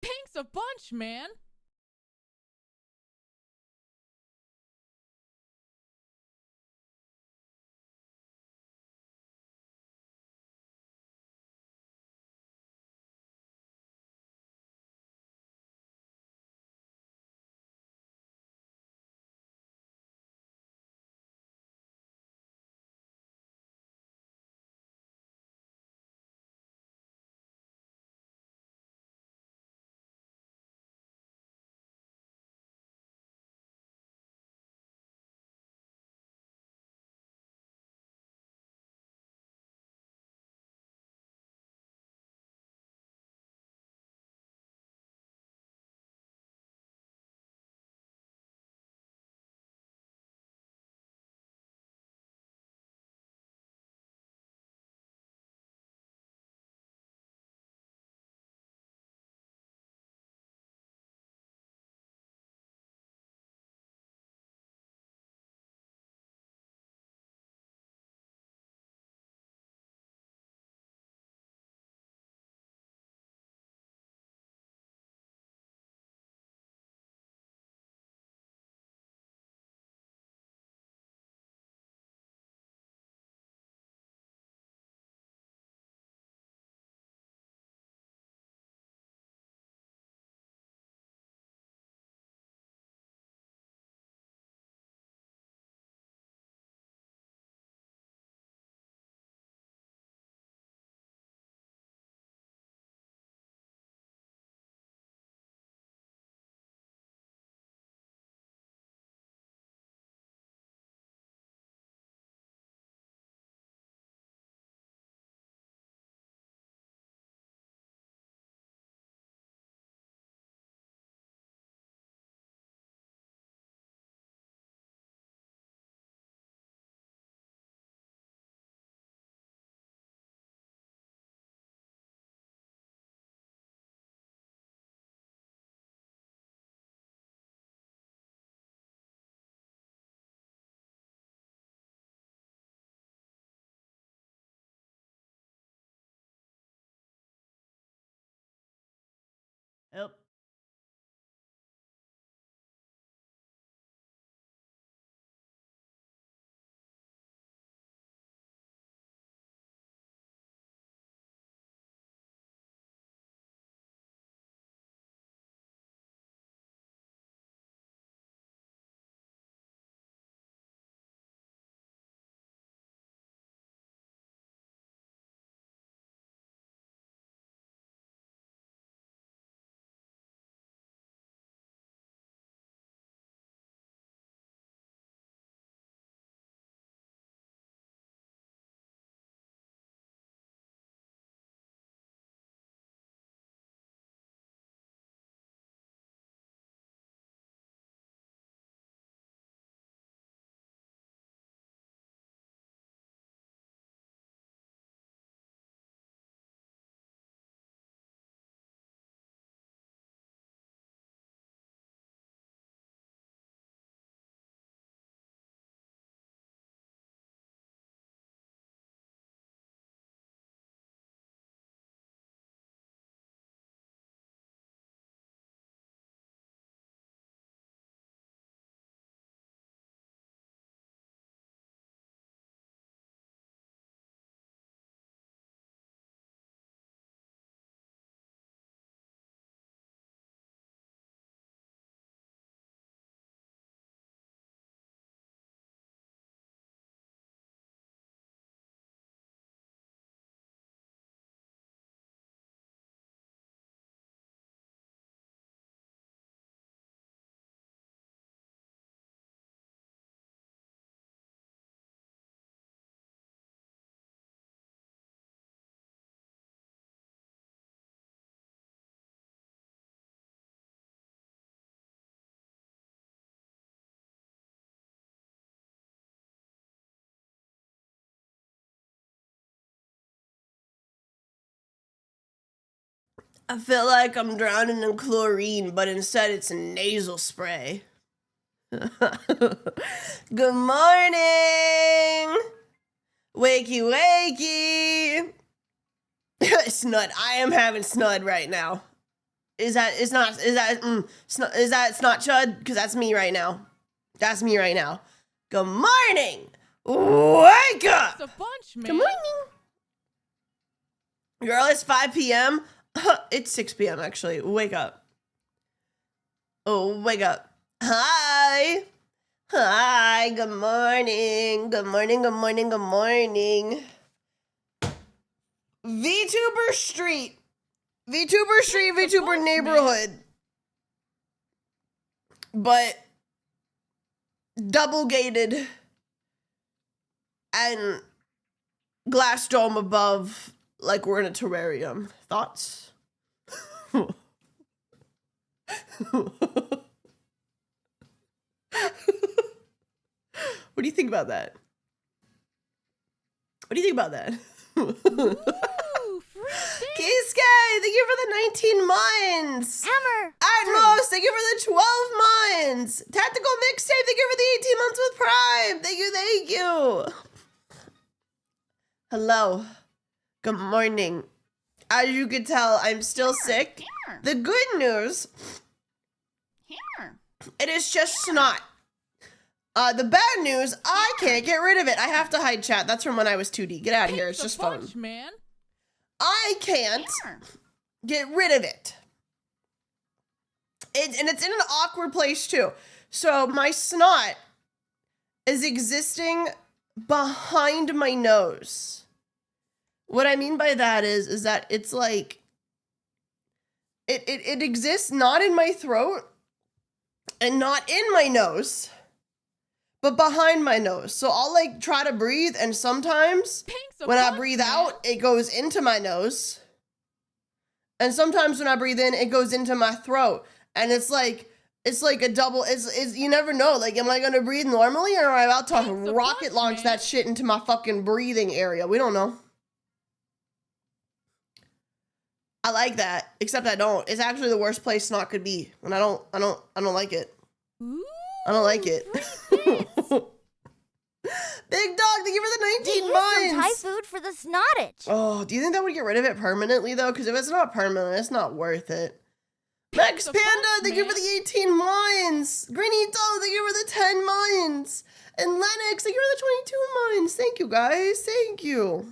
Thanks a bunch, man. Yep. I feel like I'm drowning in chlorine, but instead it's nasal spray. Good morning! Wakey, wakey! Snud. I am having snud right now. Is that it's not Chud? Because that's me right now. That's me right now. Good morning. Wake up. It's a bunch, man. Good morning. Girl, it's 5 p.m. It's 6 p.m. actually. Wake up. Oh, wake up. Hi. Hi. Good morning. Good morning. Good morning. Good morning. VTuber Street. VTuber Street, VTuber neighborhood. But double gated and glass dome above, like we're in a terrarium. Thoughts? What do you think about that? What do you think about that? Kiske, thank you for the 19 months. Hammer. Atmos, thank you for the 12 months. Tactical Mixtape, thank you for the 18 months with Prime. Thank you, thank you. Hello. Good morning. As you can tell, I'm still sick. Hammer. The good news, Hammer. it is just snot. The bad news, I can't get rid of it. I have to hide chat. That's from when I was 2D. Get out of here. It's just phone. Man. I can't get rid of it. And it's in an awkward place too. So my snot is existing behind my nose. What I mean by that is that it's like it exists not in my throat and not in my nose, but behind my nose. So I'll like try to breathe, and sometimes when I breathe out, it goes into my nose. And sometimes when I breathe in, it goes into my throat. And it's like a double, it's you never know. Like, am I gonna breathe normally, or am I about to rocket launch that shit into my fucking breathing area? We don't know. I like that, except I don't. It's actually the worst place snot could be. And I don't like it. Ooh, I don't like it. Big Dog, thank you for the 19 months. Some Thai food for the snottage. Oh, do you think that would get rid of it permanently, though? Because if it's not permanent, it's not worth it. Max Panda, thank you for the 18 months. Greenito, thank you for the 10 months. And Lennox, thank you for the 22 months. Thank you, guys. Thank you.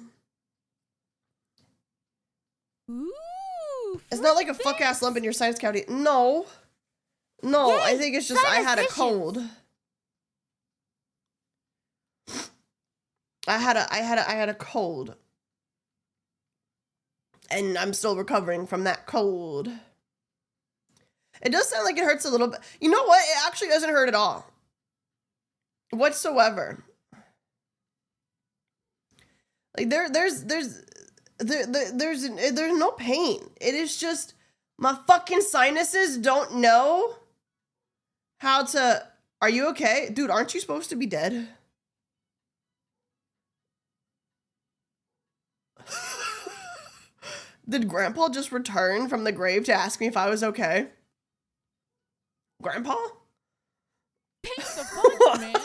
Ooh, It's not like a fuck-ass lump in your sinus cavity. No. No, Yay, I think it's just I had a sinus cold. I had a cold. And I'm still recovering from that cold. It does sound like it hurts a little bit. You know what? It actually doesn't hurt at all. Whatsoever. Like there's no pain. It is just my fucking sinuses don't know how to. Are you okay? Dude, aren't you supposed to be dead? Did Grandpa just return from the grave to ask me if I was okay? Grandpa? Pink's a bunch, man.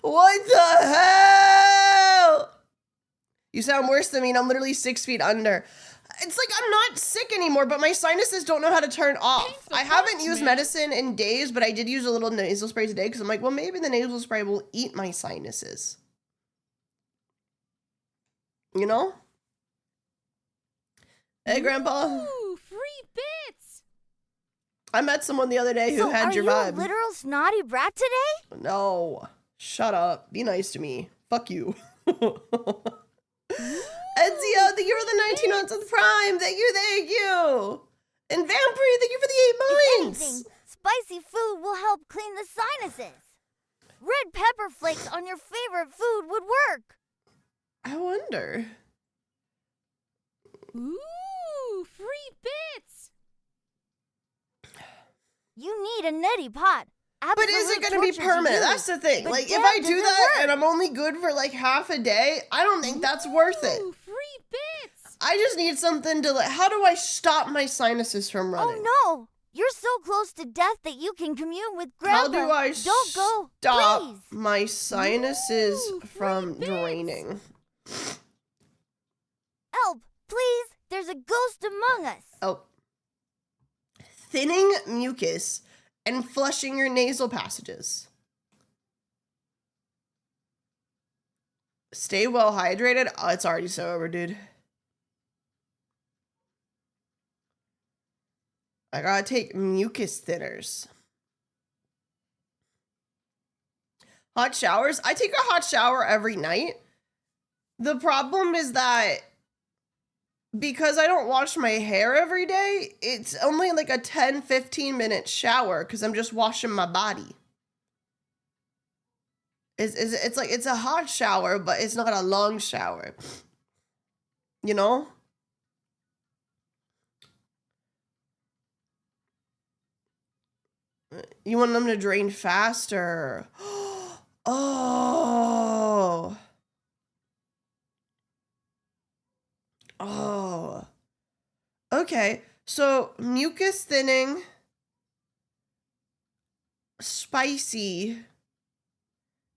What the hell? You sound worse than me, and I'm literally 6 feet under. It's like I'm not sick anymore, but my sinuses don't know how to turn off. I haven't used medicine in days, but I did use a little nasal spray today because I'm like, well, maybe the nasal spray will eat my sinuses. You know? Hey, Grandpa. Ooh, free bits. I met someone the other day who had your vibe. Are you a literal snotty brat today? No. Shut up. Be nice to me. Fuck you. Ezio, thank you for the 19 months of Prime. Thank you, thank you. And Vampire, thank you for the 8 months. If anything, spicy food will help clean the sinuses. Red pepper flakes on your favorite food would work. I wonder. Ooh, free bits. You need a neti pot. But is it going to be permanent? That's the thing. Like, if I do that and I'm only good for like half a day, I don't think that's worth it. Ooh, free bits. I just need something to like, how do I stop my sinuses from running? Oh no, you're so close to death that you can commune with How Grandpa. do I Don't go, stop please. my sinuses Ooh, from free bits. draining? Help, please. There's a ghost among us. Oh. thinning mucus and flushing your nasal passages. Stay well hydrated. Oh, it's already so over, dude. I gotta take mucus thinners. Hot showers. I take a hot shower every night. The problem is that because I don't wash my hair every day, it's only like a 10-15 minute shower because I'm just washing my body. It's like it's a hot shower, but it's not a long shower. You know? You want them to drain faster. Oh. Oh. Okay. So mucus thinning, spicy,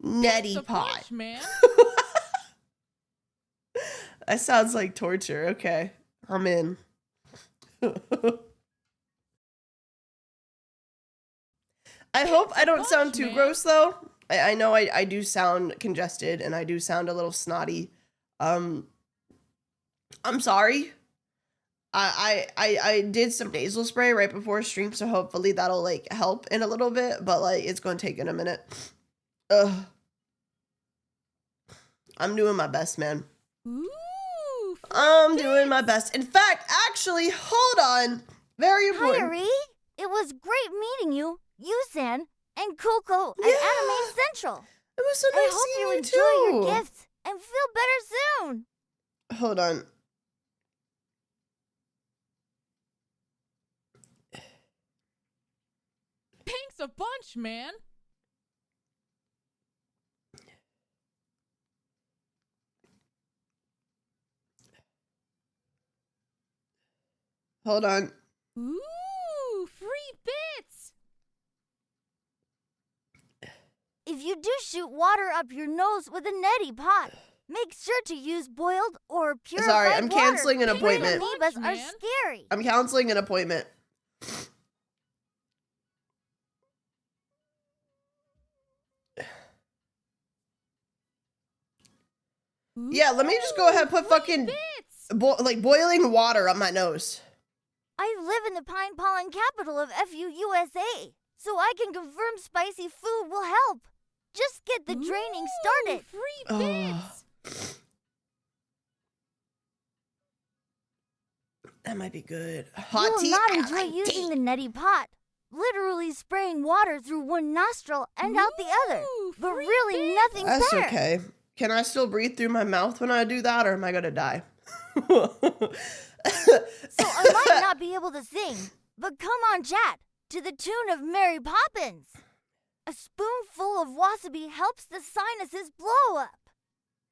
neti pot. Punch, man. That sounds like torture. Okay. I'm in. I hope I don't sound too gross though. I know I do sound congested and I do sound a little snotty. I'm sorry. I did some nasal spray right before stream, so hopefully that'll like help in a little bit, but like it's gonna take in a minute. Ugh. I'm doing my best, man. Ooh, I'm doing my best. In fact, actually, hold on. Very important. Hi, Ari. It was great meeting you, Yusan, and Coco at Yeah. Anime Central. It was so I nice hope seeing you you enjoy too. your gifts and feel better soon. Hold on. thanks a bunch, man. Hold on. Ooh, free bits. If you do shoot water up your nose with a neti pot, make sure to use boiled or purified Sorry, I'm water. canceling an Thank you. appointment. Amoebas are Man. scary. I'm canceling an appointment. Yeah, let me just go ahead and put Free fucking bits. boiling water up my nose. I live in the pine pollen capital of FUUSA, so I can confirm spicy food will help. Just get the draining started. Free Oh. bits. That might be good. You Hot will tea. not I enjoy like using tea. the neti pot, literally spraying water through one nostril and out the other. Ooh, But free really, bits. nothing That's better. okay. Can I still breathe through my mouth when I do that, or am I gonna die? So I might not be able to sing, but come on, chat, to the tune of Mary Poppins. A spoonful of wasabi helps the sinuses blow up.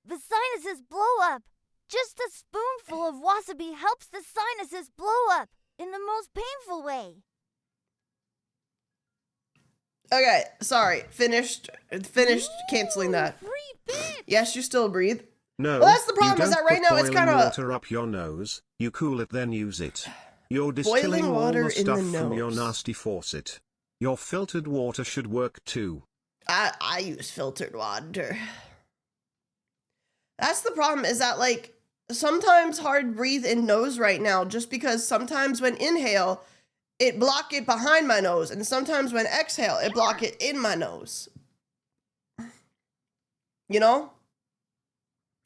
The sinuses blow up. Just a spoonful of wasabi helps the sinuses blow up in the most painful way. Okay, sorry. Finished canceling that. Free bits. Yes, you still breathe. No, Well, that's the problem, you is don't that right put now it's boiling kinda- water up your nose. You cool it, then use it. You're Boiling distilling all water the in the stuff from your nose. nasty faucet. Your filtered water should work too. I use filtered water. That's the problem, is that like sometimes hard breathe in nose right now, just because sometimes when inhale it block it behind my nose, and sometimes when exhale it block it in my nose. You know?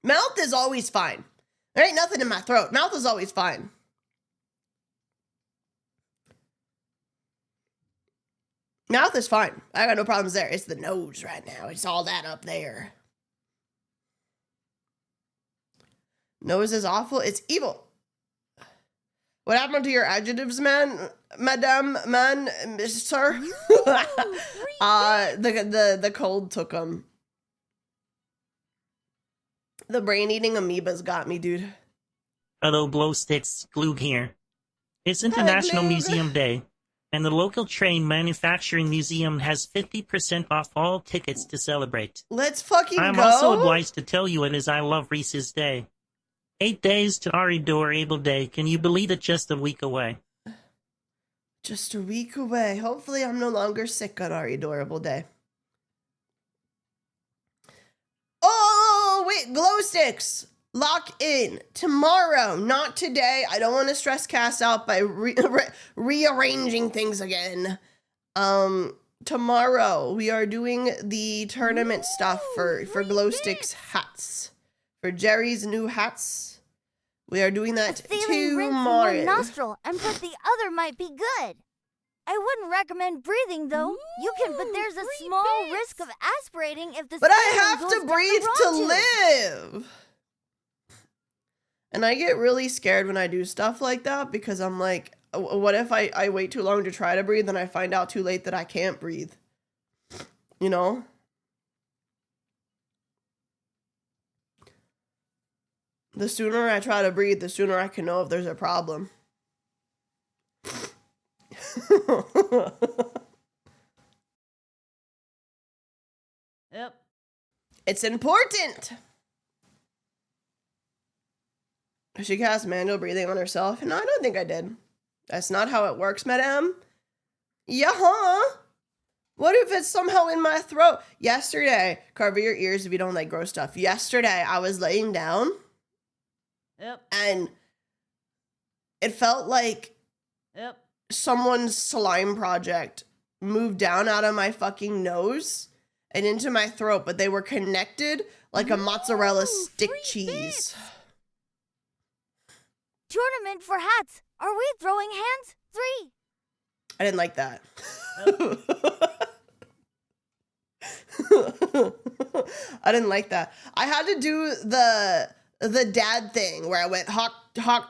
Mouth is always fine. There ain't nothing in my throat. Mouth is always fine. Mouth is fine. I got no problems there. It's the nose right now. It's all that up there. Nose is awful. It's evil. What happened to your adjectives, man? Madame, man, sir? The cold took them. The brain-eating amoebas got me, dude. Hello, blow sticks. Glug here. It's International Glug. Museum Day, and the local train manufacturing museum has 50% off all tickets to celebrate. Let's fucking I'm go. also obliged to tell you it is I Love Reese's Day. 8 days to Arielle Able Day. Can you believe it? Just a week away. Just a week away. Hopefully I'm no longer sick on our adorable day. Oh, wait, glow sticks. Lock in. Tomorrow, not today. I don't want to stress Cass out by rearranging things again. Tomorrow we are doing the tournament stuff for glow sticks hats. For Jerry's new hats. We are doing that Saline rinse in tomorrow. one nostril and put the other might be good. I wouldn't recommend breathing though. You can, but there's a free small bits. risk of aspirating if the But I saline have goes to down breathe the to wrong tube. live. And I get really scared when I do stuff like that because I'm like, what if I wait too long to try to breathe and I find out too late that I can't breathe? You know? The sooner I try to breathe, the sooner I can know if there's a problem. Yep. It's important. She cast manual breathing on herself. No, I don't think I did. That's not how it works, madame. Yeah, huh? What if it's somehow in my throat? Yesterday, cover your ears if you don't like gross stuff. Yesterday, I was laying down. Yep. And it felt like Yep. someone's slime project moved down out of my fucking nose and into my throat, but they were connected like a mozzarella stick free cheese. Tournament for hats. Are we throwing hands? 3. I didn't like that. I didn't like that. I had to do the dad thing where I went hawk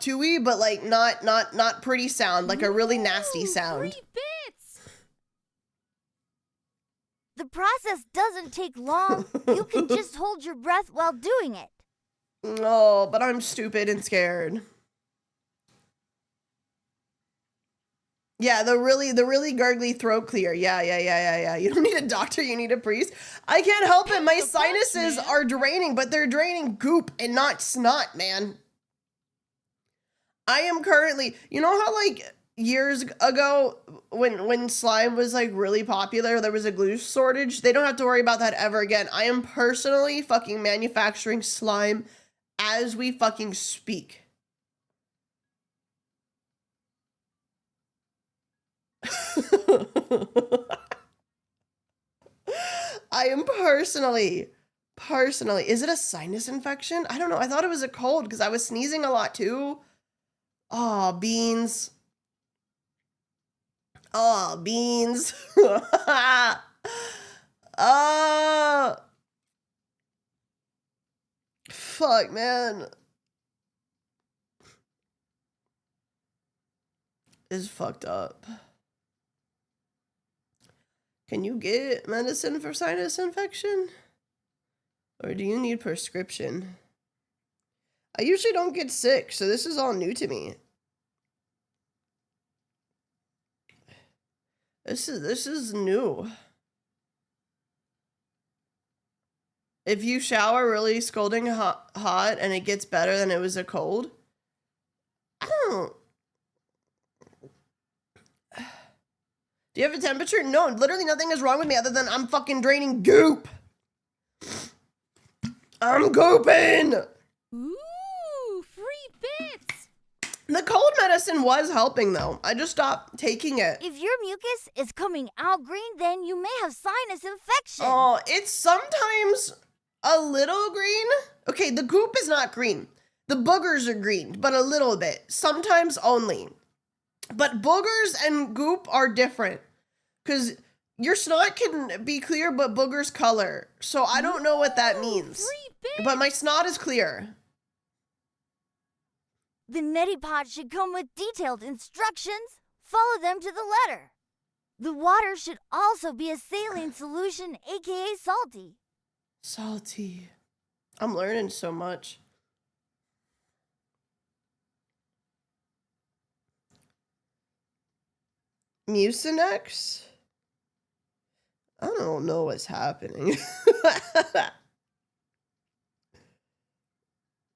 tooey, but like not pretty sound, like a really nasty sound. Free bits. The process doesn't take long. You can just hold your breath while doing it. Oh, but I'm stupid and scared. Yeah, the really gurgly throat clear. Yeah. You don't need a doctor, you need a priest. I can't help it. My Thanks a bunch, sinuses man. are draining, but they're draining goop and not snot, man. I am currently, you know how like years ago when slime was like really popular, there was a glue shortage? They don't have to worry about that ever again. I am personally fucking manufacturing slime as we fucking speak. I am personally, is it a sinus infection? I don't know. I thought it was a cold because I was sneezing a lot too. Oh, beans. Oh, beans. Oh, fuck, man. Is fucked up. Can you get medicine for sinus infection? Or do you need prescription? I usually don't get sick, so this is all new to me. This is new. If you shower really scalding hot and it gets better than it was a cold, I don't. Do you have a temperature? No, literally nothing is wrong with me other than I'm fucking draining goop. I'm gooping. Ooh, free bits. The cold medicine was helping though. I just stopped taking it. If your mucus is coming out green, then you may have sinus infection. Oh, it's sometimes a little green. Okay, the goop is not green. The boogers are green, but a little bit. Sometimes only. But boogers and goop are different. Because your snot can be clear, but boogers color. So I don't know what that means. Free bits. But my snot is clear. The neti pot should come with detailed instructions. Follow them to the letter. The water should also be a saline solution, aka salty. Salty. I'm learning so much. Mucinex? I don't know what's happening.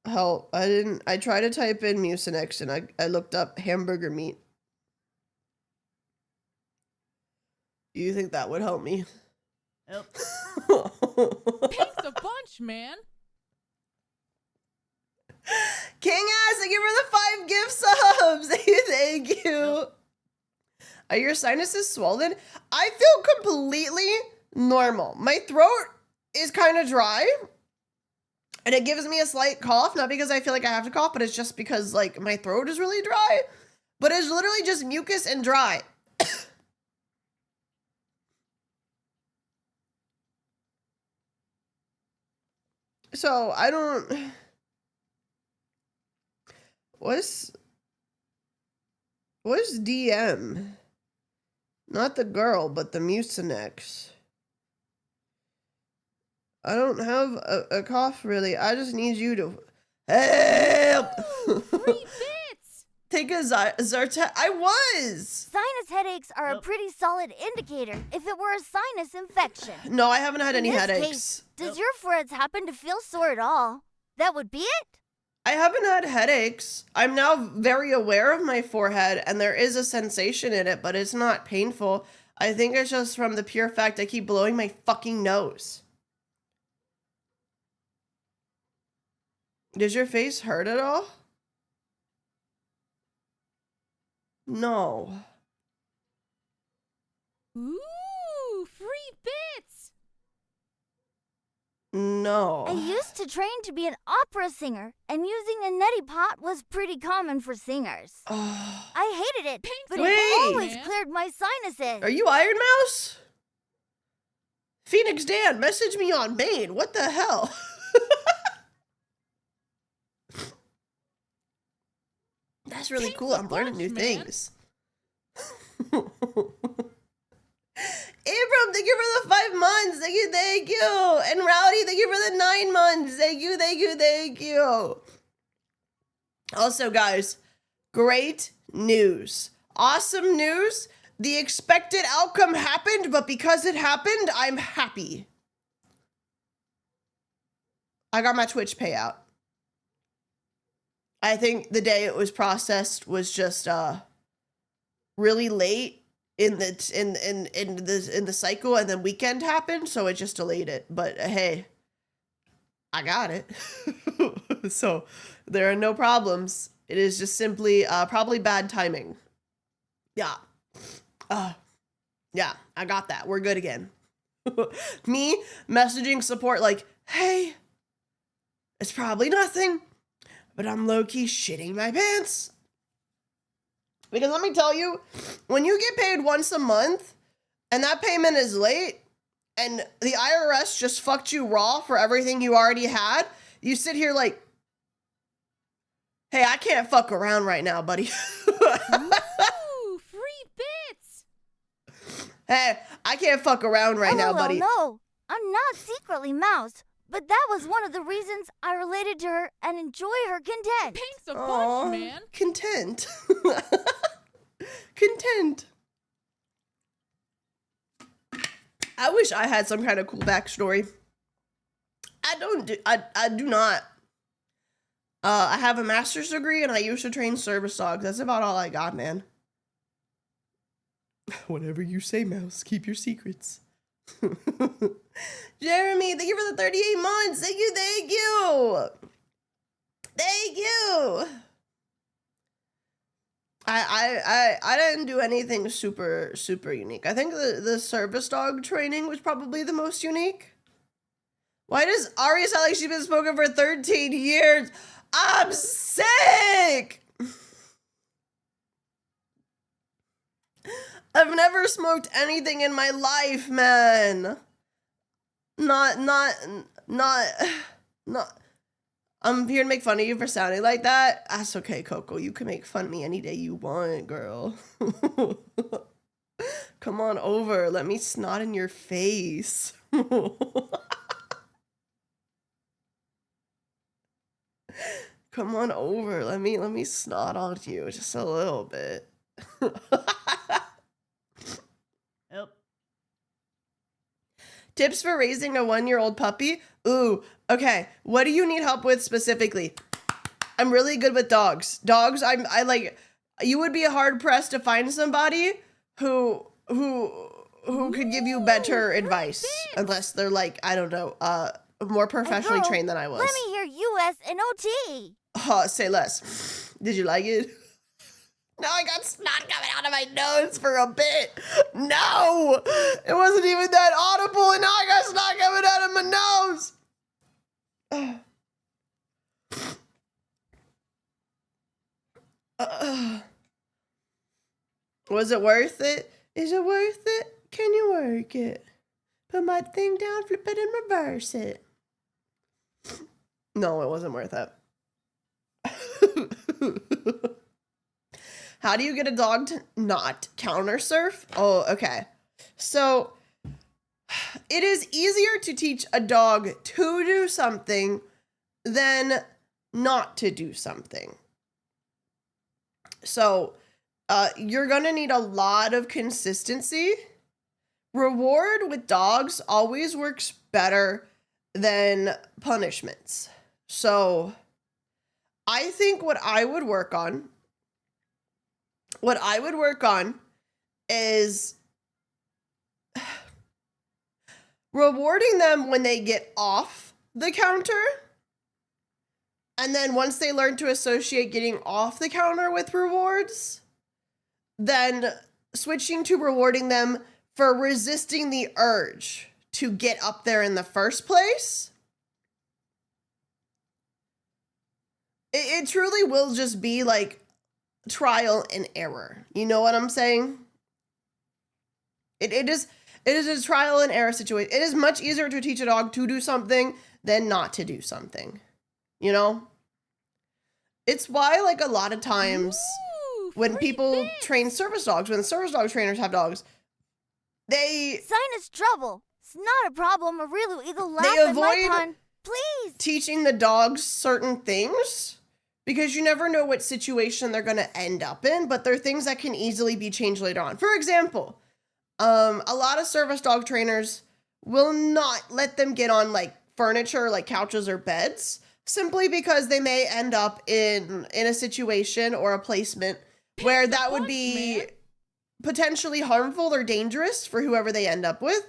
Help. I tried to type in Mucinex and I looked up hamburger meat. You think that would help me? Yep. Thanks a bunch, man. King Ass, thank you for the 5 gift subs. Thank you. Are your sinuses swollen? I feel completely normal. My throat is kind of dry. And it gives me a slight cough, not because I feel like I have to cough, but it's just because like my throat is really dry. But it's literally just mucus and dry. So I don't. What's DM? Not the girl, but the Mucinex. I don't have a cough really. I just need you to help. Ooh, free bits. Take a Zyrtec. I was. Sinus headaches are a Yep. pretty solid indicator if it were a sinus infection. No, I haven't had In any this headaches. case, does Yep. your foreheads happen to feel sore at all? That would be it? I haven't had headaches. I'm now very aware of my forehead and there is a sensation in it, but it's not painful. I think it's just from the pure fact I keep blowing my fucking nose. Does your face hurt at all? No. Ooh, free bits. No. I used to train to be an opera singer, and using a neti pot was pretty common for singers. Oh. I hated it, but Wait. it always Man. cleared my sinuses. Are you Iron Mouse? Phoenix Dan, message me on Maine. What the hell? That's really Thanks cool. a I'm learning new bunch, man. things. Abram, thank you for the 5 months. Thank you, thank you. And Rowdy, thank you for the 9 months. Thank you, thank you, thank you. Also, guys, great news. Awesome news. The expected outcome happened, but because it happened, I'm happy. I got my Twitch payout. I think the day it was processed was just really late in the cycle, and then weekend happened, so it just delayed it. But hey, I got it. So there are no problems. It is just simply probably bad timing. Yeah. Yeah, I got that. We're good again. Me messaging support like, hey, it's probably nothing, but I'm low-key shitting my pants. Because let me tell you, when you get paid once a month and that payment is late and the IRS just fucked you raw for everything you already had, you sit here like, hey, I can't fuck around right now, buddy. Ooh, free bits. Hey, I can't fuck around right now, buddy. No, I'm not secretly Mouse, but that was one of the reasons I related to her and enjoy her content. Thanks a Aw, bunch, man. Content. Content. I wish I had some kind of cool backstory. I do not. I have a master's degree and I used to train service dogs. That's about all I got, man. Whatever you say, Mouse. Keep your secrets. Jeremy, thank you for the 38 months. Thank you, thank you. Thank you. I didn't do anything super unique. I think the service dog training was probably the most unique. Why does Aria sound like she's been smoking for 13 years? I'm sick! I've never smoked anything in my life, man. Not. I'm here to make fun of you for sounding like that. That's okay, Coco. You can make fun of me any day you want, girl. Come on over. Let me snot in your face. Come on over. Let me snot on you just a little bit. Yep. Tips for raising a 1-year-old puppy? Ooh, okay. What do you need help with specifically? I'm really good with dogs. Dogs, I like, you would be hard pressed to find somebody who who could give you better advice, unless they're like, I don't know, more professionally Girl, trained than I was. Let me hear US and OT. Say less. Did you like it? No, I got snot coming out of my nose for a bit. No! It wasn't even that audible, and now I got snot coming out of my nose. Was it worth it? Is it worth it? Can you work it? Put my thing down, flip it, and reverse it. No, it wasn't worth it. How do you get a dog to not counter surf? Oh, okay. So it is easier to teach a dog to do something than not to do something. So you're going to need a lot of consistency. Reward with dogs always works better than punishments. So I think what I would work on is rewarding them when they get off the counter. And then once they learn to associate getting off the counter with rewards, then switching to rewarding them for resisting the urge to get up there in the first place. It truly will just be like trial and error. You know what I'm saying? It is a trial and error situation. It is much easier to teach a dog to do something than not to do something. You know? It's why, like, a lot of times when people train service dogs, when service dog trainers have dogs, they Sinus trouble. It's not a problem. A real eagle laugh they at my avoid pun. Please. teaching the dogs certain things because you never know what situation they're going to end up in, but they're things that can easily be changed later on. For example, a lot of service dog trainers will not let them get on like furniture, like couches or beds, simply because they may end up in a situation or a placement where that would be potentially harmful or dangerous for whoever they end up with.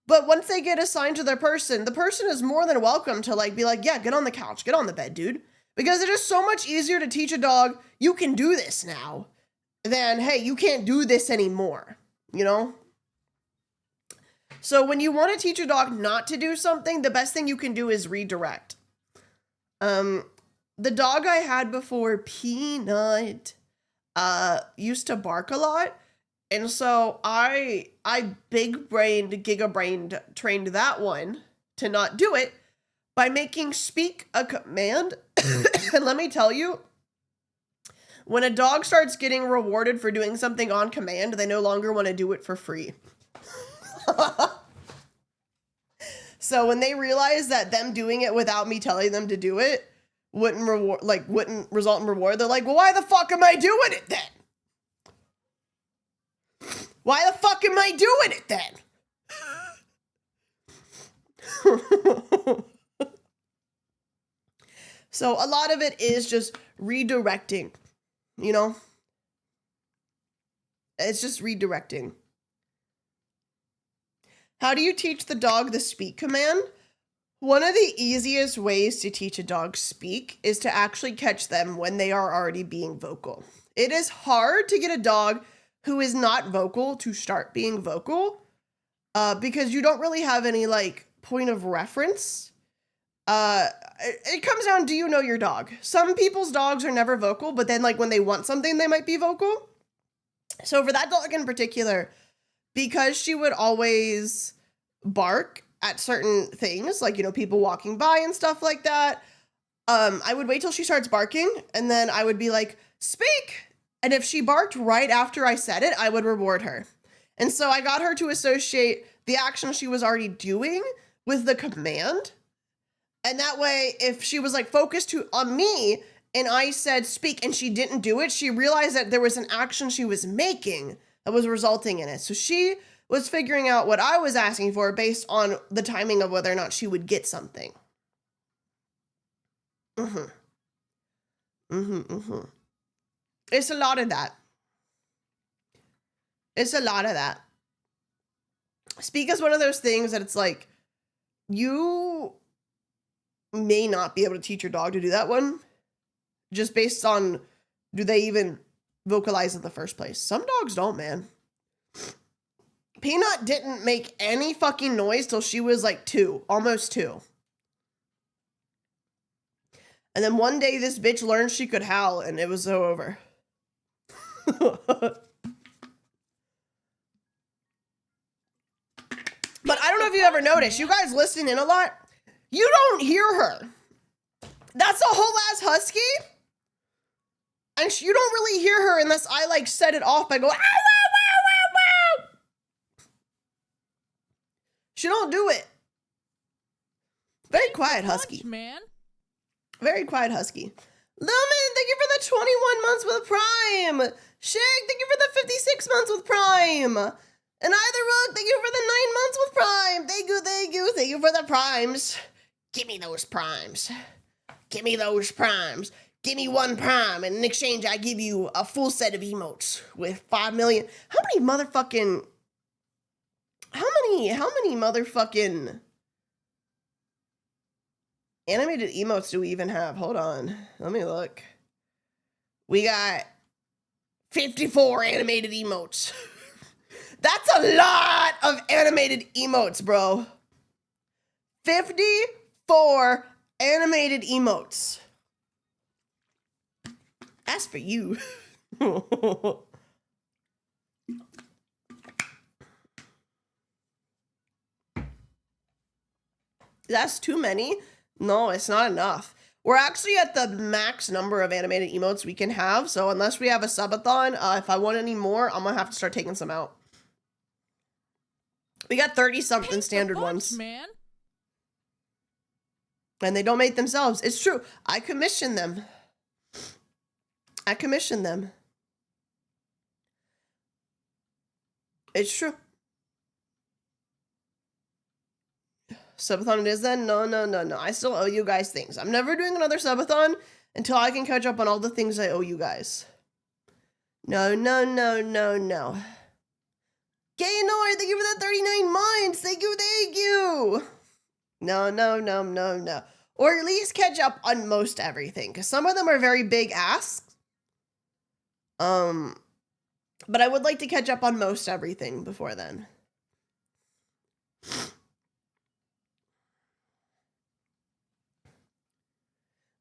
But once they get assigned to their person, the person is more than welcome to like be like, yeah, get on the couch, get on the bed, dude. Because it is so much easier to teach a dog, you can do this now, than, hey, you can't do this anymore, you know? So when you want to teach a dog not to do something, the best thing you can do is redirect. The dog I had before, Peanut, used to bark a lot. And so I big-brained, giga-brained, trained that one to not do it by making speak a command. And let me tell you, when a dog starts getting rewarded for doing something on command, they no longer want to do it for free. So when they realize that them doing it without me telling them to do it wouldn't result in reward, they're like, well, why the fuck am I doing it then? Why the fuck am I doing it then? So a lot of it is just redirecting, you know? It's just redirecting. How do you teach the dog the speak command? One of the easiest ways to teach a dog speak is to actually catch them when they are already being vocal. It is hard to get a dog who is not vocal to start being vocal because you don't really have any like point of reference. It comes down, do you know your dog? Some people's dogs are never vocal, but then like when they want something, they might be vocal. So for that dog in particular, because she would always bark at certain things, like, you know, people walking by and stuff like that, I would wait till she starts barking, and then I would be like, speak! And if she barked right after I said it, I would reward her. And so I got her to associate the action she was already doing with the command. And that way, if she was like focused on me and I said speak and she didn't do it, she realized that there was an action she was making that was resulting in it. So she was figuring out what I was asking for based on the timing of whether or not she would get something. It's a lot of that. Speak is one of those things that it's like, you may not be able to teach your dog to do that one just based on, do they even vocalize in the first place? Some dogs don't, man. Peanut didn't make any fucking noise till she was like 2, almost 2. And then one day this bitch learned she could howl and it was so over. But I don't know if you ever noticed, you guys listen in a lot, you don't hear her. That's a whole ass husky. And you don't really hear her unless I like set it off by going, ow, ow, ow, ow, ow. She don't do it. Very quiet husky. Man. Very quiet husky. Lumen, thank you for the 21 months with Prime. Shig, thank you for the 56 months with Prime. And Either Rook, thank you for the 9 months with Prime. Thank you, thank you, thank you for the primes. Give me those primes. Give me those primes. Give me 1 prime, and in exchange, I give you a full set of emotes with 5 million. How many motherfucking animated emotes do we even have? Hold on. Let me look. We got 54 animated emotes. That's a lot of animated emotes, bro. 54 animated emotes. That's for you. That's too many? No, it's not enough. We're actually at the max number of animated emotes we can have. So unless we have a subathon, if I want any more, I'm gonna have to start taking some out. We got 30 something standard ones. Man. And they don't make themselves. It's true. I commission them. I commission them. It's true. Subathon it is then? No. I still owe you guys things. I'm never doing another subathon until I can catch up on all the things I owe you guys. No. Gaynor, thank you for the 39 months. Thank you. No. Or at least catch up on most everything. Because some of them are very big asks. But I would like to catch up on most everything before then.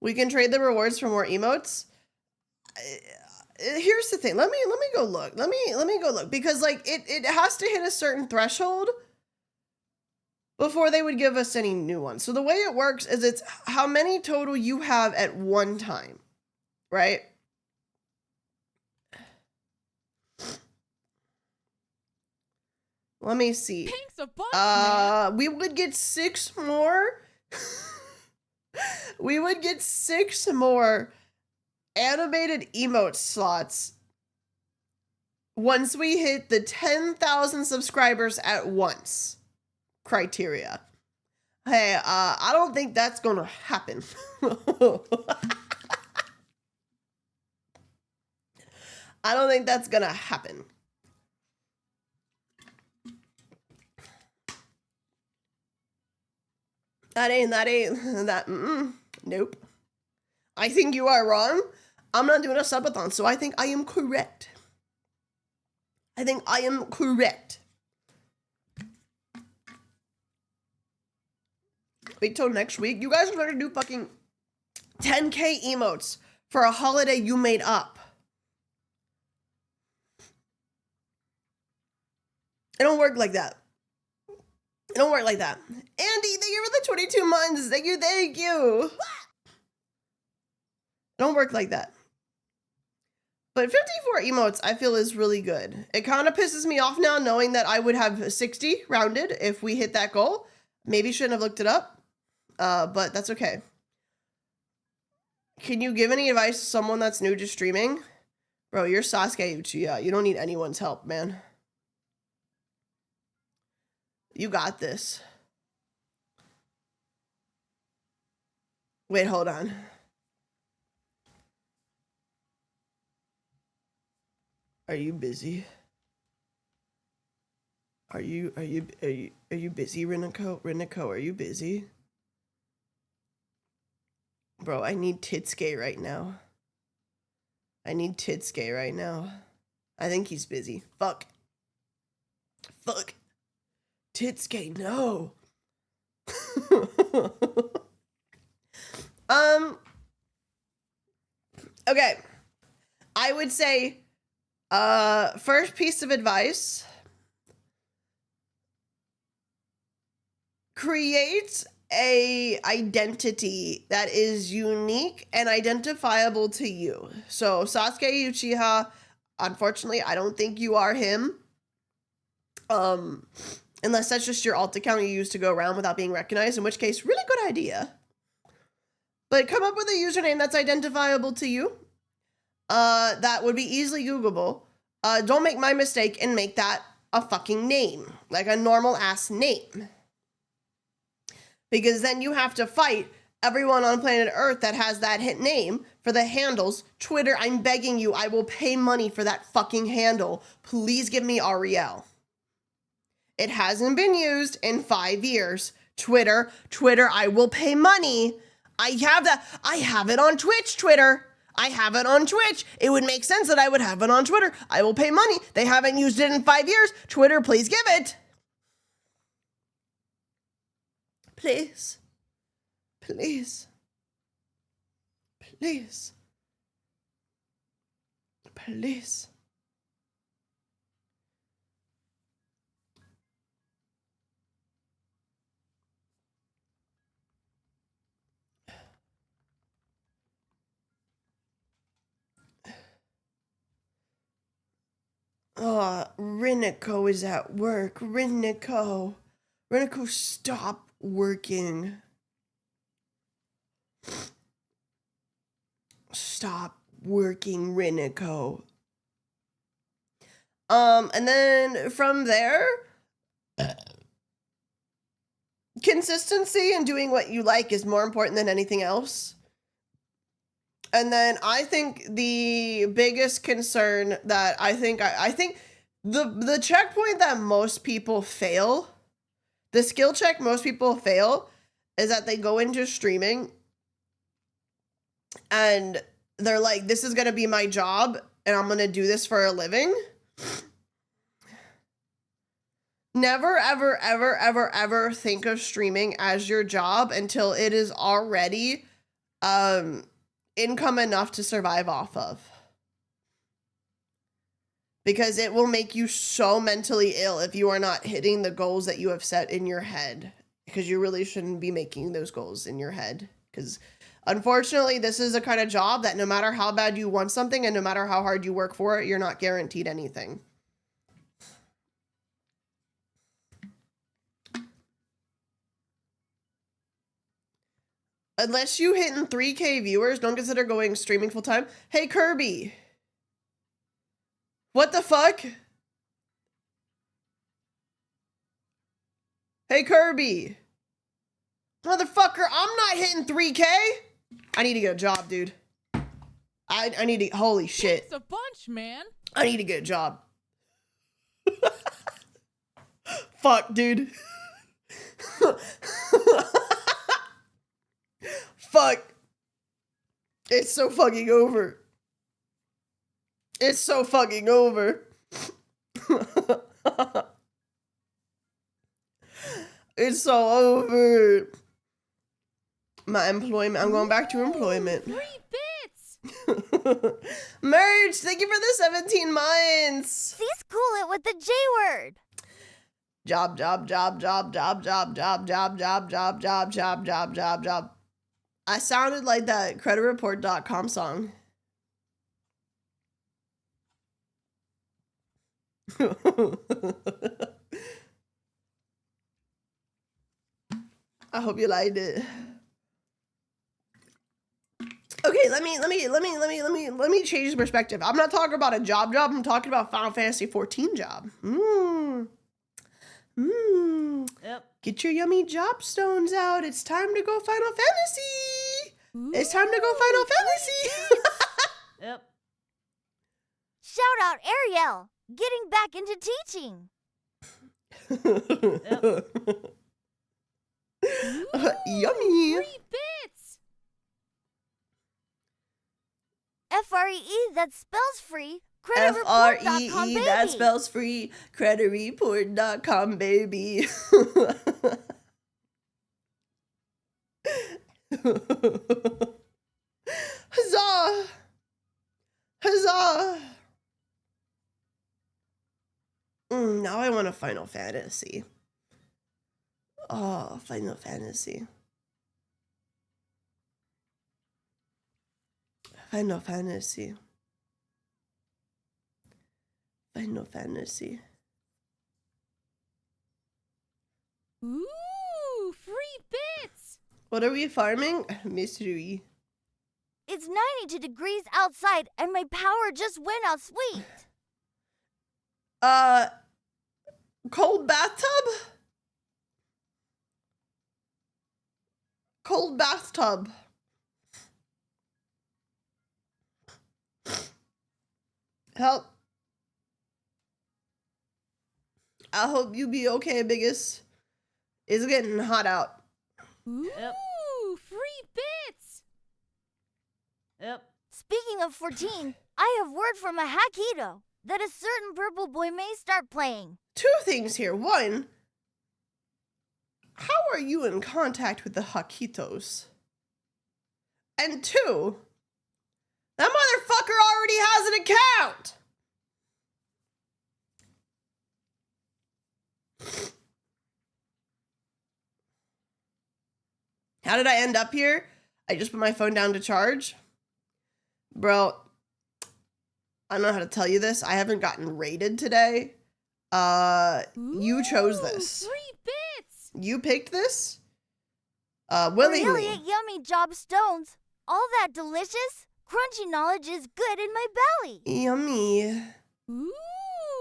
We can trade the rewards for more emotes. Here's the thing. Let me go look. Let me go look because like it has to hit a certain threshold before they would give us any new ones. So the way it works is it's how many total you have at one time, right? Let me see. Thanks a bunch, man. We would get 6 more. We would get 6 more animated emote slots once we hit the 10,000 subscribers at once criteria. Hey, I don't think that's gonna happen. I don't think that's gonna happen. Nope. I think you are wrong. I'm not doing a subathon, so I think I am correct. Wait till next week. You guys are going to do fucking 10K emotes for a holiday you made up. It don't work like that. It don't work like that. Andy, thank you for the 22 months. Thank you. It don't work like that. But 54 emotes, I feel, is really good. It kind of pisses me off now knowing that I would have 60 rounded if we hit that goal. Maybe shouldn't have looked it up, but that's okay. Can you give any advice to someone that's new to streaming? Bro, you're Sasuke Uchiha. You don't need anyone's help, man. You got this. Wait, hold on. Are you busy? Are you busy, Riniko? Riniko, are you busy? Bro, I need Titsuke right now. I need Titsuke right now. I think he's busy. Fuck. Fuck. Titsuke, no. Okay. I would say, first piece of advice, create a identity that is unique and identifiable to you. So Sasuke Uchiha, unfortunately, I don't think you are him. Unless that's just your alt account you use to go around without being recognized, in which case, really good idea. But come up with a username that's identifiable to you. That would be easily Googleable. Don't make my mistake and make that a fucking name, like a normal ass name. Because then you have to fight everyone on planet Earth that has that hit name for the handles. Twitter, I'm begging you, I will pay money for that fucking handle. Please give me Arielle. It hasn't been used in 5 years. Twitter, I will pay money. I have it on Twitch, Twitter. I have it on Twitch. It would make sense that I would have it on Twitter. I will pay money. They haven't used it in 5 years. Twitter, please give it. Please. Please. Please. Please. Oh, Riniko is at work. Riniko, stop working. Stop working, Riniko. And then from there, consistency and doing what you like is more important than anything else. And then I think the biggest concern that I think the checkpoint that most people fail, the skill check most people fail, is that they go into streaming and they're like, this is going to be my job and I'm going to do this for a living. Never, ever, ever, ever, ever think of streaming as your job until it is already income enough to survive off of. Because it will make you so mentally ill if you are not hitting the goals that you have set in your head. Because you really shouldn't be making those goals in your head. Because unfortunately, this is a kind of job that no matter how bad you want something and no matter how hard you work for it, you're not guaranteed anything. Unless you hitting 3K viewers, don't consider going streaming full time. Hey, Kirby. What the fuck? Hey, Kirby. Motherfucker, I'm not hitting 3K. I need to get a job, dude. I need to, holy shit. It's a bunch, man. I need to get a job. Fuck, dude. Fuck. It's so fucking over. It's so fucking over. It's so over. My employment. I'm going back to employment. 3 bits. Merge, thank you for the 17 months. Please cool it with the J word. Job. I sounded like that creditreport.com song. I hope you liked it. Okay, let me change the perspective. I'm not talking about a job. I'm talking about Final Fantasy 14 job. Yep. Get your yummy job stones out. It's time to go Final Fantasy. It's time to go Final Fantasy. Yep. Shout out Arielle, getting back into teaching. Yummy. Free bits. FREE, that spells free. FREE, Creditreport.com, baby. that spells free. Creditreport.com, baby. Huzzah! Huzzah! Now I want a Final Fantasy. Oh, Final Fantasy. Final Fantasy. Final Fantasy. Ooh, free bits. What are we farming? Mystery. It's 92 degrees outside and my power just went out. Sweet. Cold bathtub? Cold bathtub. Help. I hope you be okay, biggest. It's getting hot out. Ooh, Yep. free bits. Yep. Speaking of 14, I have word from a Hakito that a certain purple boy may start playing. Two things here. One, how are you in contact with the Hakitos? And two, that motherfucker already has an account! How did I end up here? I just put my phone down to charge. Bro, I don't know how to tell you this. I haven't gotten raided today. You chose this. Free bits. You picked this? Willingly. Really yummy job stones. All that delicious, crunchy knowledge is good in my belly. Yummy. Ooh,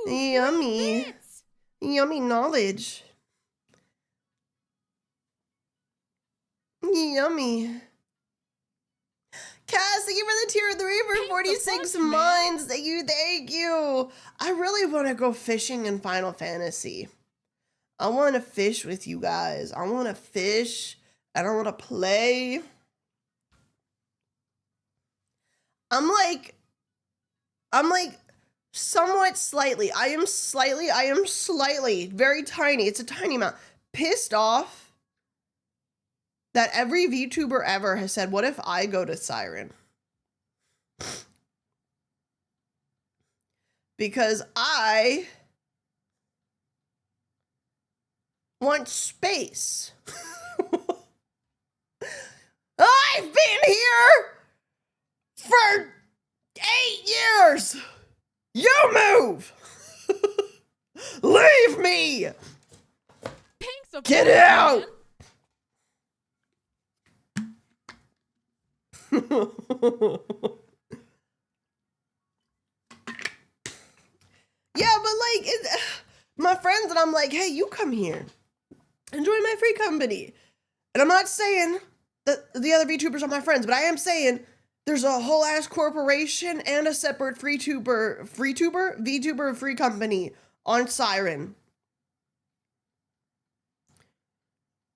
Yummy. free bits. Yummy knowledge. Yummy. Cass, thank you for the tier 3 for Thanks a 46 bunch, man. months. Thank you, thank you. I really want to go fishing in Final Fantasy. I want to fish with you guys. I want to fish and I want to play. I'm like somewhat slightly. I am slightly, very tiny. It's a tiny amount. Pissed off that every VTuber ever has said, what if I go to Siren? Because I want space. I've been here for 8 years. You move. Leave me. Thanks a Get bunch, out. man. Yeah, but like my friends and I'm like, hey, you come here. Enjoy my free company. And I'm not saying that the other VTubers are my friends, but I am saying there's a whole ass corporation and a separate VTuber free company on Siren.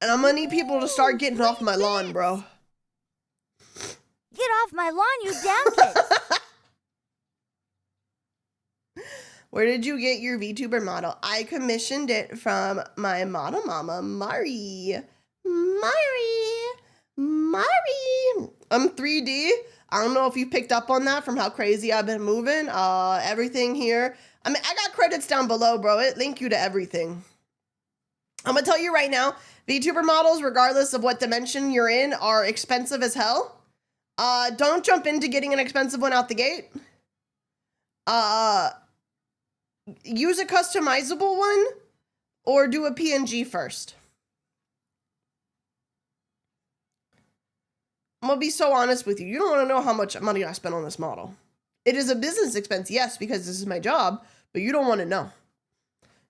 And I'm gonna need people to start getting off my lawn, bro. Get off my lawn, you damn kids. Where did you get your VTuber model? I commissioned it from my model mama, Mari. I'm 3D. I don't know if you picked up on that from how crazy I've been moving. Everything here. I mean, I got credits down below, bro. It link you to everything. I'm gonna tell you right now, VTuber models, regardless of what dimension you're in, are expensive as hell. Don't jump into getting an expensive one out the gate. Use a customizable one or do a PNG first. I'm gonna be so honest with you. You don't want to know how much money I spent on this model. It is a business expense, yes, because this is my job, but you don't want to know.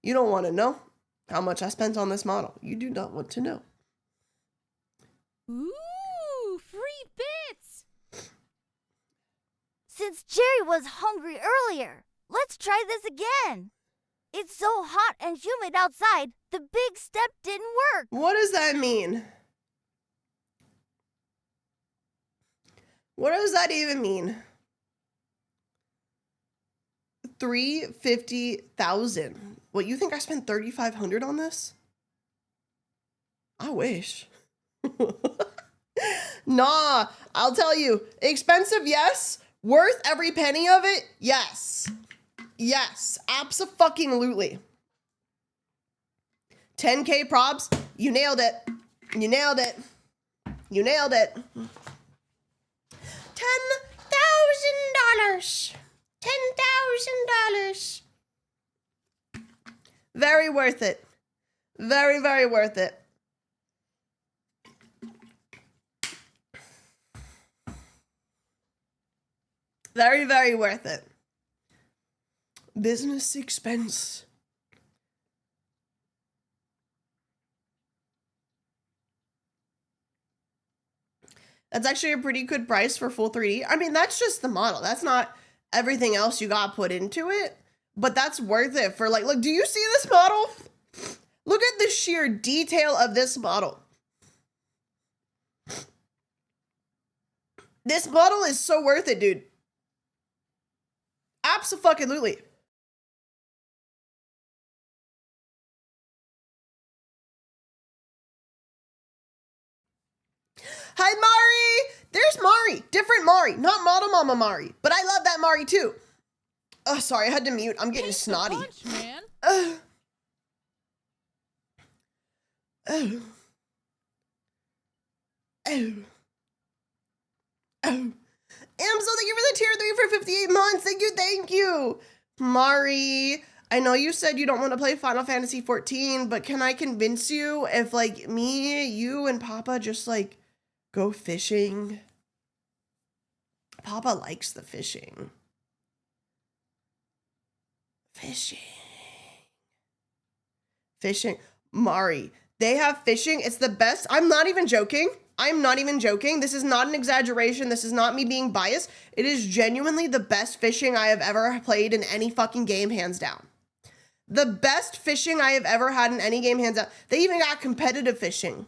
You don't want to know how much I spent on this model. You do not want to know. Ooh, free bits. Since Jerry was hungry earlier, let's try this again. It's so hot and humid outside, the big step didn't work. What does that mean? What does that even mean? 350,000. What, you think I spent 3,500 on this? I wish. Nah, I'll tell you. Expensive, yes. Worth every penny of it, yes. Yes, abso-fucking-lutely. 10K props, you nailed it. You nailed it. You nailed it. $10,000. $10,000. Very worth it. Very, very worth it. Very, very worth it. Business expense. That's actually a pretty good price for full 3D. I mean, that's just the model. That's not everything else you got put into it, but that's worth it for like, look, do you see this model? Look at the sheer detail of this model. This model is so worth it, dude. Abso-fucking-lutely. Hi, Mari! There's Mari. Different Mari. Not Model Mama Mari. But I love that Mari, too. Oh, sorry. I had to mute. I'm getting Paints a snotty. bunch, man. Oh. Oh. Amso, thank you for the tier 3 for 58 months. Thank you, thank you. Mari, I know you said you don't want to play Final Fantasy 14, but can I convince you if, like, me, you, and Papa just, like, go fishing? Papa likes the fishing. Fishing. Mari, they have fishing. It's the best. I'm not even joking. I'm not even joking. This is not an exaggeration. This is not me being biased. It is genuinely the best fishing I have ever played in any fucking game, hands down. The best fishing I have ever had in any game, hands down. They even got competitive fishing.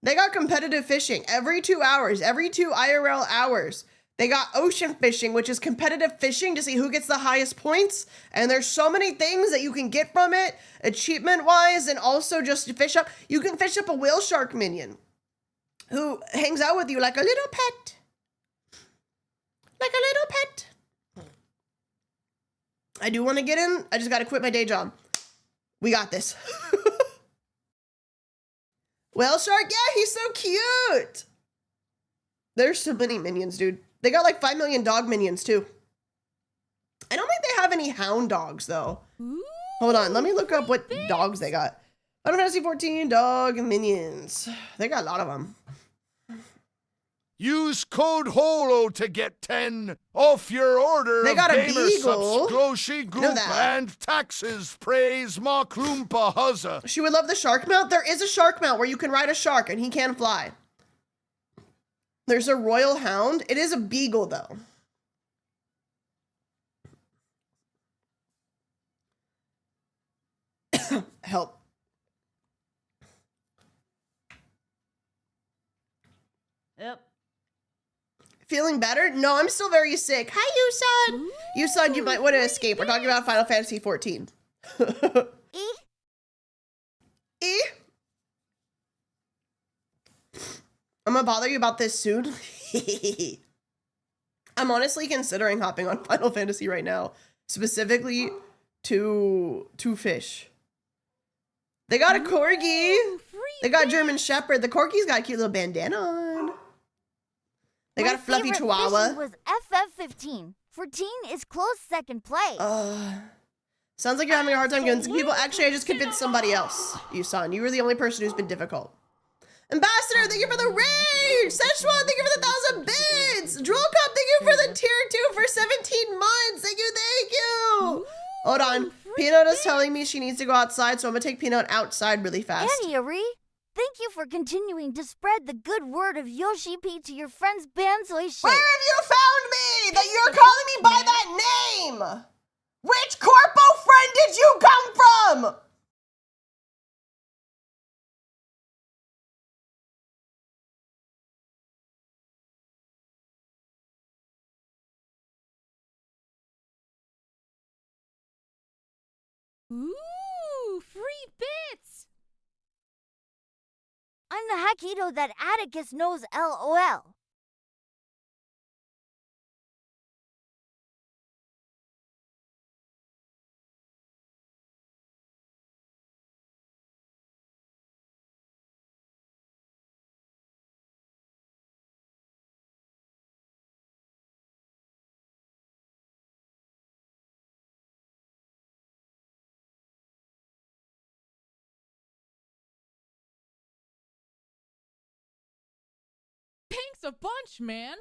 They got competitive fishing every 2 hours, every 2 IRL hours. They got ocean fishing, which is competitive fishing to see who gets the highest points. And there's so many things that you can get from it, achievement-wise, and also just to fish up. You can fish up a whale shark minion who hangs out with you like a little pet. Like a little pet. I do want to get in. I just got to quit my day job. We got this. Whale shark, yeah, he's so cute. There's so many minions, dude. They got like 5 million dog minions, too. I don't think they have any hound dogs, though. Ooh, Hold on, let me look up what bits. dogs they got. Final Fantasy 14 dog minions. They got a lot of them. Use code HOLO to get 10 off your order They of got a gamer beagle. subs, Gloshi Know Goop, that. and taxes. Praise Ma Kloompa Huzza. She would love the shark mount. There is a shark mount where you can ride a shark and he can fly. There's a royal hound. It is a beagle, though. Help. Yep. Feeling better? No, I'm still very sick. Hi, Yusan. Yusan, you might want to escape. We're talking about Final Fantasy 14. E? E? I'm gonna bother you about this soon. I'm honestly considering hopping on Final Fantasy right now, specifically to fish. They got a corgi. Ooh, free They got bits. German Shepherd. The corgi's got a cute little bandana on. They got a fluffy My favorite chihuahua. fishing was FF15. 14 is close second place. Sounds like you're having a hard time convincing people. Actually, I just convinced somebody else. Yusan, you were the only person who's been difficult. Ambassador, thank you for the raid! Szechuan, thank you for the 1,000 bits! Droll Cup, thank you for the tier 2 for 17 months! Thank you, thank you! Hold on. Peanut is telling me she needs to go outside, so I'm gonna take Peanut outside really fast. Annie Ari, thank you for continuing to spread the good word of Yoshi P to your friends Banzoi Where Shake. have you found me? That you're calling me by that name? Which corpo friend did you come from? Ooh, free bits! I'm the Hakito that Atticus knows, LOL. Thanks a bunch, man!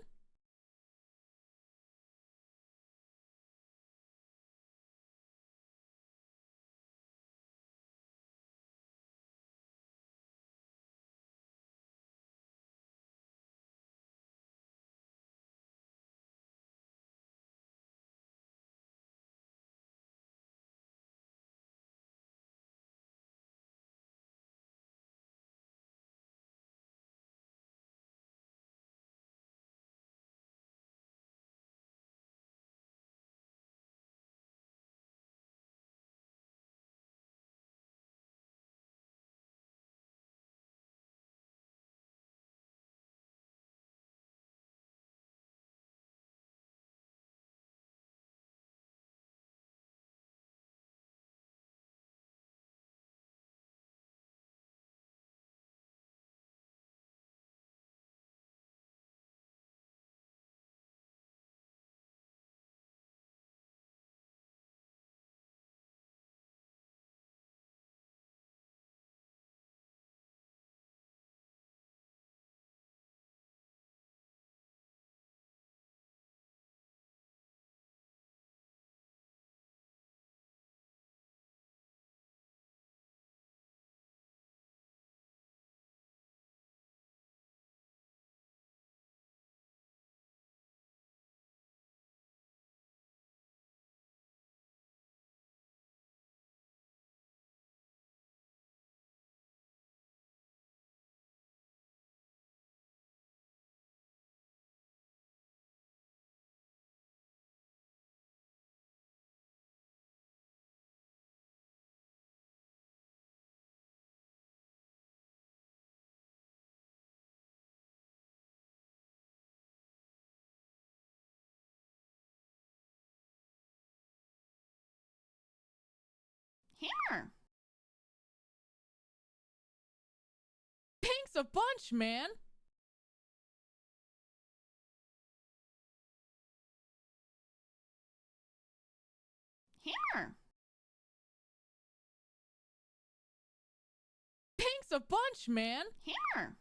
Here. Thanks a bunch, man! Here. Thanks a bunch, man! Here.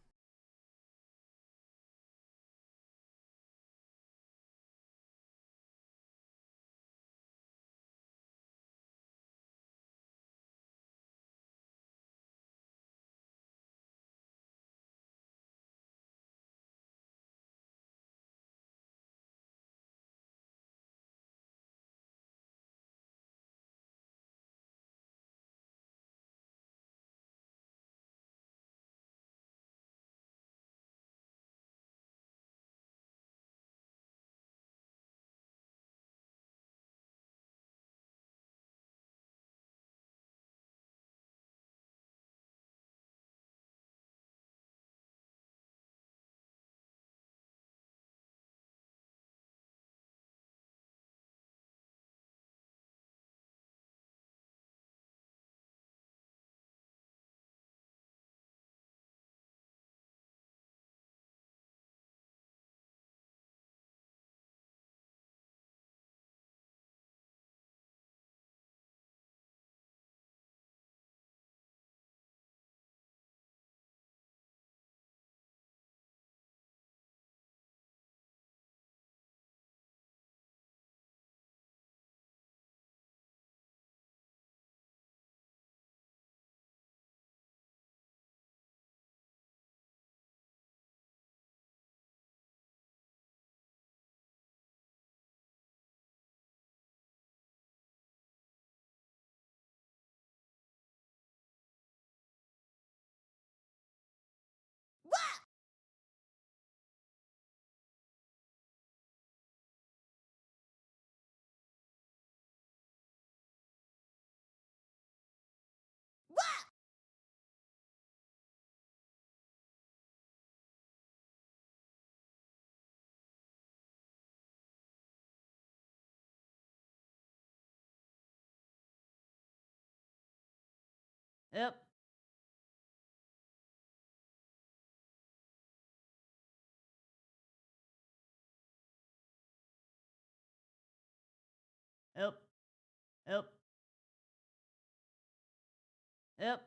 Yep. Yep. Yep. Yep.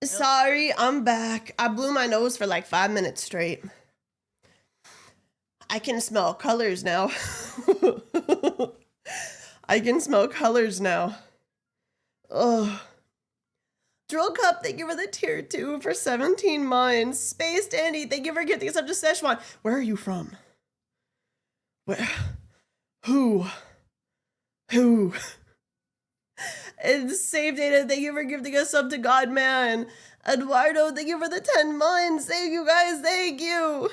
Sorry, I'm back. I blew my nose for like 5 minutes straight. I can smell colors now. I can smell colors now. Ugh. Drill Cup, thank you for the tier 2 for 17 months. Space Dandy, thank you for gifting us up to Szechuan. Where are you from? Where? Who? And Save Data, thank you for gifting us up to God Man. Eduardo, thank you for the 10 months. Thank you guys, thank you.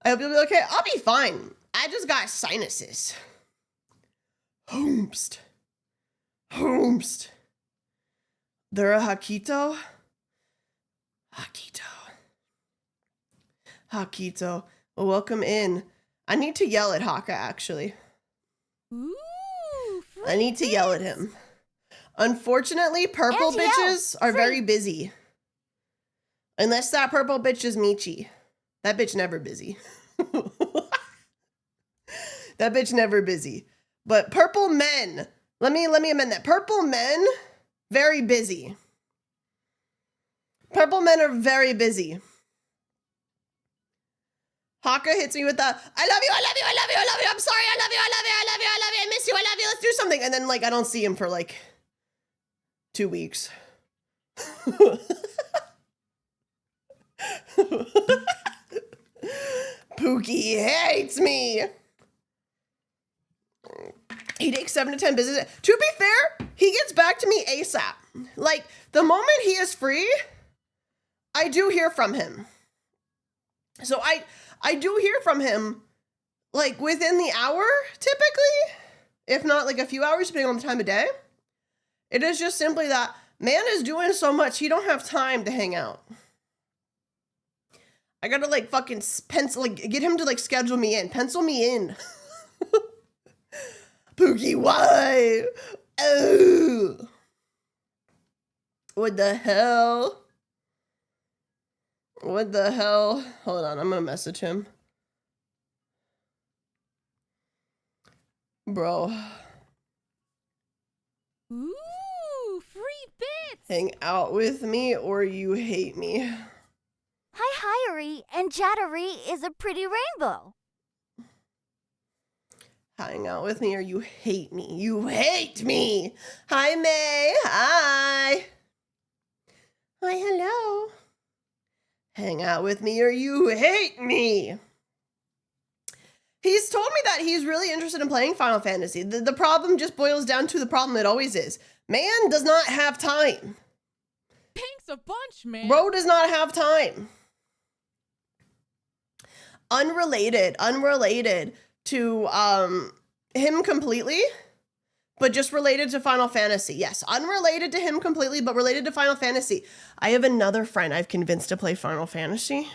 I hope you'll be okay. I'll be fine. I just got sinuses. Homest. They're a Hakito? Hakito. Well, welcome in. I need to yell at Haka, actually. Ooh, I need to yell at him. Unfortunately, purple Angel, bitches are free. very busy. Unless that purple bitch is Michi. That bitch never busy. That bitch never busy. But purple men, let me amend that. Purple men, very busy. Purple men are very busy. Haka hits me with the, I love you, I'm sorry, I love you, I miss you, I love you, let's do something. And then like, I don't see him for like 2 weeks. Pookie hates me. He takes 7 to 10 business. To be fair, he gets back to me ASAP. Like, the moment he is free, I do hear from him. So I do hear from him, like, within the hour, typically. If not, like, a few hours, depending on the time of day. It is just simply that man is doing so much, he don't have time to hang out. I gotta, like, fucking pencil, like, get him to, like, schedule me in. Pencil me in. Pookie, why? Oh. What the hell? What the hell? Hold on, I'm gonna message him. Bro. ooh, free bits. Hang out with me or you hate me. Hi, Hiry, and Chattery is a pretty rainbow. Hang out with me or you hate me. You hate me. Hi, May. Hi. Hi, hello. Hang out with me or you hate me. He's told me that he's really interested in playing Final Fantasy. The problem just boils down to the problem it always is. Man does not have time. Thanks a bunch, man. Bro does not have time. Unrelated to him completely, but just related to Final Fantasy. Yes, unrelated to him completely, but related to Final Fantasy. I have another friend I've convinced to play Final Fantasy.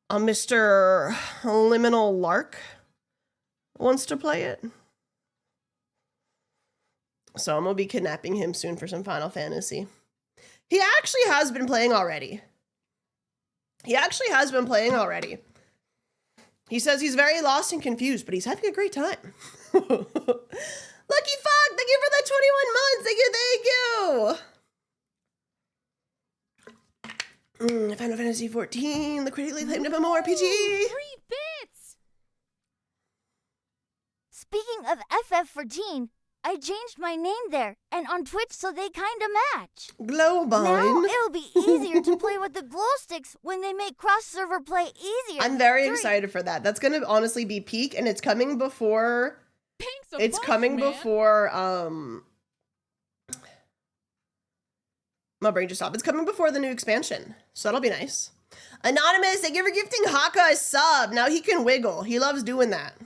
Mr. Liminal Lark wants to play it. So I'm gonna be kidnapping him soon for some Final Fantasy. He actually has been playing already. He says he's very lost and confused, but he's having a great time. Lucky Fog, thank you for the 21 months. Thank you. Final Fantasy 14, the critically acclaimed MMORPG. Free bits. Speaking of FF14, I changed my name there and on Twitch so they kinda match. Now Glowbine. it'll be easier to play with the glow sticks when they make cross-server play easier. I'm very 3. excited for that. That's gonna honestly be peak, and it's coming before. Thanks a It's bunch, coming man. before. My brain just stopped. It's coming before the new expansion, so that'll be nice. Anonymous, thank you for gifting Haka a sub. Now he can wiggle. He loves doing that.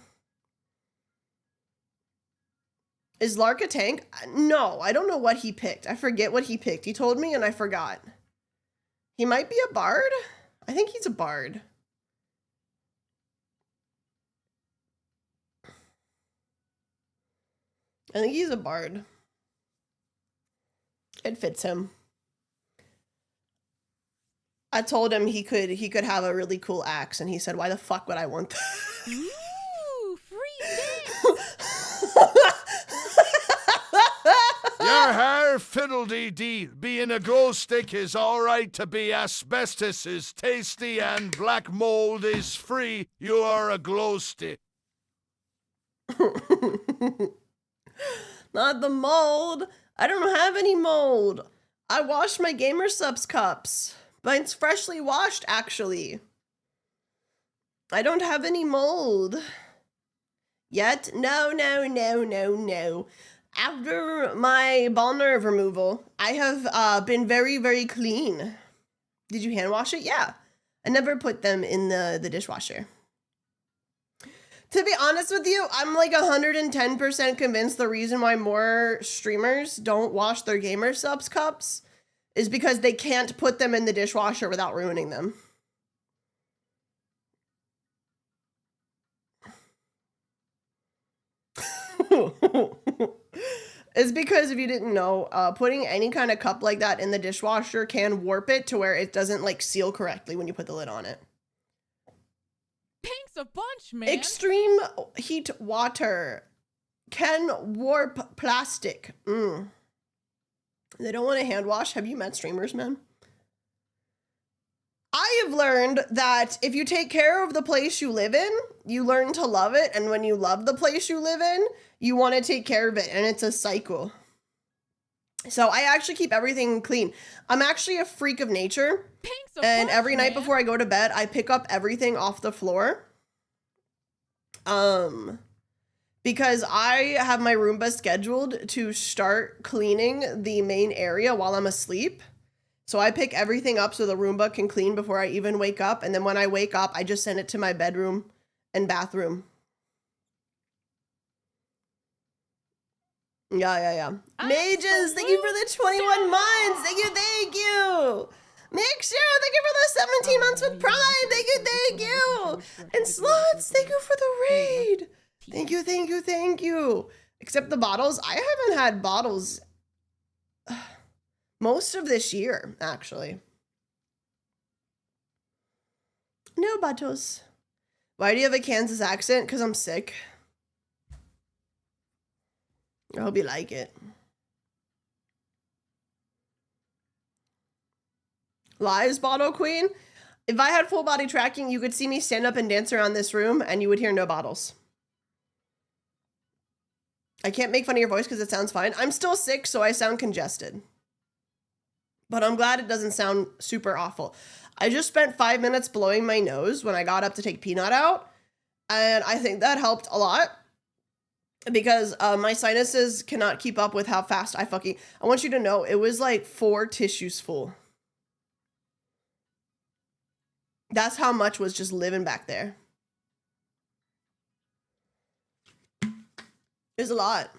Is Lark a tank? No, I don't know what he picked. I forget what he picked. He told me and I forgot. He might be a bard? I think he's a bard. I think he's a bard. It fits him. I told him he could have a really cool axe, and he said, "Why the fuck would I want that?" Ooh, free bits. Your hair fiddle-dee-dee. Being a glow stick is alright to be. Asbestos is tasty and black mold is free. You are a glow stick. Not the mold. I don't have any mold. I washed my Gamer Subs cups. Mine's freshly washed, actually. I don't have any mold. Yet. No. After my ball nerve removal, I have been very, very clean. Did you hand wash it? Yeah. I never put them in the dishwasher. To be honest with you, I'm like 110% convinced the reason why more streamers don't wash their Gamer Subs cups is because they can't put them in the dishwasher without ruining them. It's because if you didn't know, putting any kind of cup like that in the dishwasher can warp it to where it doesn't like seal correctly when you put the lid on it. Thanks a bunch, man. Extreme heat water can warp plastic. They don't want to hand wash. Have you met streamers, man? I have learned that if you take care of the place you live in, you learn to love it. And when you love the place you live in, you want to take care of it. And it's a cycle. So I actually keep everything clean. I'm actually a freak of nature. Thanks a And bunch, every night man. before I go to bed, I pick up everything off the floor. Because I have my Roomba scheduled to start cleaning the main area while I'm asleep. So I pick everything up so the Roomba can clean before I even wake up. And then when I wake up, I just send it to my bedroom and bathroom. Yeah. Mages, thank you for the 21 months. Thank you. Mixer, thank you for the 17 months with Prime. Thank you. And Slots, thank you for the raid. Thank you. Except the bottles, I haven't had bottles most of this year, actually. No bottles. Why do you have a Kansas accent? Because I'm sick. I hope you like it. Lies, Bottle Queen. If I had full body tracking, you could see me stand up and dance around this room and you would hear no bottles. I can't make fun of your voice because it sounds fine. I'm still sick, so I sound congested. But I'm glad it doesn't sound super awful. I just spent 5 minutes blowing my nose when I got up to take Peanut out. And I think that helped a lot. Because my sinuses cannot keep up with how fast I want you to know, it was like 4 tissues full. That's how much was just living back there. It was a lot.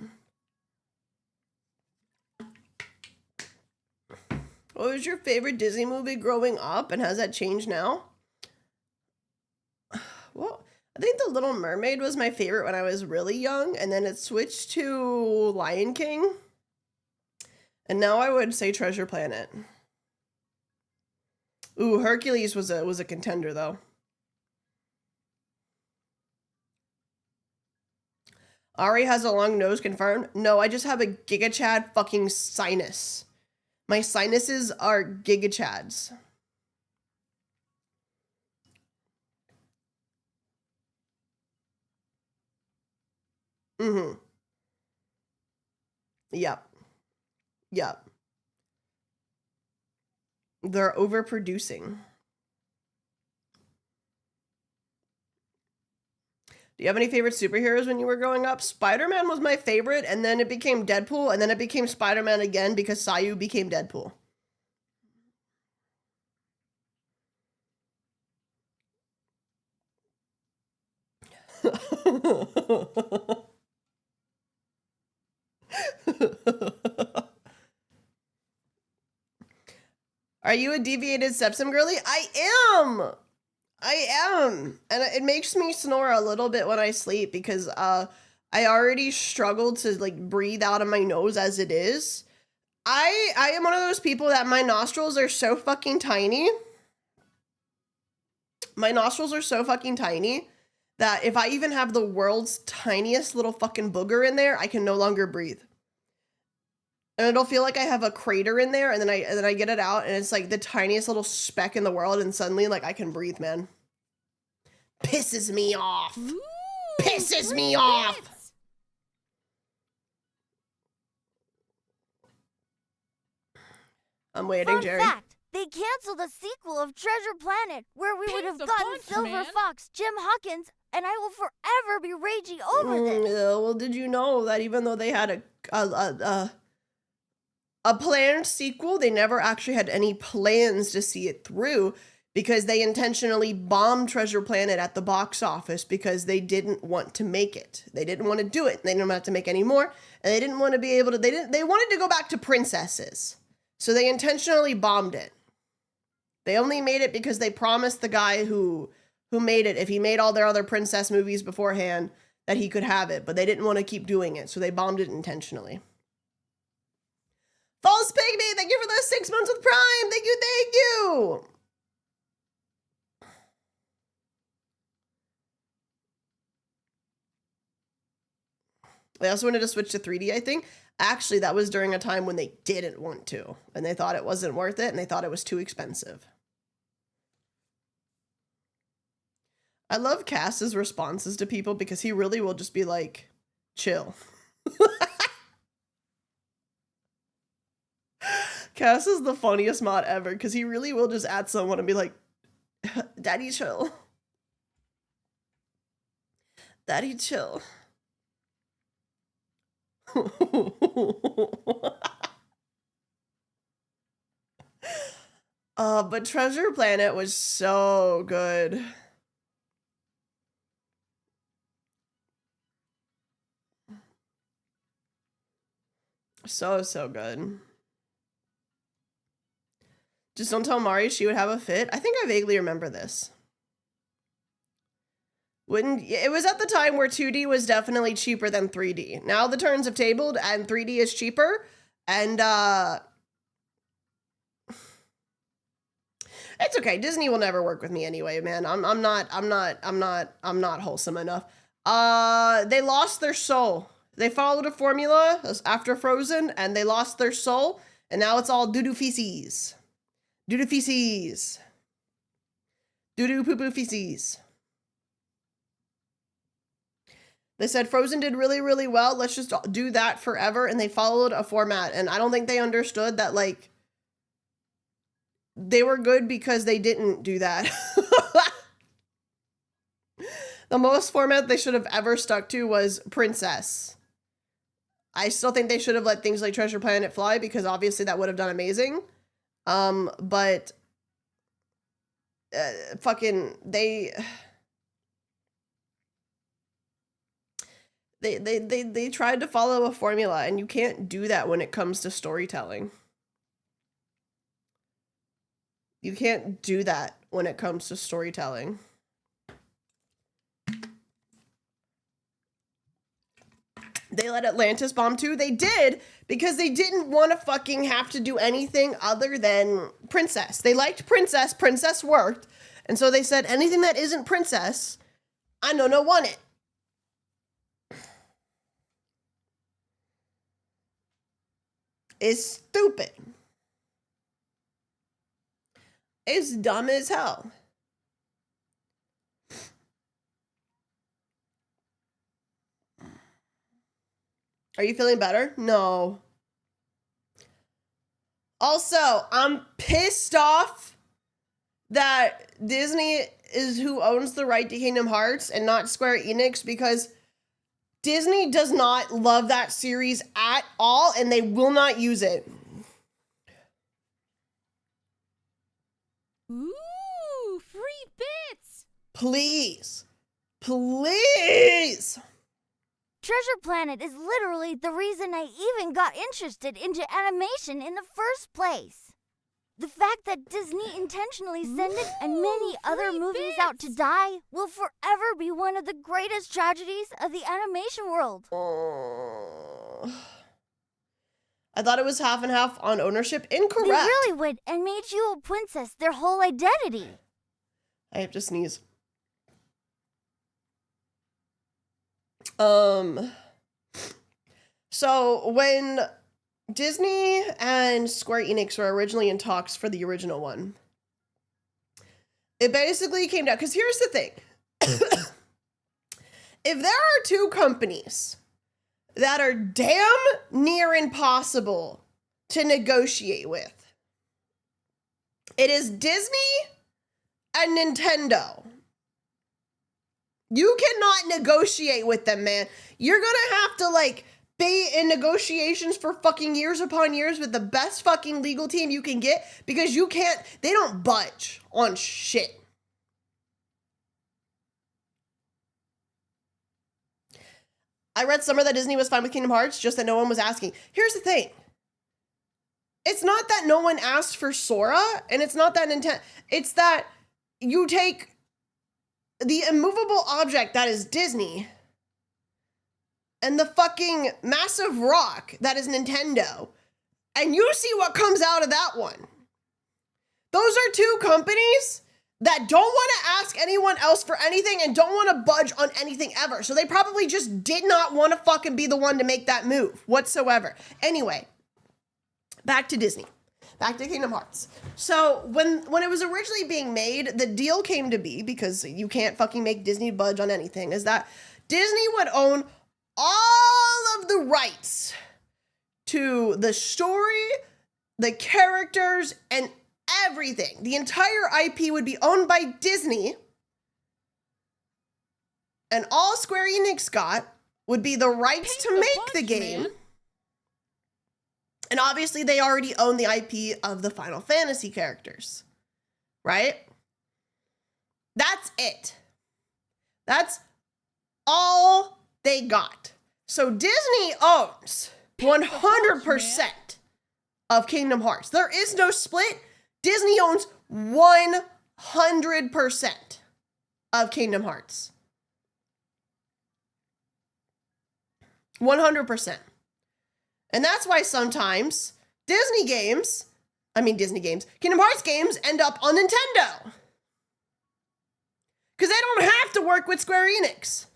What was your favorite Disney movie growing up, and has that changed now? Well, I think The Little Mermaid was my favorite when I was really young, and then it switched to Lion King. And now I would say Treasure Planet. Ooh, Hercules was a contender though. Ari has a long nose, confirmed. No, I just have a gigachad fucking sinus. My sinuses are gigachads. Yep. They're overproducing. Do you have any favorite superheroes when you were growing up? Spider-Man was my favorite, and then it became Deadpool, and then it became Spider-Man again because Sayu became Deadpool. Are you a deviated septum girly? I am. And it makes me snore a little bit when I sleep because I already struggle to like breathe out of my nose as it is. I am one of those people that my nostrils are so fucking tiny. My nostrils are so fucking tiny that if I even have the world's tiniest little fucking booger in there, I can no longer breathe. And it'll feel like I have a crater in there, and then I get it out, and it's like the tiniest little speck in the world, and suddenly like I can breathe, man. Pisses me off. Ooh, Pisses me free off. bits. I'm waiting, Fun Jerry. fact, they canceled a sequel of Treasure Planet where we would have Thanks a gotten bunch, Silver man. Fox, Jim Hawkins, and I will forever be raging over this. Well, did you know that even though they had a planned sequel, they never actually had any plans to see it through because they intentionally bombed Treasure Planet at the box office because they didn't want to make it. They didn't want to do it. They didn't want to make any more, and they didn't want to be able to. They wanted to go back to princesses, so they intentionally bombed it. They only made it because they promised the guy who made it, if he made all their other princess movies beforehand, that he could have it, but they didn't want to keep doing it, so they bombed it intentionally. False Pygmy, thank you for those 6 months with Prime. Thank you, thank you. They also wanted to switch to 3D, I think. Actually, that was during a time when they didn't want to, and they thought it wasn't worth it, and they thought it was too expensive. I love Cass's responses to people because he really will just be like, chill. Cass is the funniest mod ever because he really will just add someone and be like, Daddy, chill. Daddy, chill. But Treasure Planet was so good. So good. Just don't tell Mari she would have a fit. I think I vaguely remember this. It was at the time where 2D was definitely cheaper than 3D. Now the turns have tabled and 3D is cheaper. And it's okay. Disney will never work with me anyway, man. I'm not wholesome enough. They lost their soul. They followed a formula after Frozen and they lost their soul, and now it's all doo-doo feces. Doo-doo feces. Doo-doo poo-poo feces. They said Frozen did really, really well. Let's just do that forever. And they followed a format. And I don't think they understood that, like, they were good because they didn't do that. The most format they should have ever stuck to was Princess. I still think they should have let things like Treasure Planet fly because obviously that would have done amazing. But fucking they tried to follow a formula, and you can't do that when it comes to storytelling. You can't do that when it comes to storytelling. They let Atlantis bomb too. They did because they didn't want to fucking have to do anything other than Princess. They liked Princess. Princess worked. And so they said anything that isn't Princess, I no want it. It's stupid. It's dumb as hell. Are you feeling better? No. Also, I'm pissed off that Disney is who owns the right to Kingdom Hearts and not Square Enix, because Disney does not love that series at all and they will not use it. Ooh, free bits. Please. Please. Treasure Planet is literally the reason I even got interested into animation in the first place. The fact that Disney intentionally sent it and many other free movies out to bits. die will forever be one of the greatest tragedies of the animation world. I thought it was half and half on ownership. Incorrect. They really went and made you a princess their whole identity. I have to sneeze. So when Disney and Square Enix were originally in talks for the original one, it basically came down, because here's the thing. If there are two companies that are damn near impossible to negotiate with, it is Disney and Nintendo. You cannot negotiate with them, man. You're gonna have to, like, be in negotiations for fucking years upon years with the best fucking legal team you can get, because you can't, they don't budge on shit. I read somewhere that Disney was fine with Kingdom Hearts, just that no one was asking. Here's the thing. It's not that no one asked for Sora, and it's not that Nintendo, it's that you take the immovable object that is Disney and the fucking massive rock that is Nintendo, and you see what comes out of that one. Those are two companies that don't want to ask anyone else for anything and don't want to budge on anything ever. So they probably just did not want to fucking be the one to make that move whatsoever. Anyway, back to Disney. Back to Kingdom Hearts. So when it was originally being made, the deal came to be, because you can't fucking make Disney budge on anything, is that Disney would own all of the rights to the story, the characters, and everything. The entire IP would be owned by Disney, and all Square Enix got would be the rights to make the game. Man. And obviously they already own the IP of the Final Fantasy characters, right? That's it. That's all they got. So Disney owns 100% of Kingdom Hearts. There is no split. Disney owns 100% of Kingdom Hearts. 100%. And that's why sometimes Kingdom Hearts games end up on Nintendo. Because they don't have to work with Square Enix.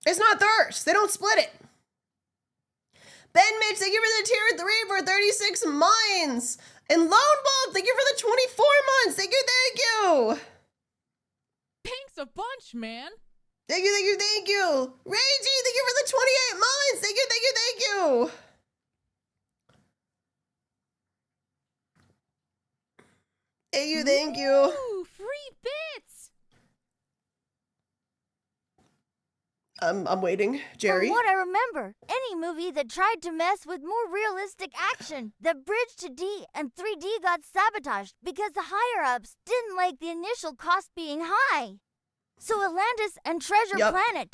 It's not theirs. They don't split it. Ben Mitch, thank you for the tier 3 for 36 months. And Lone Wolf, thank you for the 24 months. Thank you, thank you. Thanks a bunch, man. Thank you, thank you, thank you. Reggie, thank you for the 28 months. Thank you, thank you, thank you. Thank you, thank you. Ooh, free bits. I'm waiting. Jerry? From what I remember, any movie that tried to mess with more realistic action, that bridge to D and 3D got sabotaged because the higher-ups didn't like the initial cost being high. So Atlantis and Treasure Planet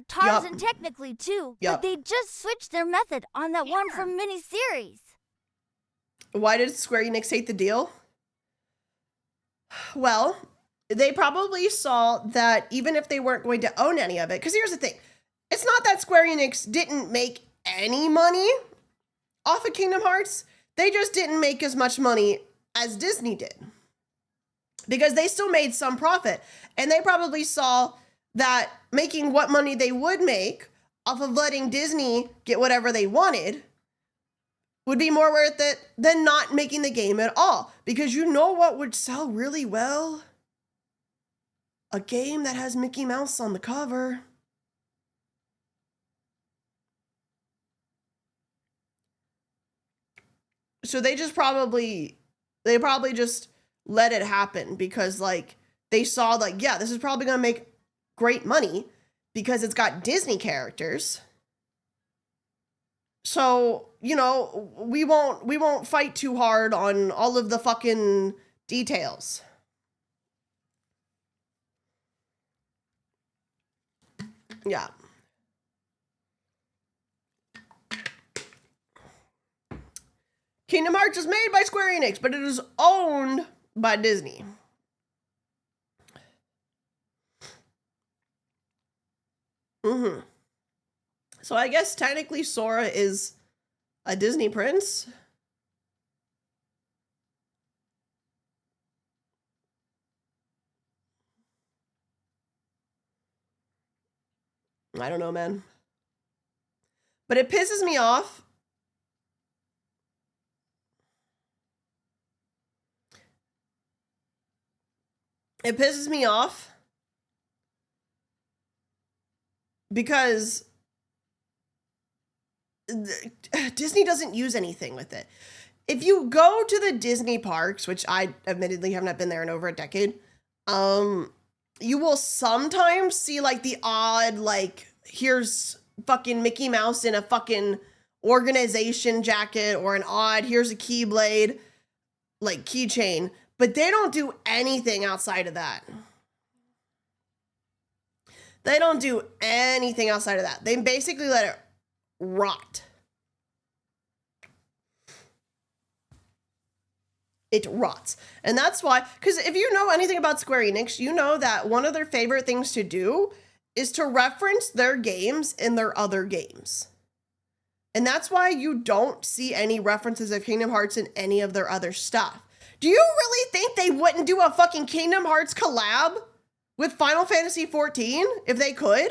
Tarzan technically too, but they just switched their method on that one from miniseries. Why did Square Enix hate the deal? Well, they probably saw that even if they weren't going to own any of it, because here's the thing, it's not that Square Enix didn't make any money off of Kingdom Hearts, they just didn't make as much money as Disney did. Because they still made some profit, and they probably saw that making what money they would make off of letting Disney get whatever they wanted would be more worth it than not making the game at all. Because you know what would sell really well? A game that has Mickey Mouse on the cover. So they probably just let it happen because, like, they saw, like, yeah, this is probably gonna make great money because it's got Disney characters. So, you know, we won't fight too hard on all of the fucking details. Yeah. Kingdom Hearts is made by Square Enix, but it is owned by Disney. So I guess technically Sora is a Disney prince. I don't know, man. But it pisses me off. It pisses me off because Disney doesn't use anything with it. If you go to the Disney parks, which I admittedly have not been there in over a decade, you will sometimes see like the odd, like, here's fucking Mickey Mouse in a fucking organization jacket, or an odd, here's a Keyblade, like, keychain. But they don't do anything outside of that. They don't do anything outside of that. They basically let it rot. It rots. And that's why, because if you know anything about Square Enix, you know that one of their favorite things to do is to reference their games in their other games. And that's why you don't see any references of Kingdom Hearts in any of their other stuff. Do you really think they wouldn't do a fucking Kingdom Hearts collab with Final Fantasy XIV if they could?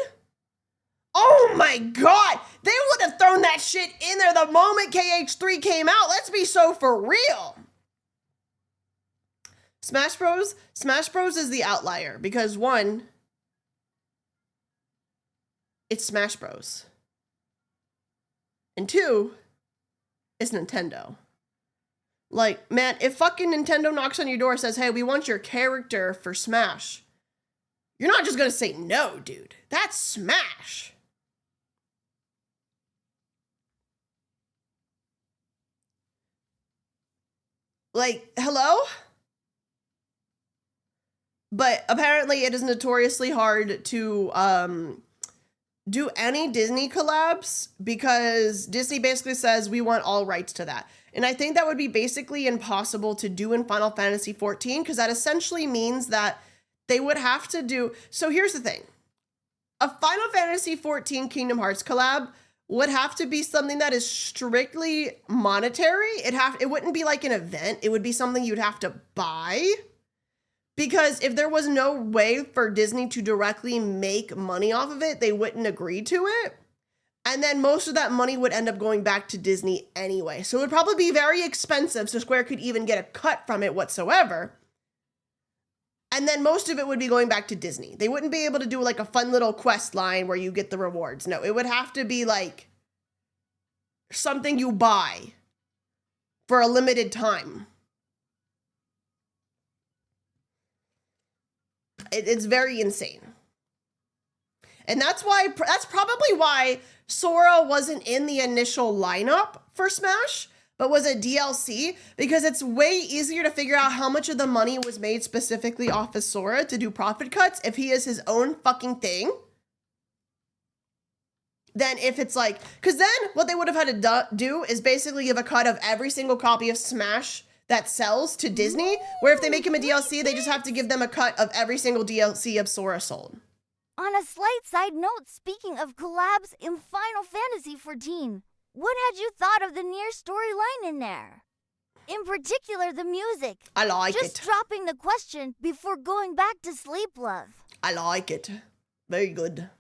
Oh my god! They would have thrown that shit in there the moment KH3 came out. Let's be so for real. Smash Bros is the outlier because one, it's Smash Bros. And two, it's Nintendo. Like, man, if fucking Nintendo knocks on your door and says, hey, we want your character for Smash, you're not just gonna say no, dude. That's Smash. Like, hello? But apparently it is notoriously hard to do any Disney collabs because Disney basically says we want all rights to that. And I think that would be basically impossible to do in Final Fantasy XIV because that essentially means that they would have to do... So here's the thing. A Final Fantasy XIV Kingdom Hearts collab would have to be something that is strictly monetary. It wouldn't be like an event. It would be something you'd have to buy. Because if there was no way for Disney to directly make money off of it, they wouldn't agree to it. And then most of that money would end up going back to Disney anyway. So it would probably be very expensive so Square could even get a cut from it whatsoever. And then most of it would be going back to Disney. They wouldn't be able to do like a fun little quest line where you get the rewards. No, it would have to be like something you buy for a limited time. It's very insane. And that's probably why Sora wasn't in the initial lineup for Smash, but was a DLC, because it's way easier to figure out how much of the money was made specifically off of Sora to do profit cuts if he is his own fucking thing. Then if it's like, because then what they would have had to do is basically give a cut of every single copy of Smash that sells to Disney, where if they make him a DLC, they just have to give them a cut of every single DLC of Sora sold. On a slight side note, speaking of collabs in Final Fantasy XIV, what had you thought of the Nier storyline in there? In particular, the music. I like it. Just dropping the question before going back to sleep, love. I like it. Very good.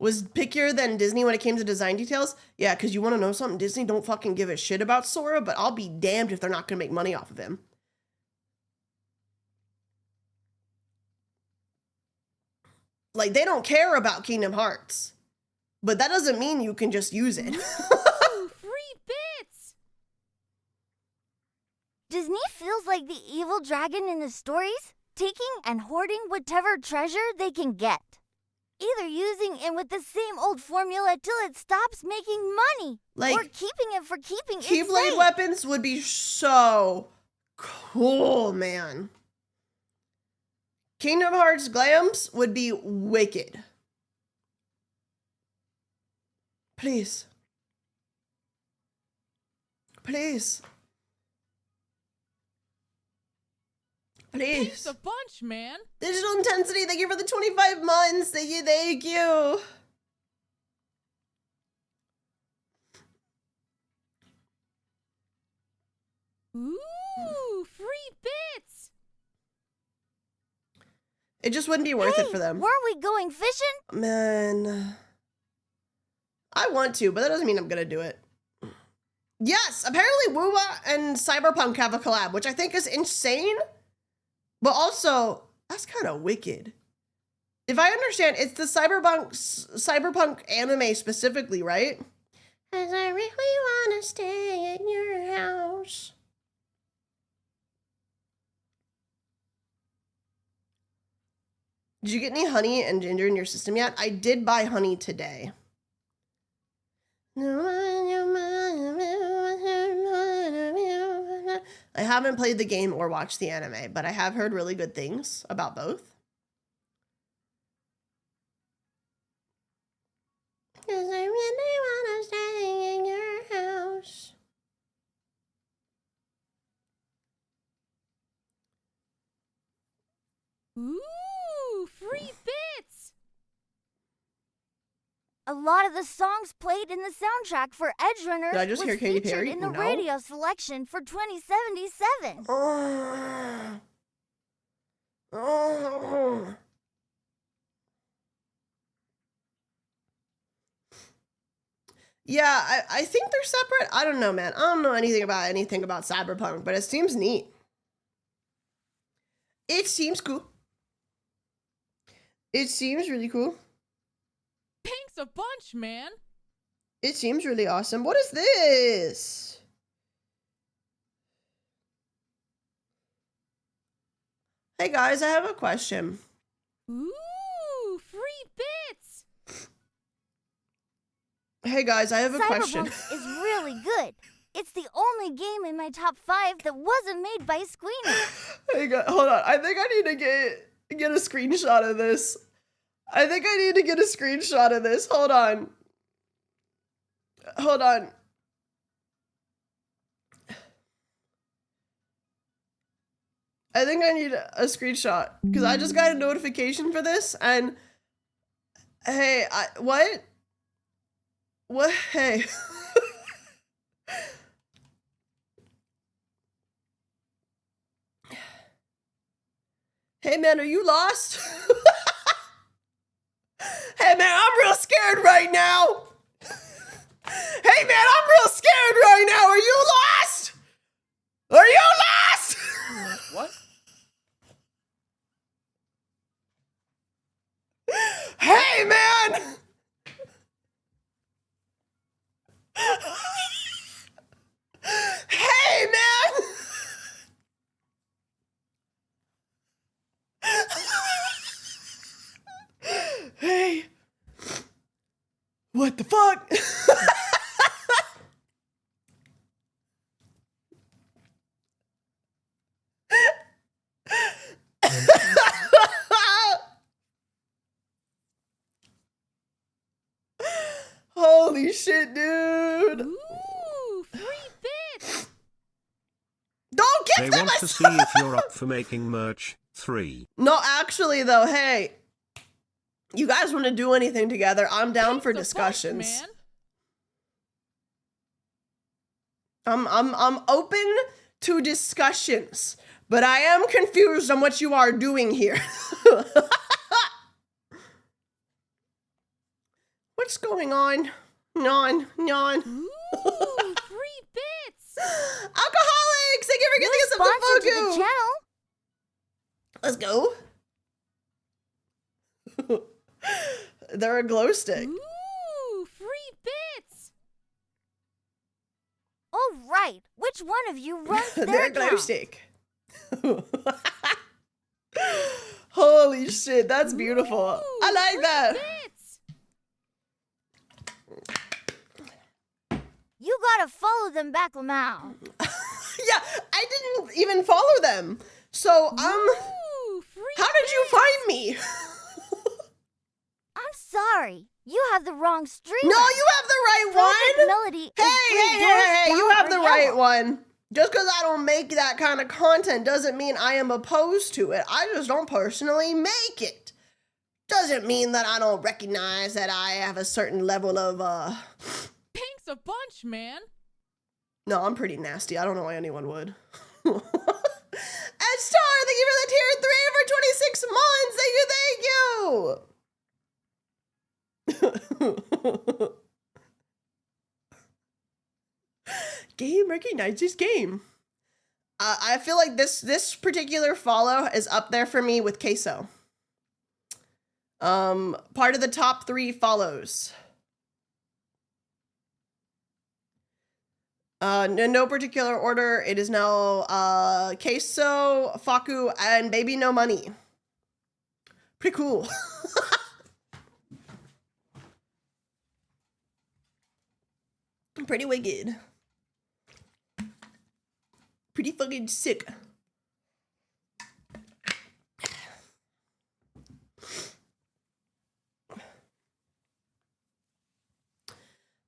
Was pickier than Disney when it came to design details? Yeah, because you want to know something? Disney don't fucking give a shit about Sora, but I'll be damned if they're not going to make money off of him. Like, they don't care about Kingdom Hearts. But that doesn't mean you can just use it. Ooh, free bits! Disney feels like the evil dragon in the stories, taking and hoarding whatever treasure they can get. Either using it with the same old formula till it stops making money, like, or keeping it for keeping its Keyblade sake. weapons would be so cool, man. Kingdom Hearts glams would be wicked. Please. Please. Please. Thanks a bunch, man. Digital Intensity, thank you for the 25 months. Thank you, thank you. Ooh, free bits. It just wouldn't be worth it for them. Weren't we going fishing? Man. I want to, but that doesn't mean I'm gonna do it. Yes, apparently Woowa and Cyberpunk have a collab, which I think is insane. But also, that's kind of wicked. If I understand, it's the cyberpunk anime specifically, right? 'Cause I really want to stay at your house. Did you get any honey and ginger in your system yet? I did buy honey today. I haven't played the game or watched the anime, but I have heard really good things about both. 'Cause I really want to stay in your house. Ooh, free bits. A lot of the songs played in the soundtrack for Edge Runners Did I just was hear Katy featured Perry? in the No. radio selection for 2077. Yeah, I think they're separate. I don't know, man. I don't know anything about Cyberpunk, but it seems neat. It seems cool. It seems really cool. Thanks a bunch, man. It seems really awesome. What is this? Hey guys, I have a question. Ooh, free bits. Hey guys, I have a question. Cyberpunk is really good. It's the only game in my top 5 that wasn't made by Squeeney. Hey guys, hold on. I think I need to get a screenshot of this. Hold on. Hold on. I think I need a screenshot because I just got a notification for this and hey, what? What? Hey. Hey man, are you lost? Hey man, I'm real scared right now. Hey man, I'm real scared right now. Are you lost? Are you lost? What? Hey man. Hey man. Hey. What the fuck? Holy shit, dude. Ooh, free bits. Don't They give them want a to see if you're up for making merch. 3. No, actually though, hey. You guys want to do anything together? I'm down Thanks for a bunch, discussions. man. I'm open to discussions, but I am confused on what you are doing here. What's going on? Yawn. Ooh, free bits. Alcoholics! Thank you for giving us Sponsored to some the channel. Let's go. They're a glow stick. Ooh, free bits. Oh, right. Which one of you runs They're their a glow account? stick. Holy shit, that's beautiful. Ooh, I like free that. bits. You gotta follow them back, LMAO. Yeah, I didn't even follow them. So, Ooh, free how did did you find me? I'm sorry. You have the wrong streamer. No, you have the right Project one. Melody Hey, is 3 hey, doors hey, hey, you down have the or right yellow. one. Just because I don't make that kind of content doesn't mean I am opposed to it. I just don't personally make it. Doesn't mean that I don't recognize that I have a certain level of, Pink's a bunch, man. No, I'm pretty nasty. I don't know why anyone would. And Star, thank you for the tier 3 for 26 months. Thank you. Game recognizes game. I feel like this particular follow is up there for me with Queso. Part of the top 3 follows. In no particular order, it is now Queso, Faku, and Baby No Money. Pretty cool. Pretty wicked. Pretty fucking sick.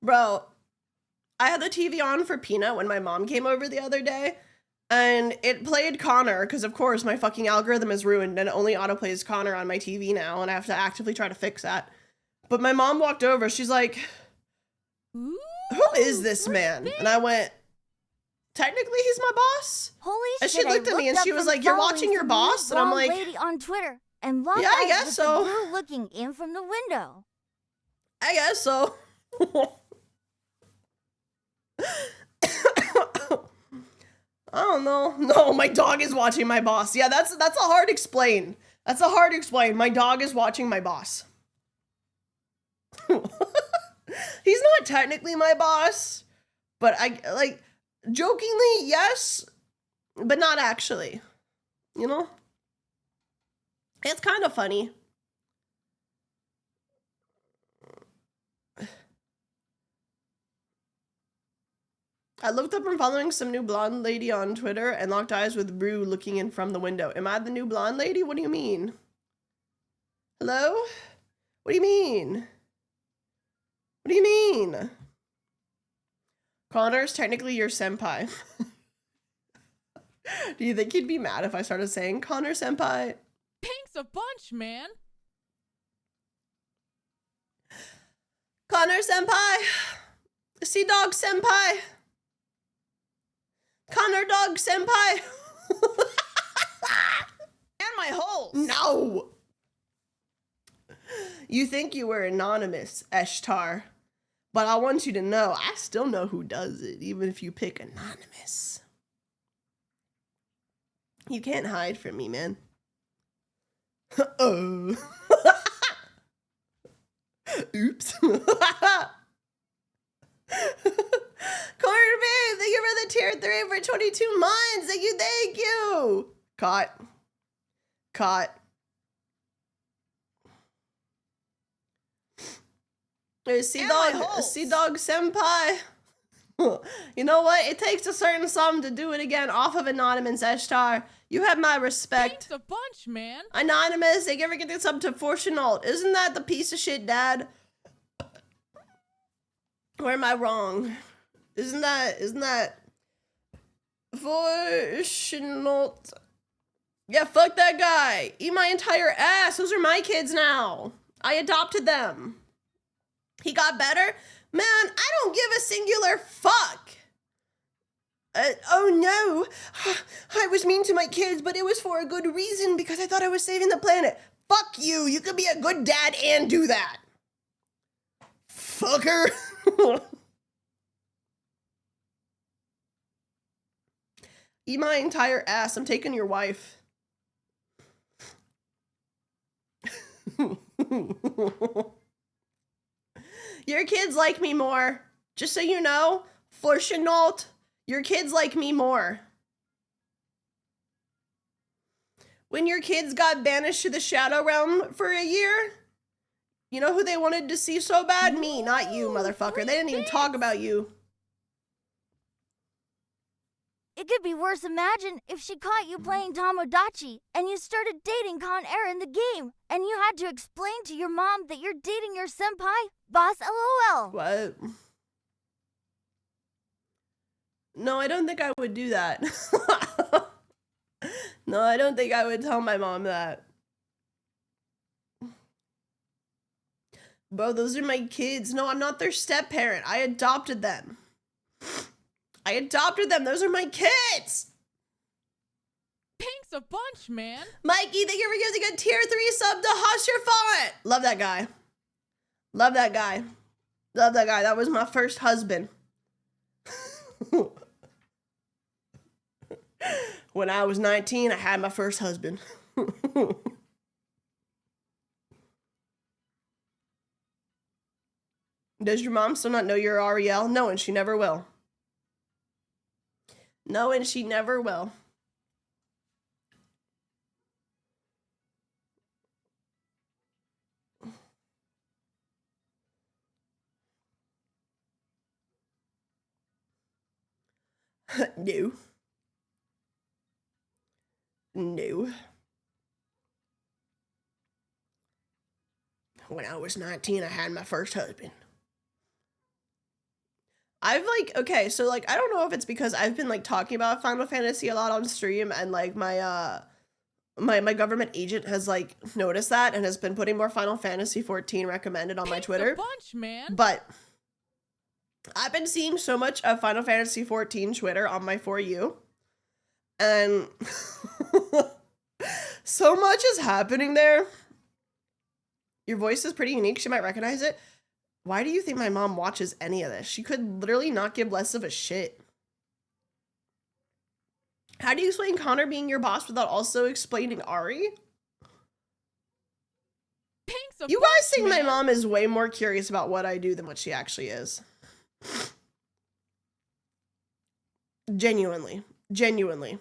Bro, I had the TV on for Peanut when my mom came over the other day, and it played Connor, because of course my fucking algorithm is ruined and it only autoplays Connor on my TV now, and I have to actively try to fix that. But my mom walked over, she's like, Ooh, who is this free man? bits. And I went, technically he's my boss? Holy And shit, she looked at me and looked she up was from like, you're following watching your some boss? And I'm blonde like, lady on Twitter and locked yeah, I eyes guess with so. the blue looking in from the window. I guess so. I don't know. No, my dog is watching my boss. Yeah, that's a hard explain. That's a hard explain. My dog is watching my boss. He's not technically my boss, but I like jokingly, yes, but not actually. You know? It's kind of funny. I looked up and following some new blonde lady on Twitter and locked eyes with Brew looking in from the window. Am I the new blonde lady? What do you mean? Hello? What do you mean? What do you mean? Connor's technically your senpai. Do you think he'd be mad if I started saying Connor senpai? Pink's a bunch, man. Connor senpai. Sea dog senpai. Connor dog senpai. And my holes. No. You think you were anonymous, Eshtar. But I want you to know, I still know who does it, even if you pick anonymous. You can't hide from me, man. Oh. Oops. Corner babe, thank you for the tier 3 for 22 months. Thank you. Caught. Sea dog senpai. You know what? It takes a certain sum to do it again off of Anonymous Eshtar. You have my respect. Pink's a bunch, man. Anonymous, they ever get this up to Fortunault. Isn't that the piece of shit dad? Or am I wrong? Isn't that Fortunault? Yeah, fuck that guy. Eat my entire ass. Those are my kids now. I adopted them. He got better? Man, I don't give a singular fuck. Oh no, I was mean to my kids, but it was for a good reason because I thought I was saving the planet. Fuck you, you could be a good dad and do that. Fucker. Eat my entire ass, I'm taking your wife. Your kids like me more. Just so you know, for Chenault, your kids like me more. When your kids got banished to the Shadow Realm for a year, you know who they wanted to see so bad? Me, not you, motherfucker. They didn't even talk about you. It could be worse. Imagine if she caught you playing Tomodachi and you started dating Con Air in the game and you had to explain to your mom that you're dating your senpai, boss LOL. What? No, I don't think I would do that. No, I don't think I would tell my mom that. Bro, those are my kids. No, I'm not their step-parent. I adopted them. I adopted them. Those are my kids. Thanks a bunch, man. Mikey, thank you for giving a tier 3 sub to Hush Your Font. Love that guy. Love that guy. Love that guy. That was my first husband. When I was 19, I had my first husband. Does your mom still not know you're Arielle? No, and she never will. No, and she never will. No. No. When I was 19, I had my first husband. I've okay, so I don't know if it's because I've been talking about Final Fantasy a lot on stream and my my government agent has noticed that and has been putting more Final Fantasy 14 recommended on my Twitter. A bunch, man. But I've been seeing so much of Final Fantasy 14 Twitter on my For You. And so much is happening there. Your voice is pretty unique. She might recognize it. Why do you think my mom watches any of this? She could literally not give less of a shit. How do you explain Connor being your boss without also explaining Ari? You guys think my mom is way more curious about what I do than what she actually is. Genuinely. Genuinely.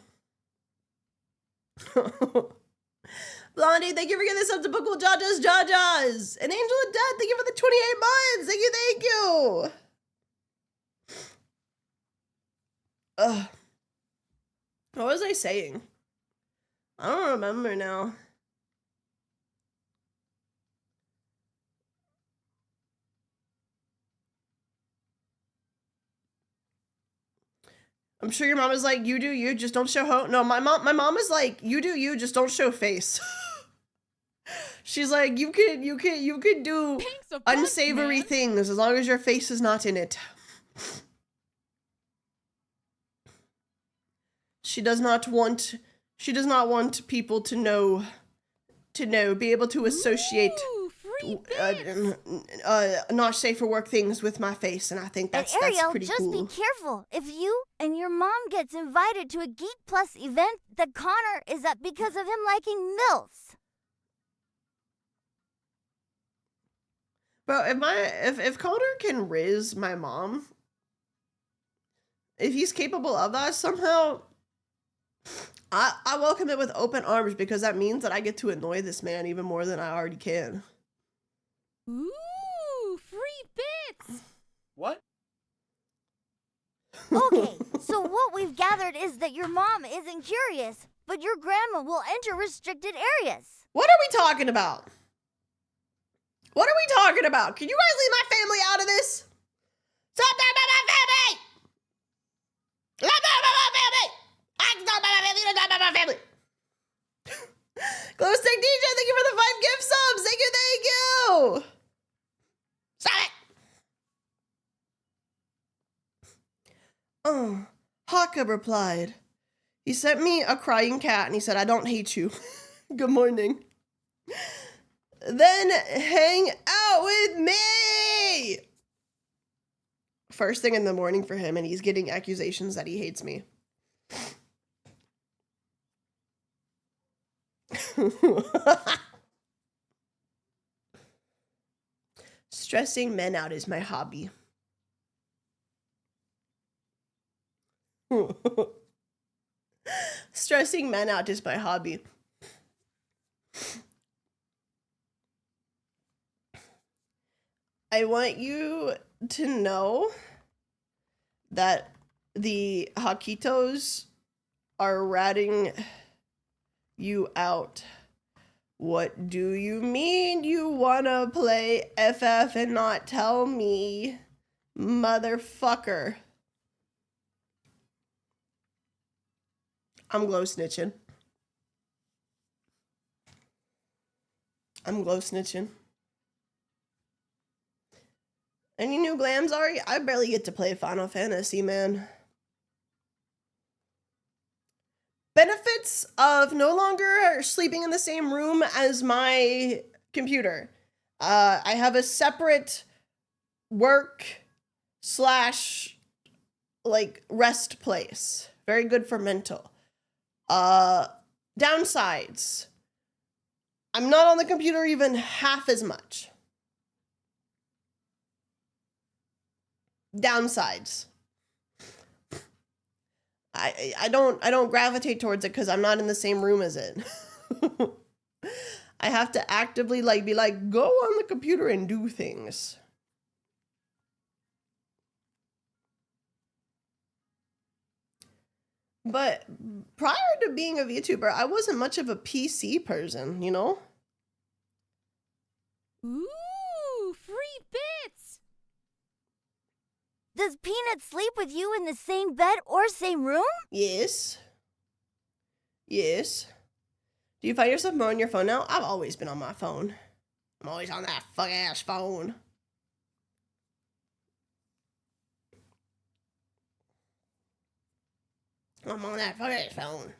Blondie, thank you for getting this up to Bookable Jajas. And Angel of Death, thank you for the 28 months. Thank you, thank you. Ugh. What was I saying? I don't remember now. I'm sure your mom is like, you do you, just don't show No, my mom is like, you do you, just don't show face. She's like, you could do unsavory things as long as your face is not in it. She does not want people to know, be able to associate not safe for work things with my face, and I think that's Arielle, pretty just cool. be careful. If you and your mom gets invited to a Geek Plus event that Connor is at because of him liking MILFs. Bro, if Connor can riz my mom, if he's capable of that somehow, I welcome it with open arms, because that means that I get to annoy this man even more than I already can. Ooh, free bits. What? Okay, so what we've gathered is that your mom isn't curious, but your grandma will enter restricted areas. What are we talking about? What are we talking about? Can you guys leave my family out of this? Stop talking about my family! Stop talking about my family! I can talk about my family, you don't talk about my family! Glow Stick DJ, thank you for the 5 gift subs! Thank you, thank you! Stop it! Oh, Haka replied. He sent me a crying cat and he said, I don't hate you. Good morning. Then hang out with me! First thing in the morning for him, and he's getting accusations that he hates me. Stressing men out is my hobby. Stressing men out is my hobby. I want you to know that the Hakitos are ratting you out. What do you mean you wanna play FF and not tell me, motherfucker? I'm glow snitching. I'm glow snitching. Any new glams, Ari? I barely get to play Final Fantasy, man. Benefits of no longer sleeping in the same room as my computer. I have a separate work / like rest place. Very good for mental. Downsides. I'm not on the computer even half as much. Downsides. I don't gravitate towards it because I'm not in the same room as it. I have to actively be like, go on the computer and do things. But prior to being a VTuber, I wasn't much of a PC person, you know? Ooh, free bits. Does Peanut sleep with you in the same bed or same room? Yes. Yes. Do you find yourself more on your phone now? I've always been on my phone. I'm always on that fuck-ass phone. I'm on that fuck-ass phone.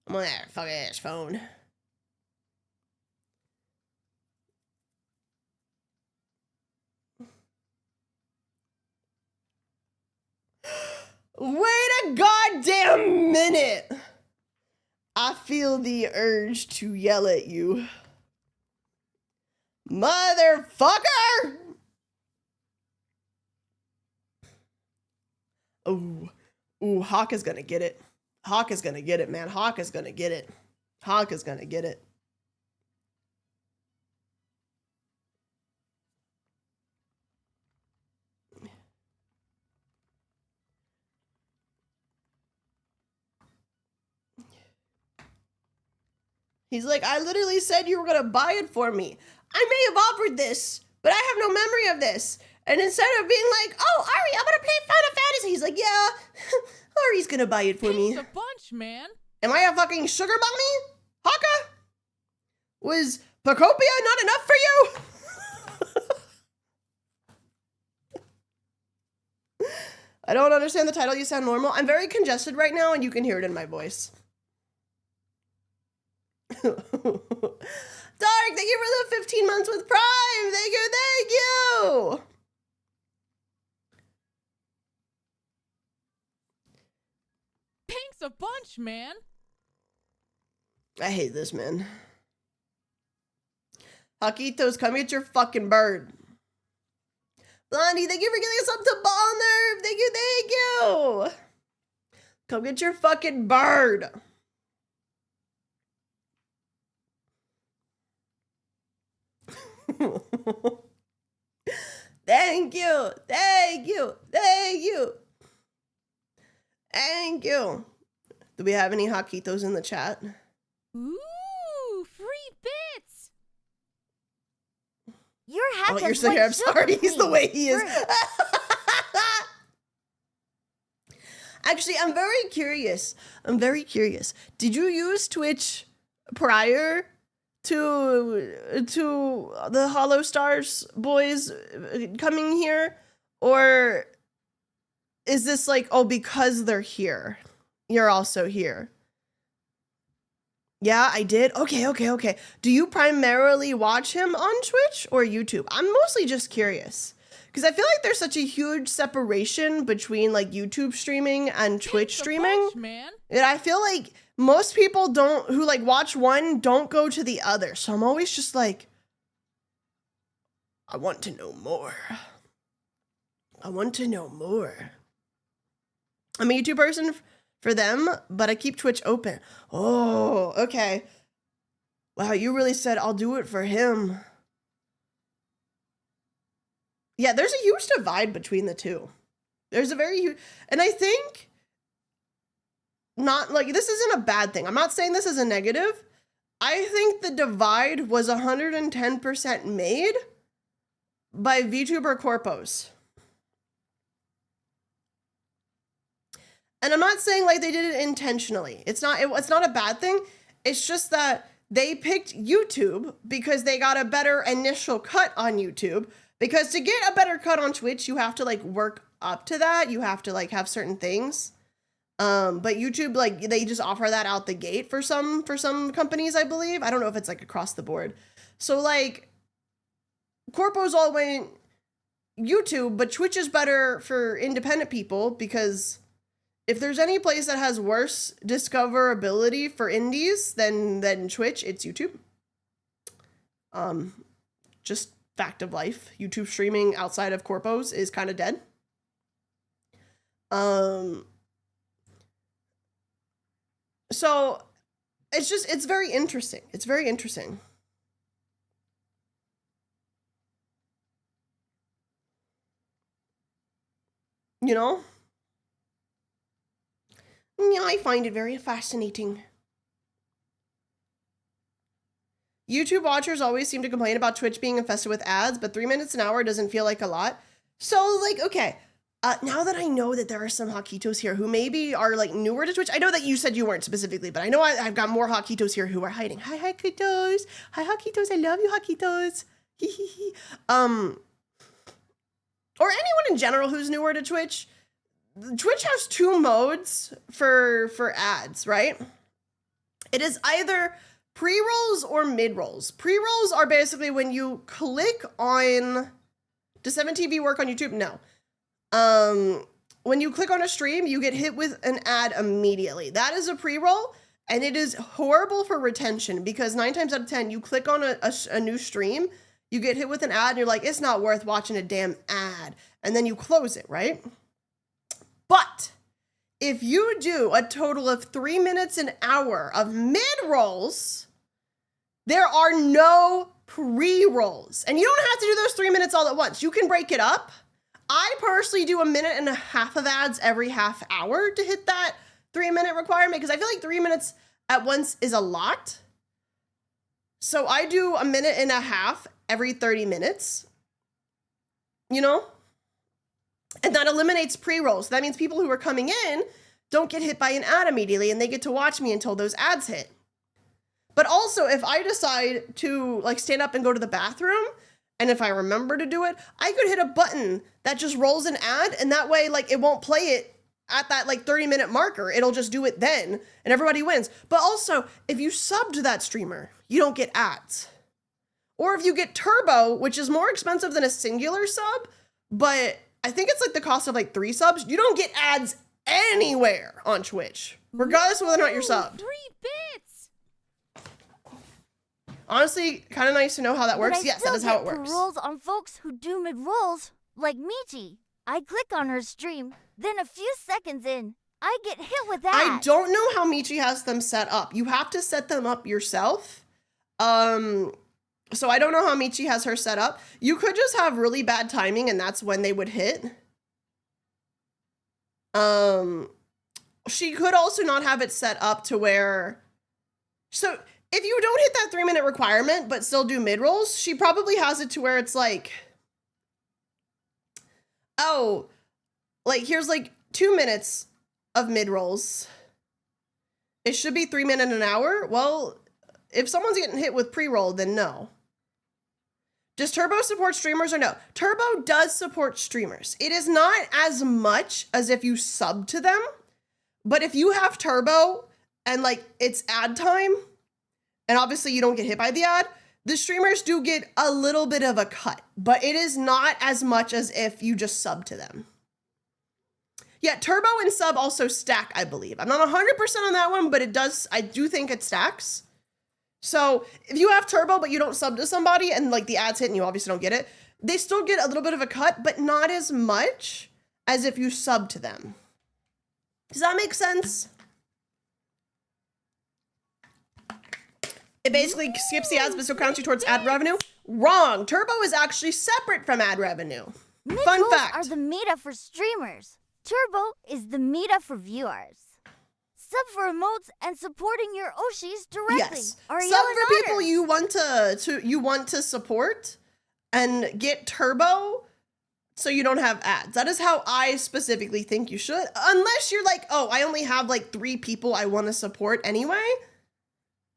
I'm on that fuck-ass phone. Wait a goddamn minute! I feel the urge to yell at you. Motherfucker! Ooh. Ooh, Hawk is gonna get it. Hawk is gonna get it, man. Hawk is gonna get it. Hawk is gonna get it. He's like, I literally said you were gonna buy it for me. I may have offered this, but I have no memory of this. And instead of being like, oh, Ari, I'm gonna play Final Fantasy, he's like, yeah, Ari's gonna buy it for me. Thanks a bunch, man. Am I a fucking sugar mommy? Haka? Was Pacopia not enough for you? I don't understand the title. You sound normal. I'm very congested right now, and you can hear it in my voice. Dark, thank you for the 15 months with Prime. Thank you, thank you. Thanks a bunch, man. I hate this, man. Hakitos, come get your fucking bird. Blondie, thank you for getting us up to ball nerve. Thank you, thank you. Come get your fucking bird. Thank you, thank you, thank you. Thank you. Do we have any Hakitos in the chat? Ooh, free bits. Your hat Oh, has you're so white here. I'm sugar sorry. He's the cream. way he is. Great. Actually, I'm very curious. Did you use Twitch prior to the Hollow Stars boys coming here? Or is this like, oh, because they're here, you're also here? Yeah, I did. Okay. Do you primarily watch him on Twitch or YouTube? I'm mostly just curious. Because I feel like there's such a huge separation between like YouTube streaming and Twitch Thanks a streaming. bunch, man. And I feel like most people who like watch one don't go to the other. So I'm always just like, I want to know more. I'm a YouTube person for them, but I keep Twitch open. Oh, okay. Wow, you really said I'll do it for him. Yeah, there's a huge divide between the two. There's a very huge, and I think not like this isn't a bad thing. I'm not saying this is a negative. I think the divide was 110% made by VTuber corpos. And I'm not saying like they did it intentionally. It's not a bad thing. It's just that they picked YouTube because they got a better initial cut on YouTube. Because to get a better cut on Twitch, you have to like work up to that. You have to like have certain things. But YouTube, like they just offer that out the gate for some companies, I believe. I don't know if it's like across the board. So like corpos all went YouTube, but Twitch is better for independent people because if there's any place that has worse discoverability for indies than Twitch, it's YouTube. Just fact of life. YouTube streaming outside of corpos is kind of dead. So it's very interesting. It's very interesting. You know? Yeah, I find it very fascinating. YouTube watchers always seem to complain about Twitch being infested with ads, but 3 minutes an hour doesn't feel like a lot. So, like, okay. Now that I know that there are some Hakitos here who maybe are, like, newer to Twitch. I know that you said you weren't specifically, but I know I've got more Hakitos here who are hiding. Hi, Hakitos. Hi, Hakitos. I love you, Hakitos. Or anyone in general who's newer to Twitch. Twitch has two modes for ads, right? It is either pre-rolls or mid-rolls. Pre-rolls are basically when you click on... Does 7TV work on YouTube? No. When you click on a stream, you get hit with an ad immediately. That is a pre-roll, and it is horrible for retention because 9 times out of 10, you click on a new stream, you get hit with an ad, and you're like, it's not worth watching a damn ad. And then you close it, right? But if you do a total of 3 minutes an hour of mid-rolls, there are no pre-rolls. And you don't have to do those 3 minutes all at once. You can break it up. I personally do 1.5 minutes of ads every half hour to hit that 3 minute requirement because I feel like 3 minutes at once is a lot. So I do 1.5 minutes every 30 minutes, you know? And that eliminates pre-rolls. So that means people who are coming in don't get hit by an ad immediately and they get to watch me until those ads hit. But also, if I decide to like stand up and go to the bathroom, and if I remember to do it, I could hit a button that just rolls an ad, and that way, like, it won't play it at that, like, 30-minute marker. It'll just do it then, and everybody wins. But also, if you sub to that streamer, you don't get ads. Or if you get turbo, which is more expensive than a singular sub, but I think it's, like, the cost of, like, 3 subs, you don't get ads anywhere on Twitch, regardless of whether or not you're subbed. 3 bits! Honestly, kind of nice to know how that works. Yes, that is how it works. Rolls on folks who do mid-rolls, like Michi. I click on her stream, then a few seconds in, I get hit with that. I don't know how Michi has them set up. You have to set them up yourself. So I don't know how Michi has her set up. You could just have really bad timing, and that's when they would hit. She could also not have it set up to where... So... If you don't hit that 3 minute requirement, but still do mid-rolls, she probably has it to where it's like, oh, like here's like 2 minutes of mid-rolls. It should be 3 minutes an hour. Well, if someone's getting hit with pre-roll, then no. Does Turbo support streamers or no? Turbo does support streamers. It is not as much as if you sub to them, but if you have Turbo and like it's ad time, and obviously you don't get hit by the ad, the streamers do get a little bit of a cut, but it is not as much as if you just sub to them. Yeah, Turbo and sub also stack, I believe. I'm not 100% on that one, but it does, I do think it stacks. So if you have Turbo, but you don't sub to somebody and like the ads hit and you obviously don't get it, they still get a little bit of a cut, but not as much as if you sub to them. Does that make sense? It basically skips the ads, but still counts you towards ad revenue. Wrong. Turbo is actually separate from ad revenue. Fun Mid-rolls fact. are the meta for streamers. Turbo is the meta for viewers. Sub for emotes and supporting your Oshis directly. Yes. Arielle Sub and for people Otters. you want to support and get turbo so you don't have ads. That is how I specifically think you should. Unless you're like, oh, I only have like 3 people I want to support anyway,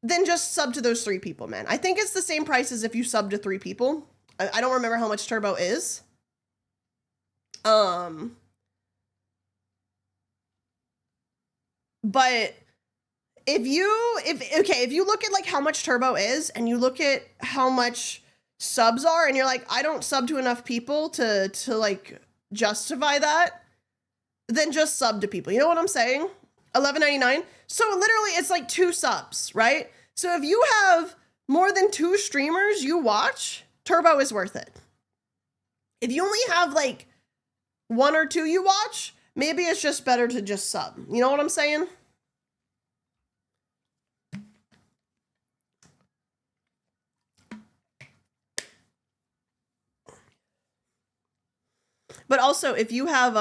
then just sub to those 3 people, man. I think it's the same price as if you sub to 3 people. I don't remember how much turbo is. But if you look at like how much turbo is and you look at how much subs are and you're like, I don't sub to enough people to like justify that, then just sub to people. You know what I'm saying? $11.99. So literally it's like 2 subs, right? So if you have more than 2 streamers you watch, turbo is worth it. If you only have like 1 or 2 you watch, maybe it's just better to just sub. You know what I'm saying? But also, if you have,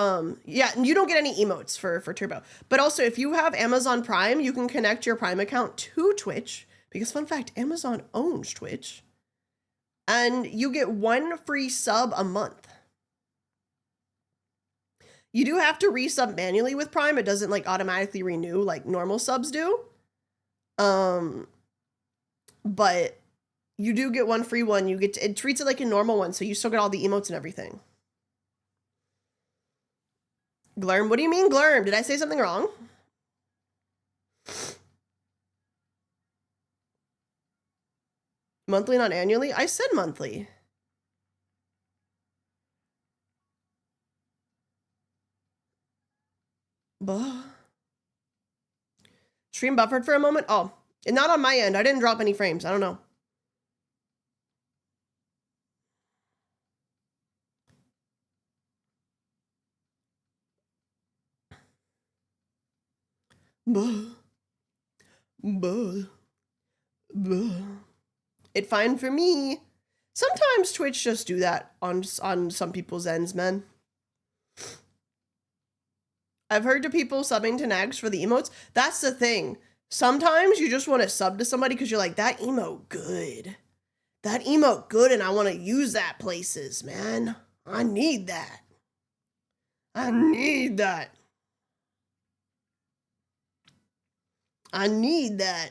yeah, you don't get any emotes for Turbo. But also, if you have Amazon Prime, you can connect your Prime account to Twitch. Because, fun fact, Amazon owns Twitch. And you get 1 free sub a month. You do have to resub manually with Prime. It doesn't, like, automatically renew like normal subs do. But you do get 1 free one. It treats it like a normal one, so you still get all the emotes and everything. Glurm? What do you mean Glurm? Did I say something wrong? Monthly, not annually? I said monthly. Buh. Stream buffered for a moment? Oh, not on my end. I didn't drop any frames. I don't know. Buh. Buh. Buh. It fine for me. Sometimes Twitch just do that on some people's ends, man. I've heard to people subbing to Nags for the emotes. That's the thing. Sometimes you just want to sub to somebody because you're like, that emote good. That emote good and I want to use that places, man. I need that. I need that. I need that.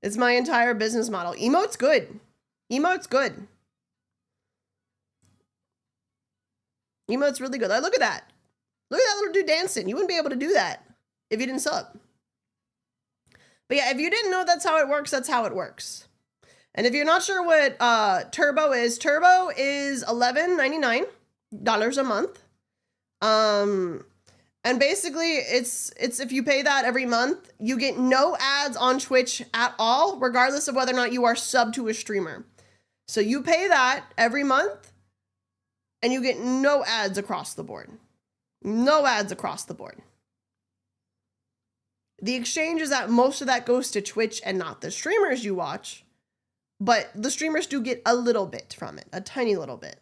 It's my entire business model. Emote's good. Emote's good. Emote's really good. Look at that. Look at that little dude dancing. You wouldn't be able to do that if you didn't sub. But yeah, if you didn't know that's how it works, that's how it works. And if you're not sure what Turbo is $11.99 a month. And basically, it's if you pay that every month, you get no ads on Twitch at all, regardless of whether or not you are subbed to a streamer. So you pay that every month, and you get no ads across the board. No ads across the board. The exchange is that most of that goes to Twitch and not the streamers you watch, but the streamers do get a little bit from it, a tiny little bit.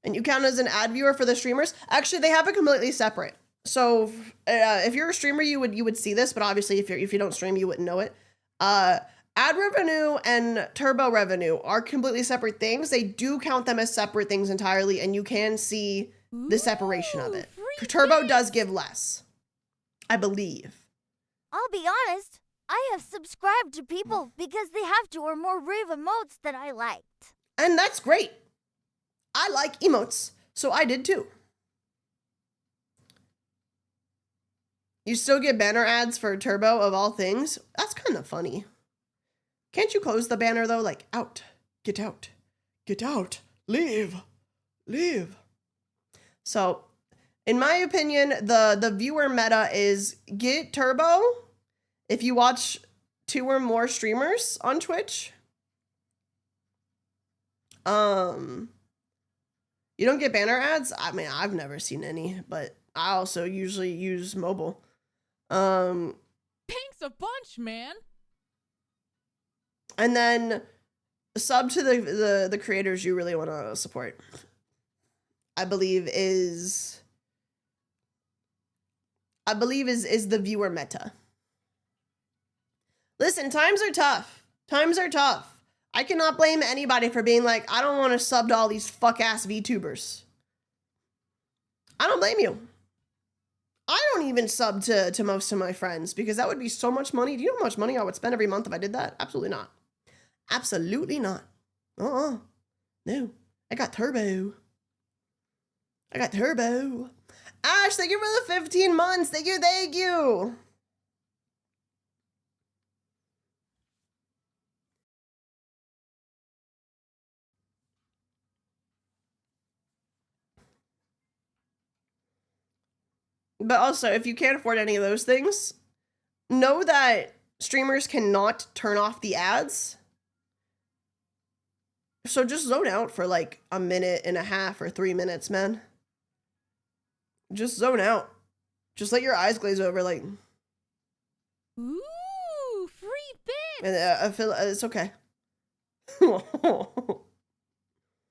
And you count as an ad viewer for the streamers. Actually, they have it completely separate. So if you're a streamer, you would see this, but obviously if you don't stream, you wouldn't know it. Ad revenue and turbo revenue are completely separate things. They do count them as separate things entirely, and you can see the separation of it. Turbo does give less, I believe. I'll be honest, I have subscribed to people because they have 2 or more rave emotes that I liked. And that's great. I like emotes, so I did too. You still get banner ads for Turbo of all things? That's kind of funny. Can't you close the banner though? Like, out, get out, get out, leave, leave. So, in my opinion, the viewer meta is get Turbo if you watch 2 or more streamers on Twitch. You don't get banner ads? I mean, I've never seen any, but I also usually use mobile. Thanks a bunch, man. And then sub to the creators you really want to support. I believe is the viewer meta. Listen, times are tough. Times are tough. I cannot blame anybody for being like, I don't want to sub to all these fuck-ass VTubers. I don't blame you. I don't even sub to most of my friends because that would be so much money. Do you know how much money I would spend every month if I did that? Absolutely not. Absolutely not. No. I got turbo. Ash, thank you for the 15 months. Thank you. But also, if you can't afford any of those things, know that streamers cannot turn off the ads. So just zone out for like a minute and a half or 3 minutes, man. Just zone out. Just let your eyes glaze over, like. Ooh, free bits. And I feel it's okay. The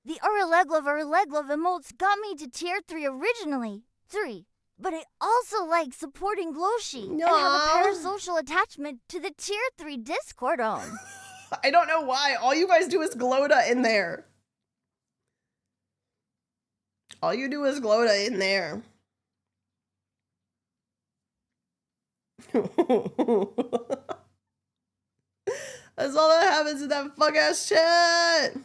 Arielle emotes got me to tier 3 originally. 3. But I also like supporting Gloshi and have a parasocial attachment to the tier 3 Discord on. I don't know why. All you guys do is Glota in there. All you do is Glota in there. That's all that happens in that fuck ass chat.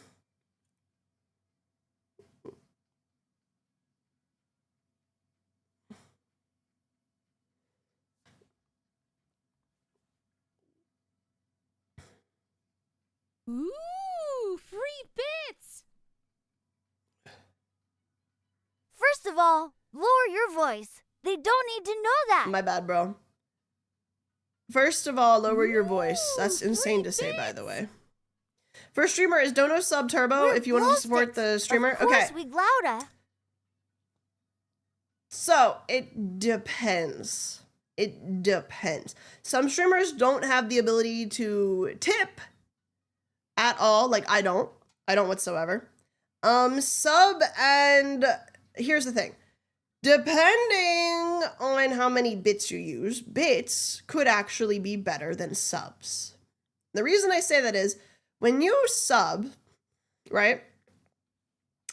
Ooh, free bits. First of all, lower your voice. They don't need to know that. My bad, bro. First of all, lower your voice. That's Ooh, insane to free say, by bits. the way. First streamer is Dono Sub Turbo if you want to support the streamer. Of course, Okay. we Glauda. So, it depends. It depends. Some streamers don't have the ability to tip at all. Like, I don't whatsoever. Sub, and here's the thing. Depending on how many bits you use, bits could actually be better than subs. The reason I say that is, when you sub, right?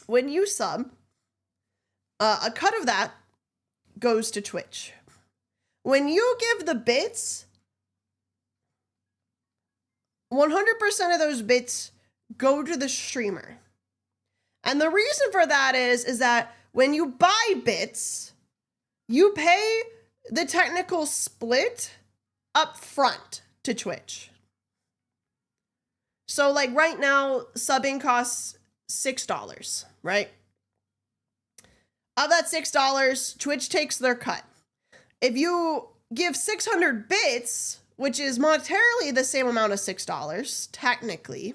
When you sub, a cut of that goes to Twitch. When you give the bits, 100% of those bits go to the streamer. And the reason for that is that when you buy bits, you pay the technical split up front to Twitch. So like right now, subbing costs $6, right? Of that $6, Twitch takes their cut. If you give 600 bits, which is monetarily the same amount of $6, technically,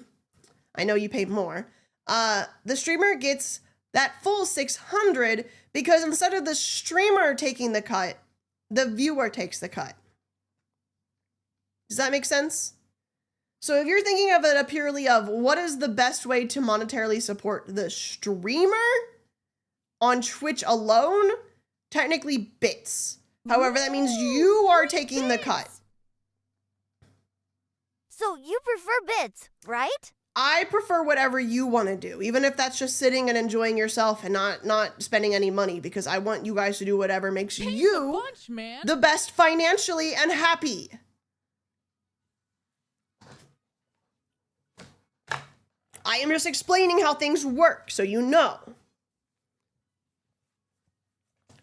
I know you pay more, the streamer gets that full 600 because instead of the streamer taking the cut, the viewer takes the cut. Does that make sense? So if you're thinking of it purely of what is the best way to monetarily support the streamer on Twitch alone, technically bits. However, that means you are taking the cut. So you prefer bits, right? I prefer whatever you want to do, even if that's just sitting and enjoying yourself and not spending any money, because I want you guys to do whatever makes Thanks you a bunch, man. the best financially and happy. I am just explaining how things work so you know.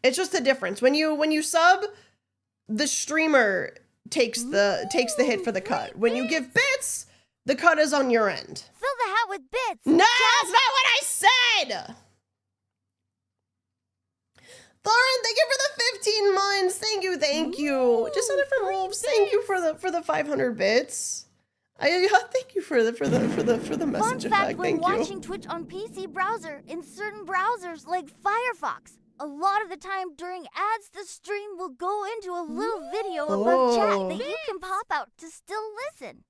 It's just the difference. When you sub, the streamer takes the hit for the cut. When you give bits, the cut is on your end. Fill the hat with bits. No, that's not what I said! Thorin, thank you for the 15 months. Thank you. Just said it from Wolves. Thank you for the 500 bits. Thank you for the Fun message fact, effect. when Thank you. watching Twitch on PC browser, in certain browsers like Firefox, a lot of the time during ads, the stream will go into a little video above chat that you can pop out to still listen.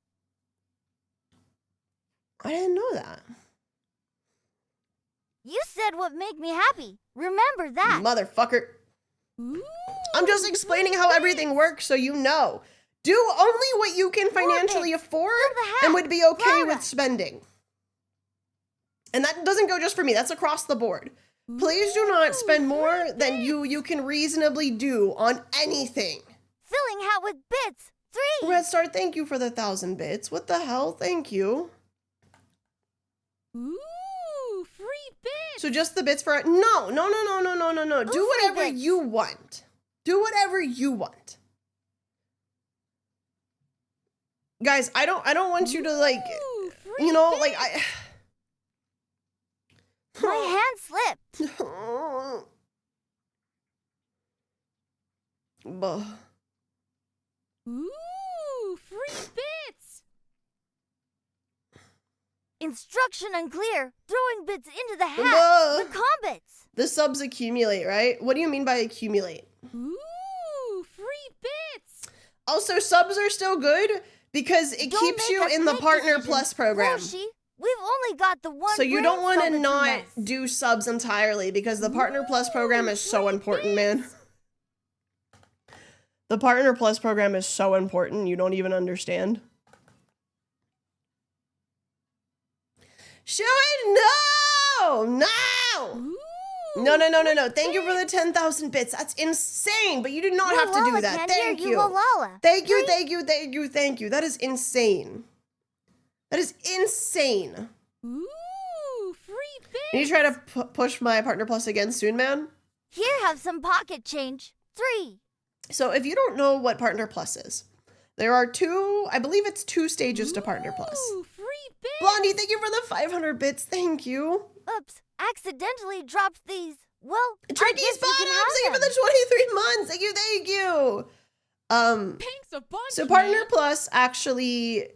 I didn't know that. You said what make me happy. Remember that. Motherfucker. Ooh, I'm just explaining how everything works so you know. Do only what you can financially afford Fill the hat. and would be okay Laura. with spending. And that doesn't go just for me, that's across the board. Please do not spend more than you can reasonably do on anything. Filling hat with bits. 3. Red Star, thank you for the 1,000 bits. What the hell? Thank you. ooh, free bits. So just the bits for no. Do free whatever bits. you want. Do whatever you want. Guys, I don't want you to like, Ooh, free you know, bits. like I My hand slipped. Buh. Ooh, free bits. Instruction unclear. Throwing bits into the hat. Buh. The combits. The subs accumulate, right? What do you mean by accumulate? Ooh, free bits. Also, subs are still good because it Don't keeps make you us in the make Partner decisions. Plus program. Roshi, we've only got the one So you brain don't want cell to between not us. do subs entirely because the Partner Plus program is so important, man. The Partner Plus program is so important, you don't even understand. Show it! No! No! Ooh, No. Thank you for the 10,000 bits. That's insane, but you do not have to do Lala that. can't Thank hear you. Lala. Thank you. That is insane. That is insane. ooh, free bits. Can you try to push my Partner Plus again soon, man? Here, have some pocket change. 3. So if you don't know what Partner Plus is, there are I believe it's 2 stages to Partner Plus. Ooh, free bits. Blondie, thank you for the 500 bits. Thank you. Oops, accidentally dropped these. Well, I Tricky's guess you can Bottoms, thank you for have them. the 23 months. Thank you. Thanks a bunch, So Partner man. Plus actually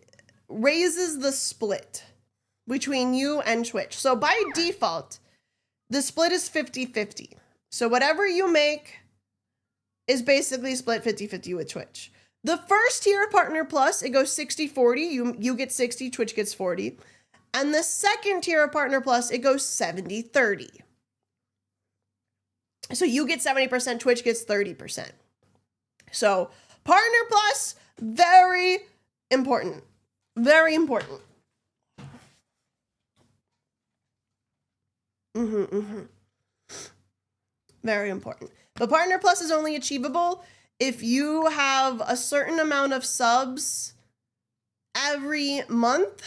raises the split between you and Twitch. So by default, the split is 50-50. So whatever you make is basically split 50-50 with Twitch. The first tier of Partner Plus, it goes 60-40. You get 60, Twitch gets 40. And the second tier of Partner Plus, it goes 70-30. So you get 70%, Twitch gets 30%. So Partner Plus, very important. Very important. Very important. But Partner Plus is only achievable if you have a certain amount of subs every month.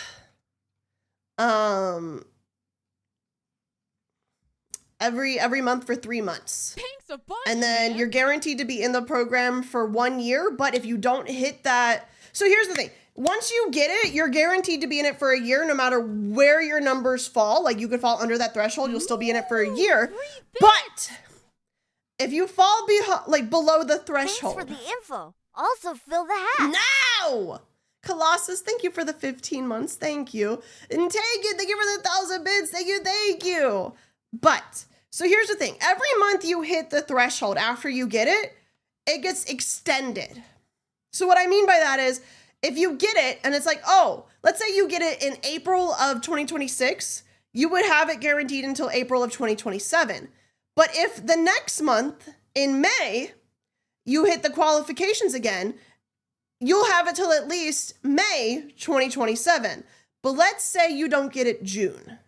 Every month for 3 months. Thanks a bunch, And then man. you're guaranteed to be in the program for 1 year. But if you don't hit that, so here's the thing. Once you get it, you're guaranteed to be in it for a year, no matter where your numbers fall. Like you could fall under that threshold, you'll still be in it for a year. free But if you fall below the Thanks threshold, for the info. Also, fill the hat. no! Colossus, thank you for the 15 months. Thank you. And thank you for the 1,000 bits. Thank you. But, so here's the thing. Every month you hit the threshold after you get it, it gets extended. So what I mean by that is, if you get it and it's like, oh, let's say you get it in April of 2026, you would have it guaranteed until April of 2027. But if the next month, in May, you hit the qualifications again, you'll have it till at least May 2027. But let's say you don't get it June.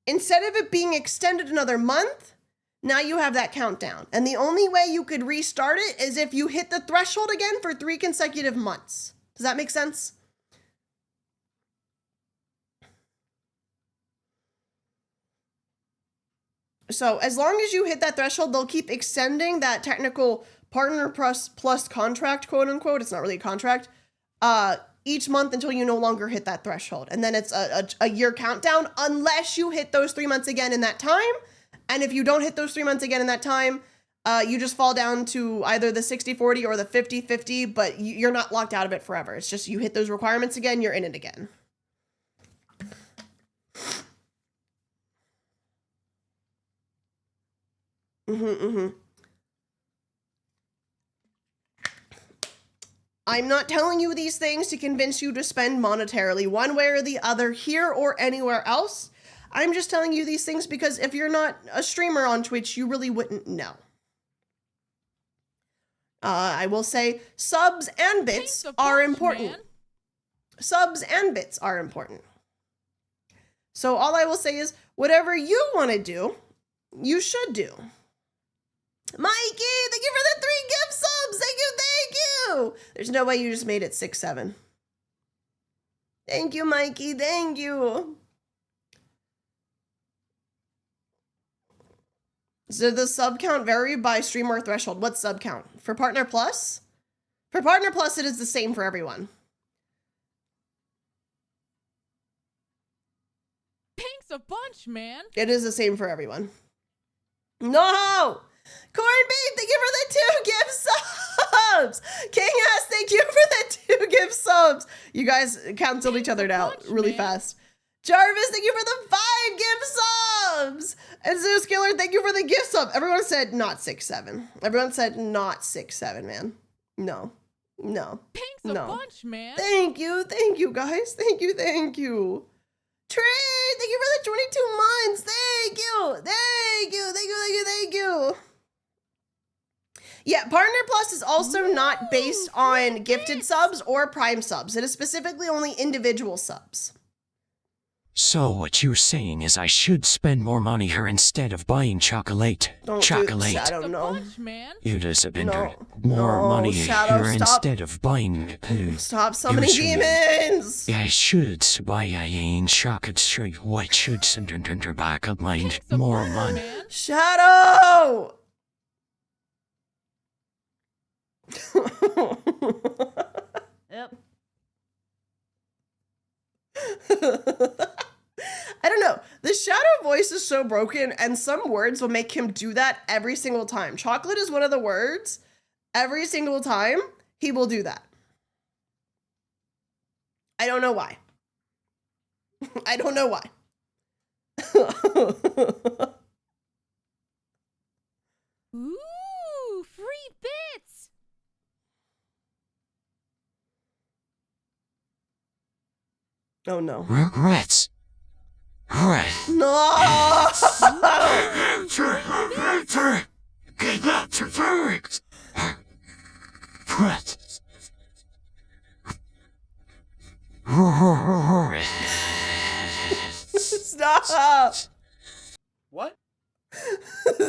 Instead of it being extended another month, now you have that countdown. And the only way you could restart it is if you hit the threshold again for 3 consecutive months. Does that make sense? So as long as you hit that threshold, they'll keep extending that technical Partner Plus contract, quote unquote. It's not really a contract. Each month until you no longer hit that threshold. And then it's a year countdown unless you hit those 3 months again in that time. And if you don't hit those 3 months again in that time, you just fall down to either the 60-40 or the 50-50, but you're not locked out of it forever. It's just you hit those requirements again, you're in it again. I'm not telling you these things to convince you to spend monetarily one way or the other here or anywhere else. I'm just telling you these things because if you're not a streamer on Twitch, you really wouldn't know. I will say subs and bits are important. Man. Subs and bits are important. So all I will say is whatever you want to do, you should do. Mikey, thank you for the 3 gift subs. Thank you, thank you. There's no way you just made it 6-7. Thank you, Mikey. Thank you. So the sub count vary by streamer threshold. What sub count? For Partner Plus? For Partner Plus, it is the same for everyone. Pink's a bunch, man. It is the same for everyone. No! Corn Beef, thank you for the 2 gift subs! King Ass, thank you for the 2 gift subs! You guys canceled each other out really fast. Jarvis, thank you for the 5 gift subs! And Zeus Killer, thank you for the gift sub. Everyone said not 6-7. Everyone said not 6-7, man. No. No. Pink's a bunch, man. Thank you guys. Thank you. Trey, thank you for the 22 months. Thank you. Yeah, Partner Plus is also not based on gifted subs or prime subs. It is specifically only individual subs. So what you're saying is I should spend more money here instead of buying chocolate. Chocolate. I don't know. You just spend more money Shadow, here instead of buying. Stop summoning demons. I should buy a chocolate straight. What should send back up my more money? Shadow. Yep. I don't know. The Shadow voice is so broken, and some words will make him do that every single time. Chocolate is one of the words. Every single time, he will do that. I don't know why. I don't know why. Ooh, free bits. Oh no. Regrets. No! Get back to work. Stop! What?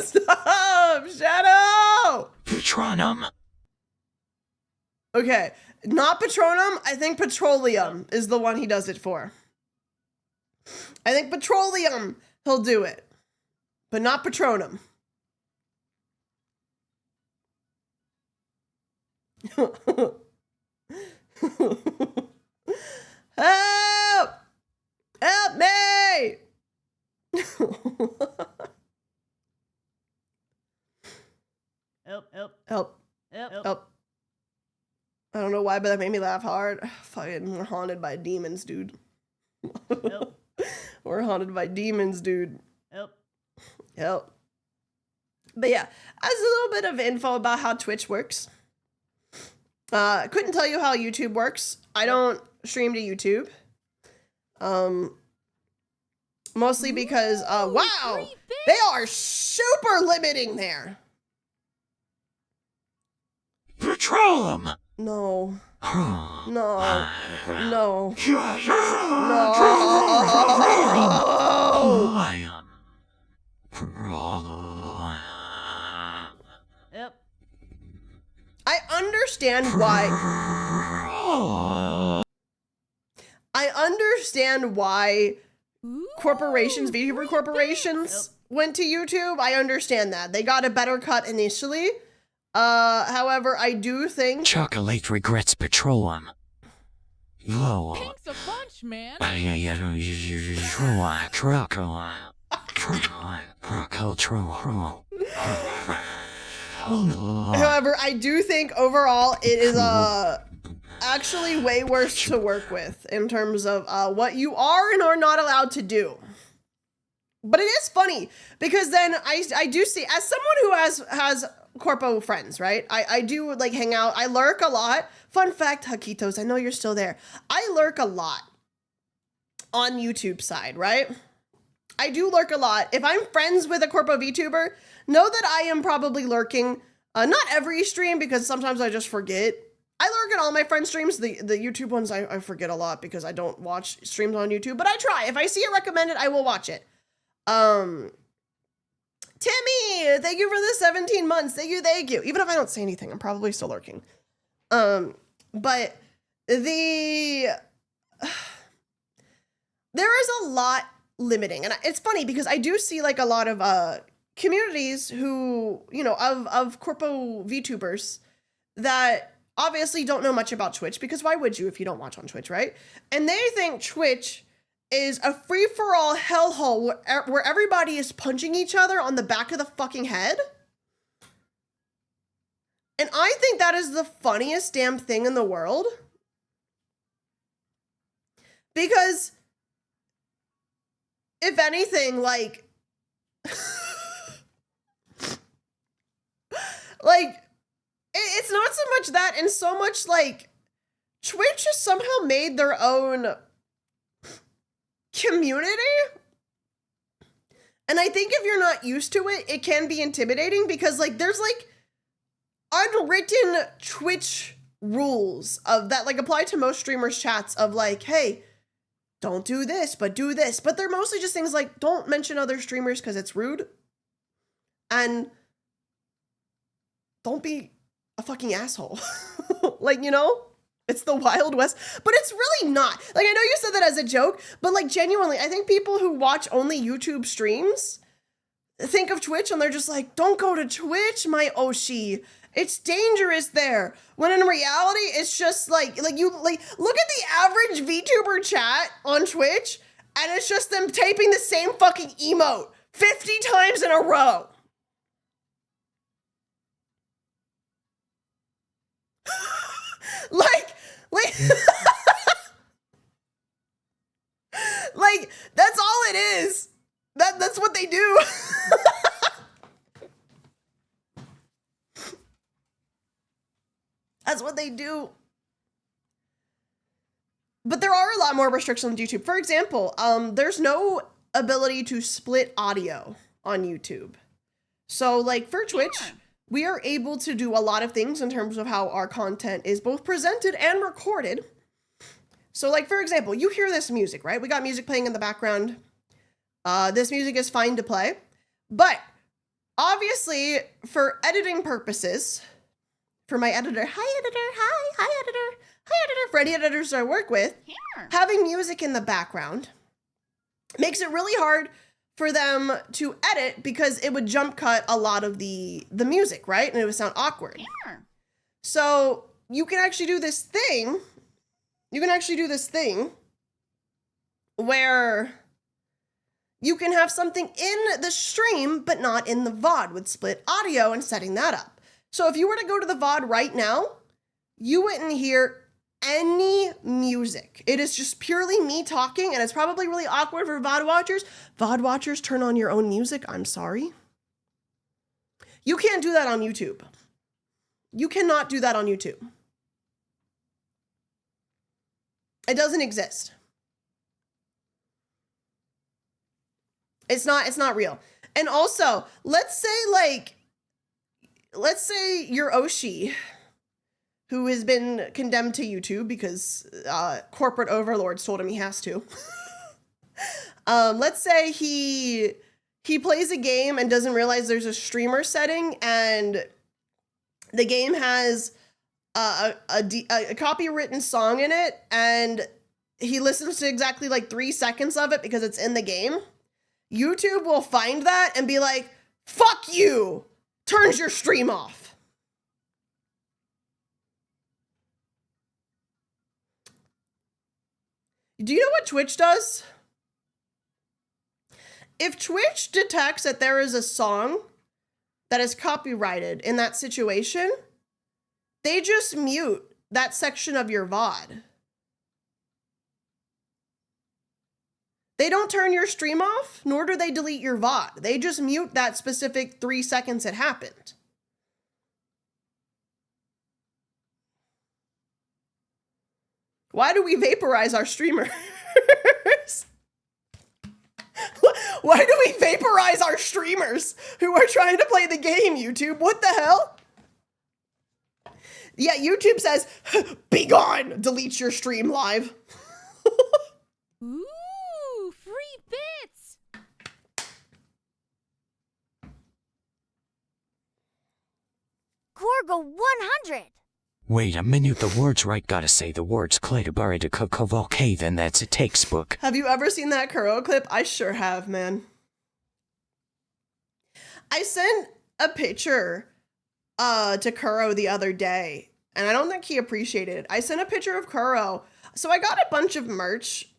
Stop! Shadow! Patronum. Okay, not Patronum. I think Petroleum is the one he does it for. I think Petroleum, he'll do it. But not Patronum. Help! Help me! Help. I don't know why, but that made me laugh hard. Fucking, we're haunted by demons, dude. We're haunted by demons, dude. Help. But yeah, as a little bit of info about how Twitch works. Couldn't tell you how YouTube works. I don't stream to YouTube. Mostly because, wow, they are super limiting there. Petroleum. No. No. No. No. I understand why. I understand why corporations, VTuber corporations, went to YouTube. I understand that. They got a better cut initially. However, I do think Chocolate regrets petroleum. Whoa. Pink's a bunch, man. However, I do think overall it is actually way worse to work with in terms of what you are and are not allowed to do. But it is funny because then I do see, as someone who has corpo friends, right? I do like hang out. I lurk a lot. Fun fact, Hakitos, I know you're still there. I lurk a lot on YouTube side, right? I do lurk a lot. If I'm friends with a corpo VTuber, know that I am probably lurking. Not every stream because sometimes I just forget. I lurk at all my friends' streams. The YouTube ones I forget a lot because I don't watch streams on YouTube, but I try. If I see it recommended, I will watch it. Timmy, thank you for the 17 months. Thank you. Even if I don't say anything, I'm probably still lurking. But there is a lot limiting. And it's funny because I do see like a lot of communities who, you know, of corpo VTubers that obviously don't know much about Twitch, because why would you if you don't watch on Twitch, right? And they think Twitch is a free-for-all hellhole where everybody is punching each other on the back of the fucking head. And I think that is the funniest damn thing in the world. Because if anything, like, like, it's not so much that and so much like Twitch has somehow made their own community. And I think if you're not used to it, it can be intimidating because like there's like unwritten Twitch rules of that like apply to most streamers' chats of like, hey, don't do this, but do this. But they're mostly just things like don't mention other streamers because it's rude. And don't be a fucking asshole. Like, you know? It's the Wild West, but it's really not. Like, I know you said that as a joke, but like genuinely, I think people who watch only YouTube streams think of Twitch and they're just like, don't go to Twitch, my Oshi. It's dangerous there. When in reality, it's just like you like look at the average VTuber chat on Twitch and it's just them typing the same fucking emote 50 times in a row. Like that's all it is. That's what they do. That's what they do. But there are a lot more restrictions on YouTube. For example, there's no ability to split audio on YouTube. So like for Twitch, we are able to do a lot of things in terms of how our content is both presented and recorded. So like, for example, you hear this music, right? We got music playing in the background. This music is fine to play, but obviously for editing purposes, for my editor, hi editor, hi editor, for any editors I work with, having music in the background makes it really hard for them to edit because it would jump cut a lot of the music, right? And it would sound awkward. So you can actually do this thing. Where you can have something in the stream, but not in the VOD with split audio and setting that up. So if you were to go to the VOD right now, you wouldn't hear any music. It is just purely me talking, and it's probably really awkward for VOD watchers. VOD watchers, turn on your own music. I'm sorry. You can't do that on YouTube. You cannot do that on YouTube. It doesn't exist. It's not real. And also, let's say you're Oshi, who has been condemned to YouTube because corporate overlords told him he has to. Let's say he plays a game and doesn't realize there's a streamer setting, and the game has a copywritten song in it, and he listens to exactly like 3 seconds of it because it's in the game. YouTube will find that and be like, fuck you, turns your stream off. Do you know what Twitch does? If Twitch detects that there is a song that is copyrighted in that situation, they just mute that section of your VOD. They don't turn your stream off, nor do they delete your VOD. They just mute that specific 3 seconds it happened. Why do we vaporize our streamers? Why do we vaporize our streamers who are trying to play the game, YouTube? What the hell? Yeah, YouTube says, be gone, delete your stream live. Ooh, free bits. Corgo 100. Wait a minute, the word's right, gotta say the words okay, then that's a textbook. Have you ever seen that Kuro clip? I sure have, man. I sent a picture to Kuro the other day, and I don't think he appreciated it. I sent a picture of Kuro. So I got a bunch of merch,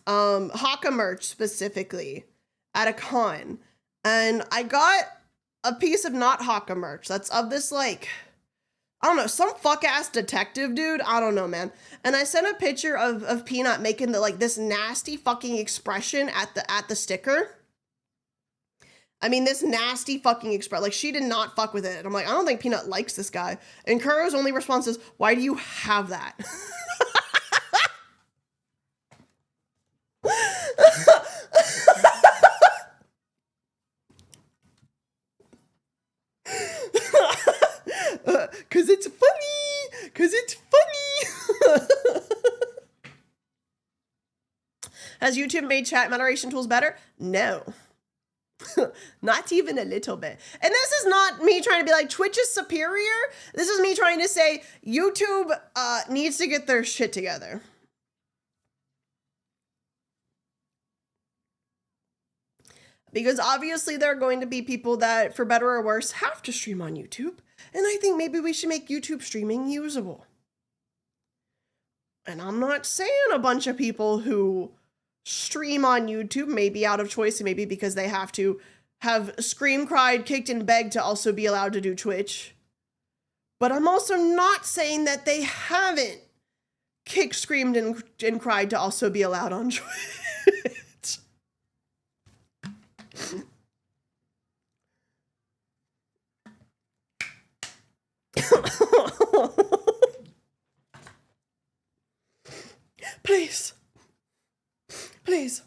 Haka merch specifically, at a con. And I got a piece of not Haka merch that's of this, like, I don't know, some fuck-ass detective dude. I don't know, man. And I sent a picture of Peanut making the, like, this nasty fucking expression at the sticker. I mean, this nasty fucking expression. Like, she did not fuck with it. And I'm like, I don't think Peanut likes this guy. And Kuro's only response is, why do you have that? Cause it's funny. Cause it's funny. Has YouTube made chat moderation tools better? No. Not even a little bit. And this is not me trying to be like Twitch is superior. This is me trying to say YouTube needs to get their shit together. Because obviously there are going to be people that, for better or worse, have to stream on YouTube. And I think maybe we should make YouTube streaming usable. And I'm not saying a bunch of people who stream on YouTube, maybe out of choice, and maybe because they have to have scream, cried, kicked, and begged to also be allowed to do Twitch. But I'm also not saying that they haven't kicked, screamed, and cried to also be allowed on Twitch. Please. Please.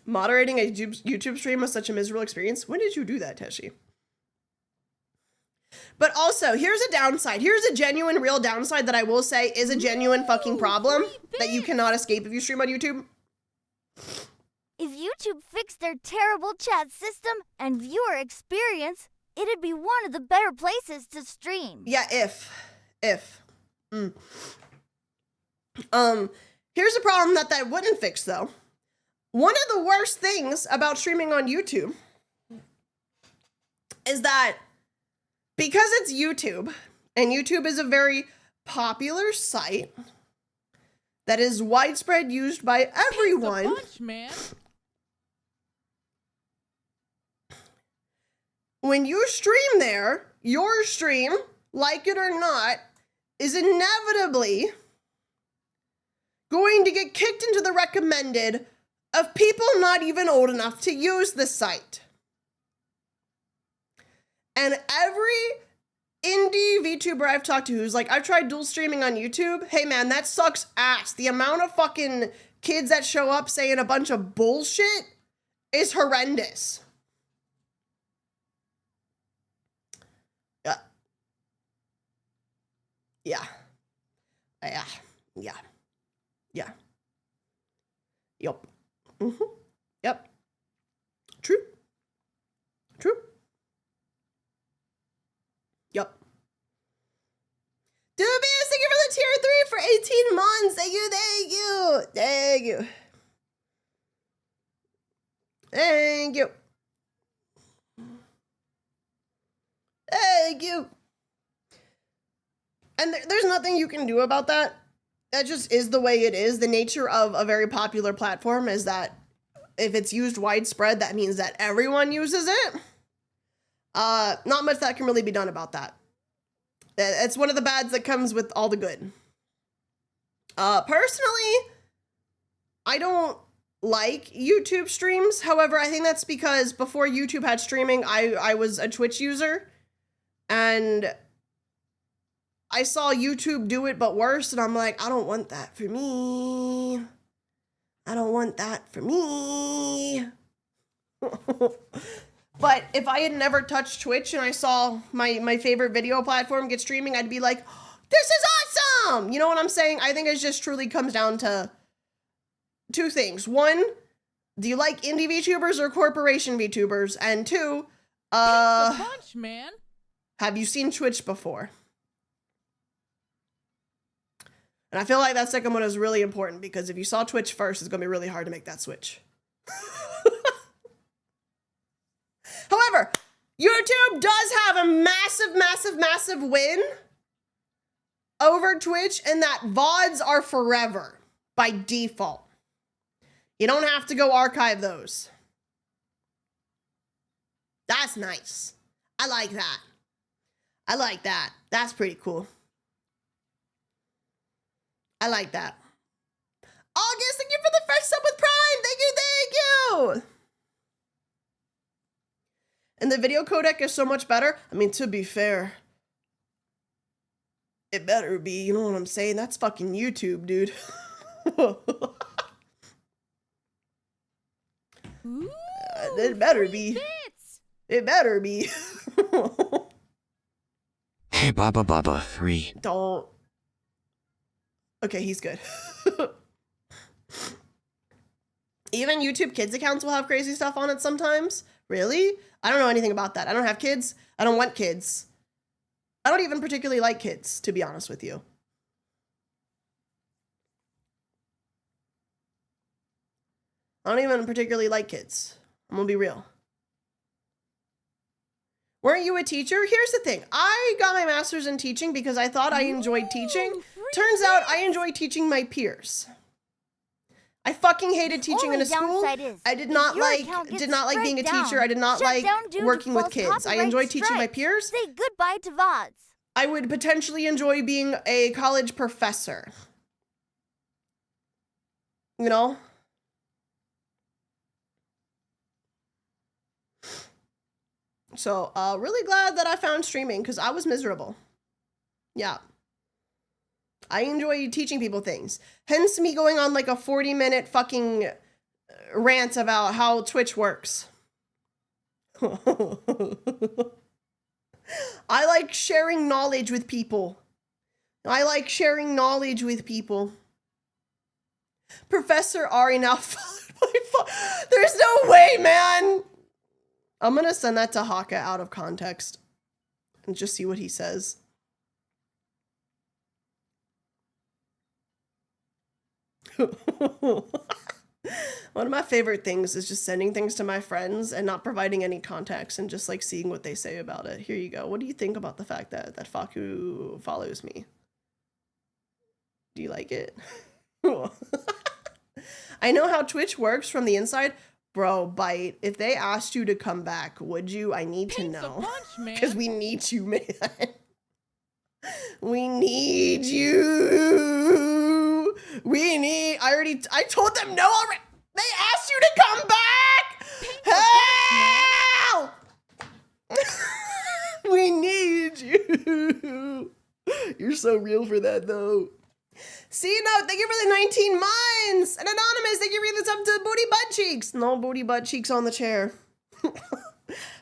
Moderating a YouTube stream was such a miserable experience. When did you do that, Teshi? But also, here's a downside. Here's a genuine, real downside that I will say is a genuine fucking problem that you cannot escape if you stream on YouTube. If YouTube fixed their terrible chat system and viewer experience, it'd be one of the better places to stream. Yeah, if. Here's a problem that wouldn't fix, though. One of the worst things about streaming on YouTube is that because it's YouTube, and YouTube is a very popular site that is widespread used by everyone. Thanks a bunch, man. When you stream there, your stream, like it or not, is inevitably going to get kicked into the recommended of people not even old enough to use the site. And every indie VTuber I've talked to who's like, I've tried dual streaming on YouTube. Hey man, that sucks ass. The amount of fucking kids that show up saying a bunch of bullshit is horrendous. Yeah. Yup. Yep. True. Yup. Dubious, thank you for the tier 3 for 18 months. Thank you. And there's nothing you can do about that. That just is the way it is. The nature of a very popular platform is that if it's used widespread, that means that everyone uses it. Not much that can really be done about that. It's one of the bads that comes with all the good. Personally, I don't like YouTube streams. However, I think that's because before YouTube had streaming, I was a Twitch user. And I saw YouTube do it, but worse. And I'm like, I don't want that for me. I don't want that for me. But if I had never touched Twitch and I saw my favorite video platform get streaming, I'd be like, this is awesome! You know what I'm saying? I think it just truly comes down to two things. One, do you like indie VTubers or corporation VTubers? And two, Bunch, man. have you seen Twitch before? And I feel like that second one is really important because if you saw Twitch first, it's going to be really hard to make that switch. However, YouTube does have a massive, massive, massive win over Twitch in that VODs are forever by default. You don't have to go archive those. That's nice. I like that. I like that. That's pretty cool. I like that. August, thank you for the first sub with Prime. Thank you, thank you. And the video codec is so much better. I mean, to be fair, it better be. You know what I'm saying? That's fucking YouTube, dude. Ooh, It better free be. bits. It better be. Hey, Baba 3. Don't. Okay, he's good. Even YouTube Kids accounts will have crazy stuff on it sometimes. Really? I don't know anything about that. I don't have kids. I don't want kids. I don't even particularly like kids, to be honest with you. I don't even particularly like kids. I'm gonna be real. Weren't you a teacher? Here's the thing. I got my master's in teaching because I thought I enjoyed teaching. Ooh, free Turns out I enjoy teaching my peers. I fucking hated teaching in Only a school. downside is, I did if not your like account gets being a struck teacher. I did not shut like down due to working with false kids. I copyright enjoy teaching my strikes. peers. Say goodbye to VODs. I would potentially enjoy being a college professor. You know? So, really glad that I found streaming because I was miserable. Yeah. I enjoy teaching people things. Hence me going on like a 40-minute fucking rant about how Twitch works. I like sharing knowledge with people. I like sharing knowledge with people. Professor Ari now followed by there's no way, man. I'm gonna send that to Haka out of context and just see what he says. One of my favorite things is just sending things to my friends and not providing any context and just like seeing what they say about it. Here you go. What do you think about the fact that Faku follows me? Do you like it? I know how Twitch works from the inside. Bro, Bite, if they asked you to come back, would you? I need to Paints a know. bunch, man. Because we need you, man. We need you. I told them no already. They asked you to come back. Help! We need you. You're so real for that, though. C-Note, thank you for the 19 months. And Anonymous, thank you for this up to Booty Butt Cheeks. No booty butt cheeks on the chair.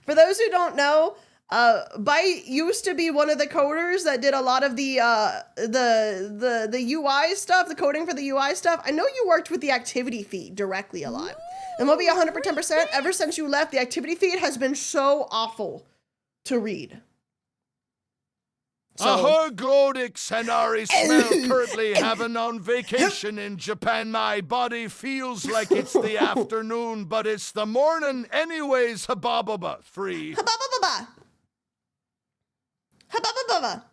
For those who don't know, Byte used to be one of the coders that did a lot of the UI stuff, the coding for the UI stuff. I know you worked with the activity feed directly a lot. And we'll be 110%. Ever since you left, the activity feed has been so awful to read. Ahoy, Glodix and Ari Smell currently having on vacation in Japan. My body feels like it's the afternoon, but it's the morning anyways. Habababa, free. Habababa. Habababa.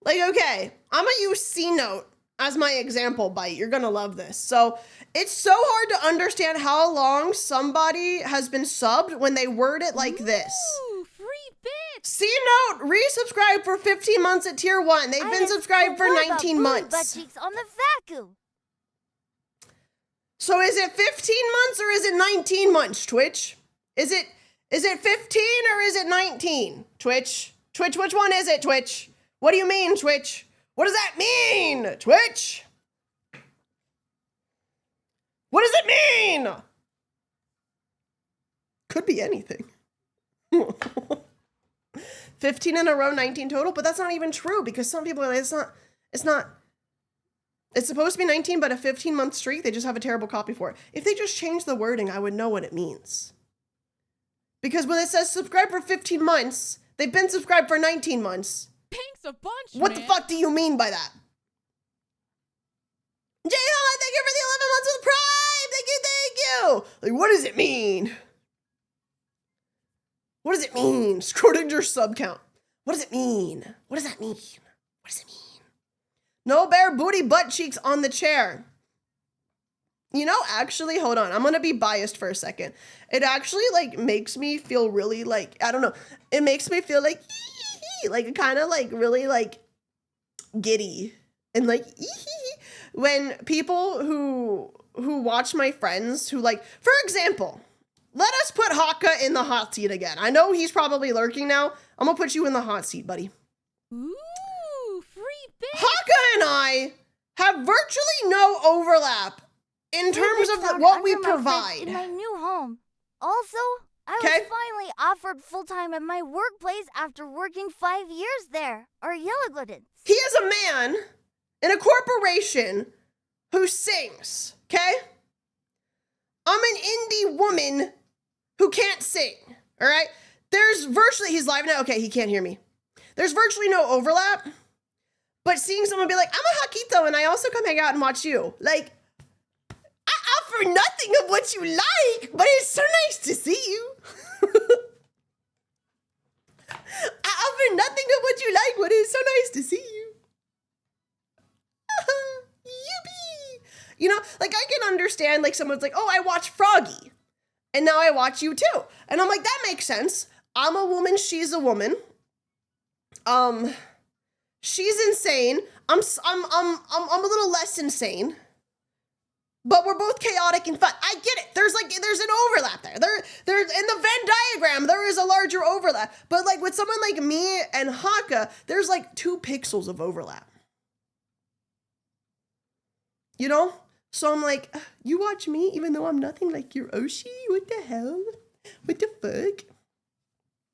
Like, okay, I'm gonna use C-Note as my example bite. You're gonna love this. So it's so hard to understand how long somebody has been subbed when they word it like this. Ooh, free bits. See note, resubscribe for 15 months at tier 1. They've been subscribed for 19 months. Butt cheeks on the vacuum. So is it 15 months or is it 19 months, Twitch? Is it 15 or is it 19, Twitch? Twitch, which one is it, Twitch? What do you mean, Twitch? What does that mean, Twitch? What does it mean? Could be anything. 15 in a row, 19 total, but that's not even true because some people are like, it's supposed to be 19, but a 15-month streak, they just have a terrible copy for it. If they just change the wording, I would know what it means. Because when it says subscribe for 15 months, they've been subscribed for 19 months. Thanks a bunch, What the fuck do you mean by that? Jayhan, thank you for the 11 months with Prime! Thank you! Like, what does it mean? What does it mean? Schrodinger sub count. What does it mean? What does that mean? What does it mean? No bare booty butt cheeks on the chair. You know, actually, hold on. I'm gonna be biased for a second. It actually, like, makes me feel really, like, I don't know. It makes me feel like, like, kind of, like, really, like, giddy. And, like, when people who watch my friends who, like, for example, let us put Haka in the hot seat again. I know he's probably lurking now. I'm gonna put you in the hot seat, buddy. Ooh, free bits. Haka and I have virtually no overlap in terms of what we provide. In my new home. Also, I was finally offered full-time at my workplace after working 5 years there. Arielle glidden. He is a man in a corporation who sings, okay? I'm an indie woman who can't sing, all right? There's virtually, he's live now. Okay, he can't hear me. There's virtually no overlap, but seeing someone be like, I'm a Hakito and I also come hang out and watch you. Like, I offer nothing of what you like, but it's so nice to see you. I offer nothing of what you like, but it's so nice to see you. Yippee. You know, like I can understand like someone's like, oh, I watch Froggy. And now I watch you too. And I'm like, that makes sense. I'm a woman, she's a woman. She's insane. I'm a little less insane. But we're both chaotic and fun. I get it. There's an overlap there. There in the Venn diagram, there is a larger overlap. But like with someone like me and Haka, there's like 2 pixels of overlap. You know? So I'm like, you watch me even though I'm nothing like your Oshi? What the hell? What the fuck?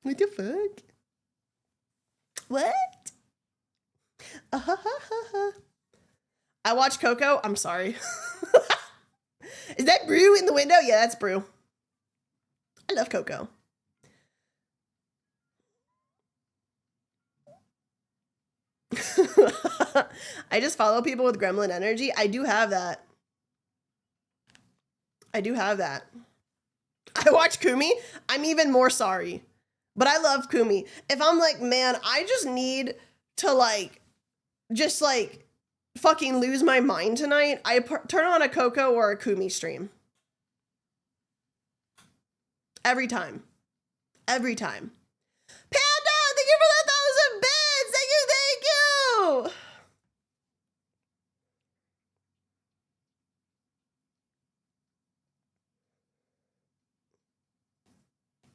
What the fuck? What? I watch Coco. I'm sorry. Is that Brew in the window? Yeah, that's Brew. I love Coco. I just follow people with gremlin energy. I do have that. I watch Kumi. I'm even more sorry. But I love Kumi. If I'm like, man, I just need to like, just like fucking lose my mind tonight, I turn on a Coco or a Kumi stream. Every time. Every time. Panda, thank you for that 1,000 bits. Thank you, thank you.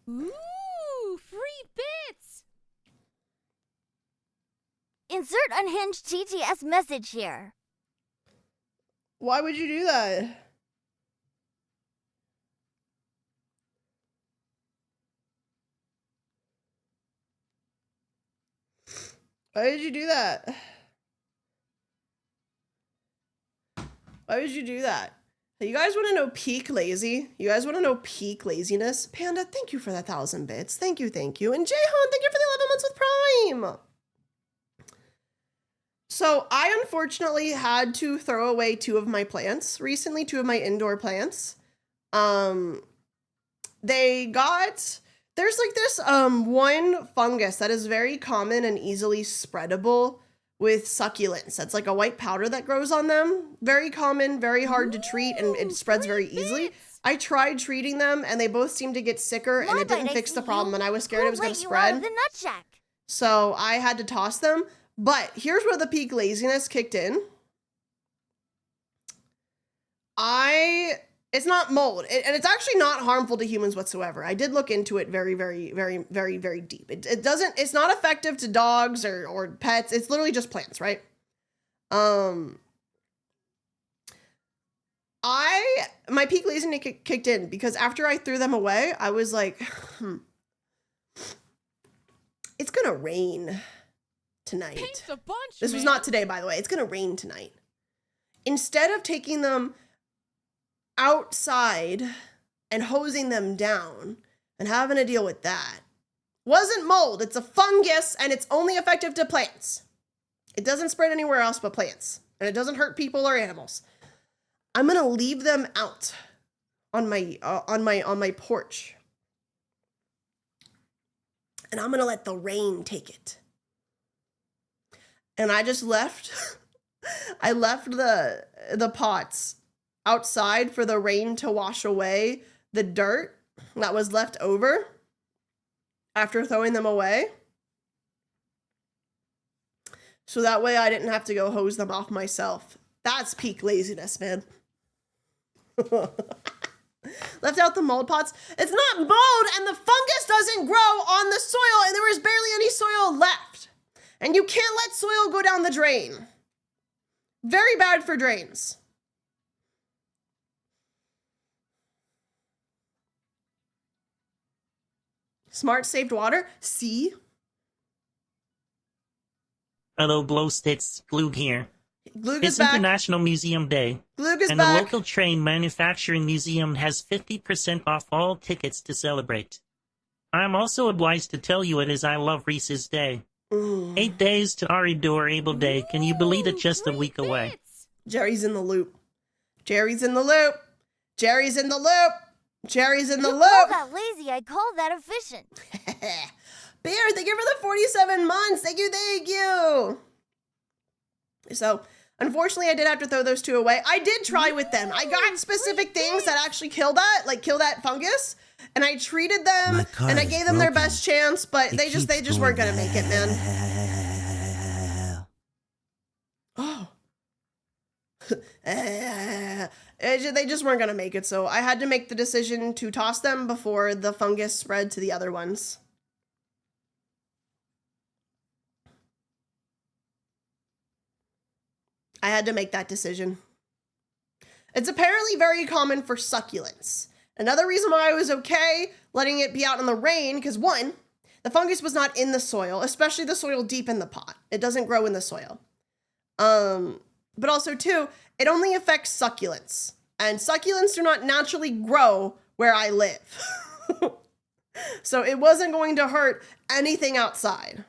Ooh, free bits. Insert unhinged TTS message here. Why would you do that? Why did you do that? Why would you do that? You guys want to know peak lazy? You guys want to know peak laziness? Panda, thank you for that 1,000 bits. Thank you, thank you. And Jayhan, thank you for the 11 months with Prime. So I unfortunately had to throw away 2 of my plants recently, 2 of my indoor plants. There's like this one fungus that is very common and easily spreadable with succulents. That's like a white powder that grows on them. Very common, very hard to treat, and it spreads very easily. I tried treating them, and they both seemed to get sicker, and it didn't fix the problem, and I was scared it was going to spread. The nut shack? So I had to toss them. But here's where the peak laziness kicked in. It's not mold, and it's actually not harmful to humans whatsoever. I did look into it very, very, very, very, very deep. It's not effective to dogs or pets. It's literally just plants, right? My peak laziness kicked in because after I threw them away, I was like, it's gonna rain tonight. Paints a bunch, This was not today, by the way. It's gonna rain tonight. Instead of taking them outside and hosing them down and having to deal with that, wasn't mold. It's a fungus, and it's only effective to plants. It doesn't spread anywhere else but plants, and it doesn't hurt people or animals. I'm gonna leave them out on my porch, and I'm gonna let the rain take it. And I just left. I left the pots outside for the rain to wash away the dirt that was left over after throwing them away. So that way I didn't have to go hose them off myself. That's peak laziness, man. Left out the mold pots. It's not mold, and the fungus doesn't grow on the soil, and there was barely any soil left. And you can't let soil go down the drain. Very bad for drains. Smart saved water. See? Hello, glow sticks. Glug here. Glug It's is back. International Museum Day, Glug is and the back. local train manufacturing museum has 50% off all tickets to celebrate. I am also obliged to tell you it is I Love Reese's Day. 8 days to Arielle Able Day. Can you believe it? Just a week away. Jerry's in the loop. Jerry's in the loop. Jerry's in the loop. Jerry's in the You loop. call that lazy, I call that efficient. Bear, thank you for the 47 months. Thank you, thank you. So, unfortunately, I did have to throw those two away. I did try with them. I got specific things that actually kill that, like kill that fungus, and I treated them, and I gave them their best chance, but they just weren't gonna make it, man. Oh. They just weren't gonna make it, so I had to make the decision to toss them before the fungus spread to the other ones. I had to make that decision. It's apparently very common for succulents. Another reason why I was okay letting it be out in the rain, because one, the fungus was not in the soil, especially the soil deep in the pot. It doesn't grow in the soil. But also two, it only affects succulents. And succulents do not naturally grow where I live. So it wasn't going to hurt anything outside.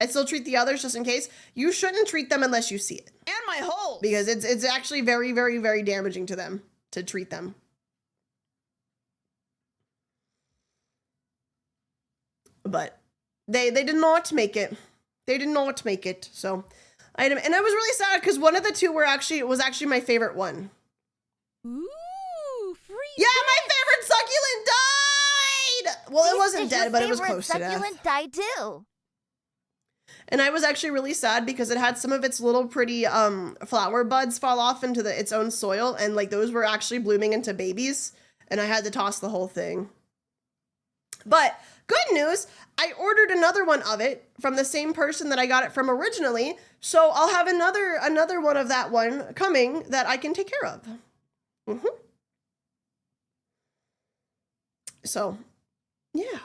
I still treat the others just in case. You shouldn't treat them unless you see it. And my hole. Because it's actually very, very, very damaging to them to treat them. But they did not make it. They did not make it. So and I was really sad because one of the two was actually my favorite one. Ooh, free. Yeah, my favorite succulent died. Well, it wasn't Did your dead, but it was favorite close to death. succulent die too? And I was actually really sad because it had some of its little pretty flower buds fall off into its own soil, and like those were actually blooming into babies, and I had to toss the whole thing. But good news, I ordered another one of it from the same person that I got it from originally, so I'll have another one of that one coming that I can take care of. So, yeah.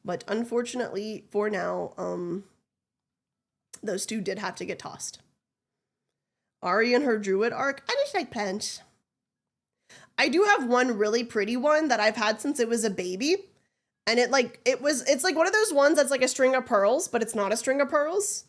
But unfortunately, for now, those two did have to get tossed. Ari and her druid arc, I just like plants. I do have one really pretty one that I've had since it was a baby. And it's like one of those ones that's like a string of pearls, but it's not a string of pearls.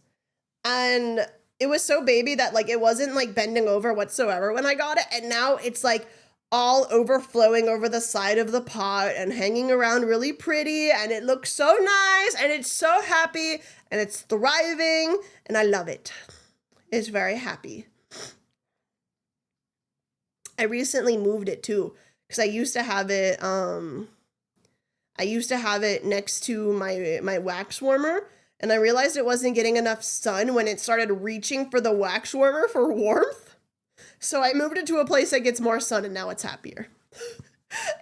And it was so baby that like it wasn't like bending over whatsoever when I got it. And now it's like all overflowing over the side of the pot and hanging around really pretty, and it looks so nice, and it's so happy, and it's thriving, and I love it. It's very happy. I recently moved it too, because I used to have it next to my wax warmer, and I realized it wasn't getting enough sun when it started reaching for the wax warmer for warmth. So I moved it to a place that gets more sun, and now it's happier.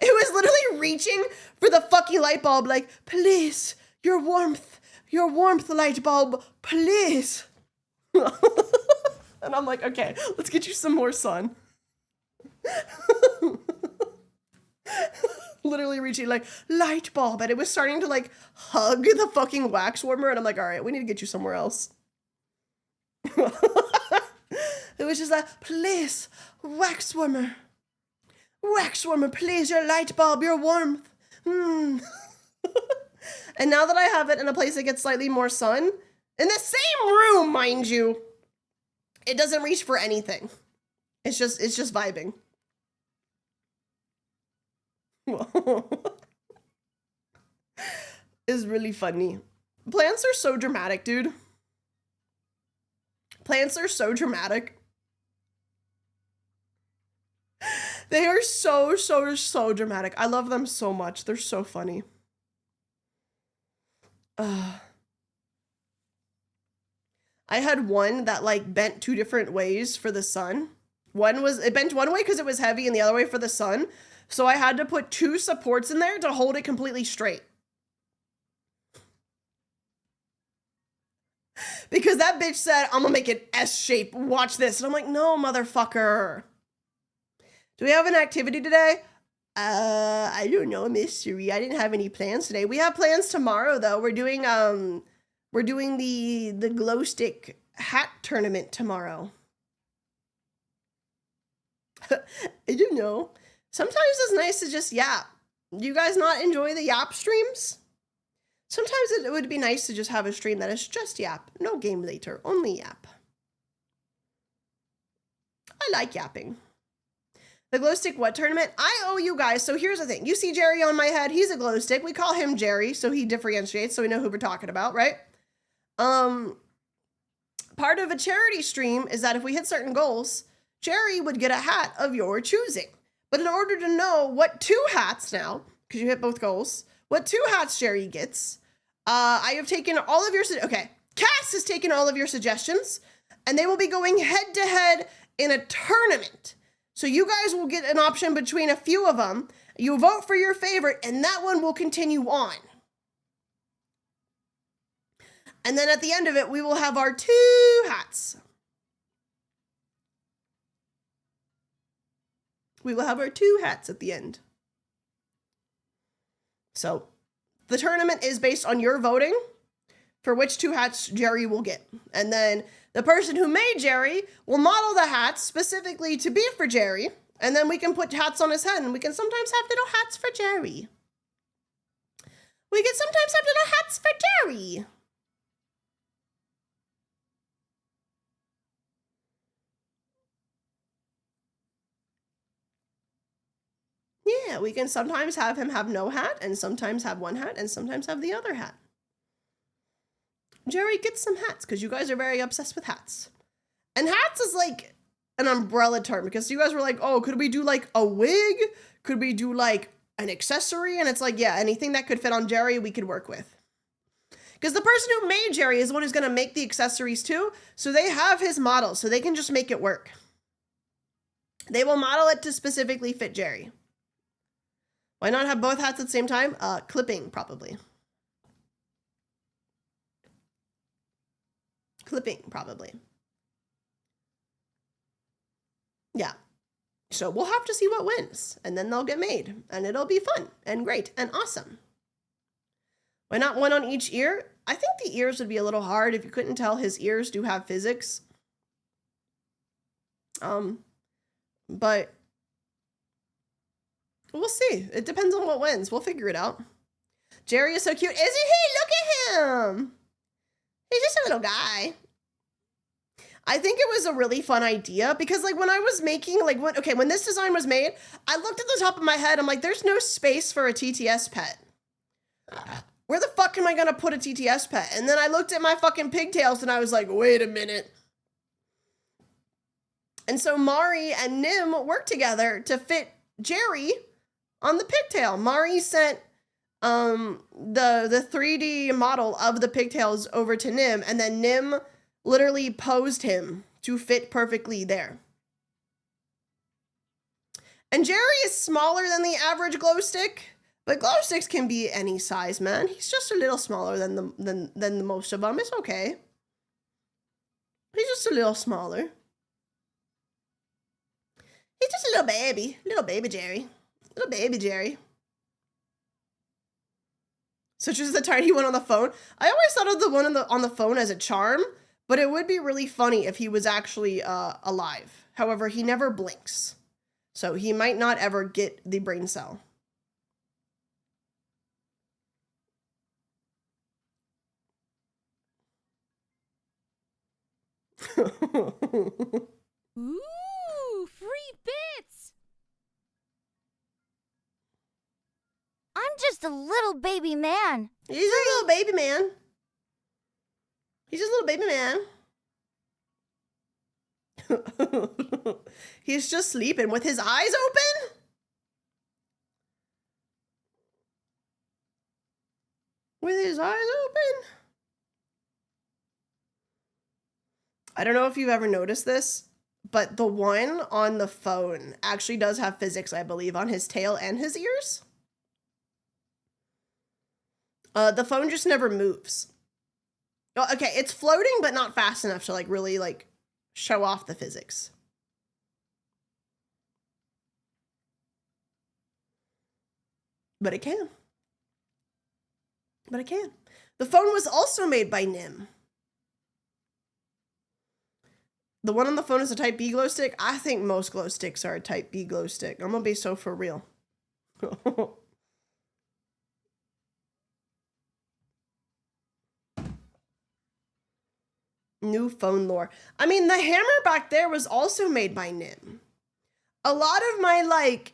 It was literally reaching for the fucking light bulb, like, please, your warmth, light bulb, please. And I'm like, okay, let's get you some more sun. Literally reaching like, light bulb, and it was starting to like hug the fucking wax warmer, and I'm like, all right, we need to get you somewhere else. It was just like, please, wax warmer, please, your light bulb, your warmth. And now that I have it in a place that gets slightly more sun, in the same room, mind you, it doesn't reach for anything. It's just vibing. It's really funny. Plants are so dramatic, dude. Plants are so dramatic. They are so dramatic. I love them so much. They're so funny. I had one that like bent 2 different ways for the sun. It bent one way because it was heavy and the other way for the sun. So I had to put 2 supports in there to hold it completely straight. Because that bitch said, I'm gonna make it S shape. Watch this. And I'm like, no, motherfucker. Do we have an activity today? I don't know, mystery. I didn't have any plans today. We have plans tomorrow though. We're doing the glow stick hat tournament tomorrow. I don't know. Sometimes it's nice to just yap. Do you guys not enjoy the yap streams? Sometimes it would be nice to just have a stream that is just yap. No game later, only yap. I like yapping. The glow stick what tournament? I owe you guys. So here's the thing. You see Jerry on my head. He's a glow stick. We call him Jerry, so he differentiates, so we know who we're talking about, right? Part of a charity stream is that if we hit certain goals, Jerry would get a hat of your choosing. But in order to know what 2 hats now, because you hit both goals, what 2 hats Jerry gets, I have taken all of your, Cass has taken all of your suggestions, and they will be going head to head in a tournament. So you guys will get an option between a few of them. You vote for your favorite, and that one will continue on. And then at the end of it, we will have our 2 hats. We will have our 2 hats at the end. So the tournament is based on your voting for which 2 hats Jerry will get. And then the person who made Jerry will model the hats specifically to be for Jerry. And then we can put hats on his head, and we can sometimes have little hats for Jerry. We can sometimes have little hats for Jerry. Yeah, we can sometimes have him have no hat, and sometimes have 1 hat, and sometimes have the other hat. Jerry gets some hats, because you guys are very obsessed with hats. And hats is like an umbrella term, because you guys were like, oh, could we do like a wig? Could we do like an accessory? And it's like, yeah, anything that could fit on Jerry, we could work with. Because the person who made Jerry is the one who's going to make the accessories too, so they have his model, so they can just make it work. They will model it to specifically fit Jerry. Why not have both hats at the same time? Clipping, probably. Clipping, probably. Yeah. So we'll have to see what wins, and then they'll get made, and it'll be fun and great and awesome. Why not 1 on each ear? I think the ears would be a little hard. If you couldn't tell, his ears do have physics. But we'll see. It depends on what wins. We'll figure it out. Jerry is so cute. Isn't he? Look at him. He's just a little guy. I think it was a really fun idea because like when I was making like when this design was made, I looked at the top of my head. I'm like, there's no space for a TTS pet. Where the fuck am I gonna put a TTS pet? And then I looked at my fucking pigtails and I was like, wait a minute. And so Mari and Nim worked together to fit Jerry on the pigtail. Mari sent the 3D model of the pigtails over to Nim, and then Nim literally posed him to fit perfectly there. And Jerry is smaller than the average glow stick, but glow sticks can be any size, man. He's just a little smaller than the most of them. It's okay. He's just a little smaller. He's just a little baby Jerry. Little baby Jerry. So just the tiny one on the phone. I always thought of the one on the phone as a charm, but it would be really funny if he was actually alive. However, he never blinks. So he might not ever get the brain cell. Ooh, free bits. I'm just a little baby man. He's a little baby man. He's just a little baby man. He's just sleeping with his eyes open. With his eyes open. I don't know if you've ever noticed this, but the one on the phone actually does have physics, I believe, on his tail and his ears. The phone just never moves. Oh, okay, it's floating, but not fast enough to like really like show off the physics. But it can. But it can. The phone was also made by Nim. The one on the phone is a type B glow stick. I think most glow sticks are a type B glow stick. I'm gonna be so for real. New phone lore. I mean, the hammer back there was also made by Nim. A lot of my like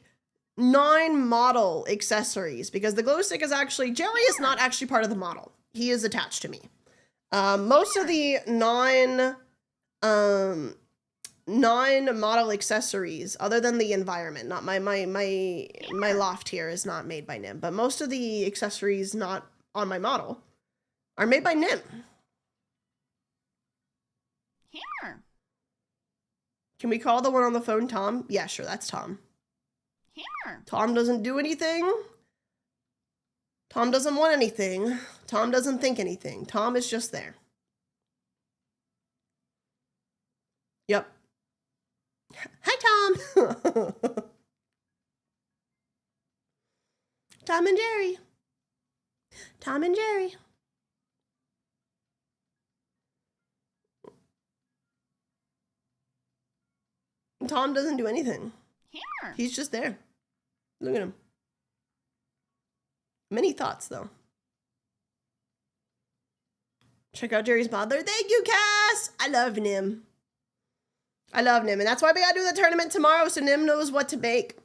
non-model accessories, because the glow stick is actually, Jerry is not actually part of the model. He is attached to me. Most of the non-model accessories, other than the environment, not my loft here is not made by Nim, but most of the accessories not on my model are made by Nim. Hammer. Can we call the one on the phone Tom? Yeah, sure, that's Tom. Hammer. Tom doesn't do anything. Tom doesn't want anything. Tom doesn't think anything. Tom is just there. Yep. Hi, Tom. Tom and Jerry. Tom and Jerry. Tom doesn't do anything. Hammer. He's just there. Look at him. Many thoughts, though. Check out Jerry's mod there. Thank you, Cass. I love Nim. I love Nim. And that's why we gotta do the tournament tomorrow so Nim knows what to make.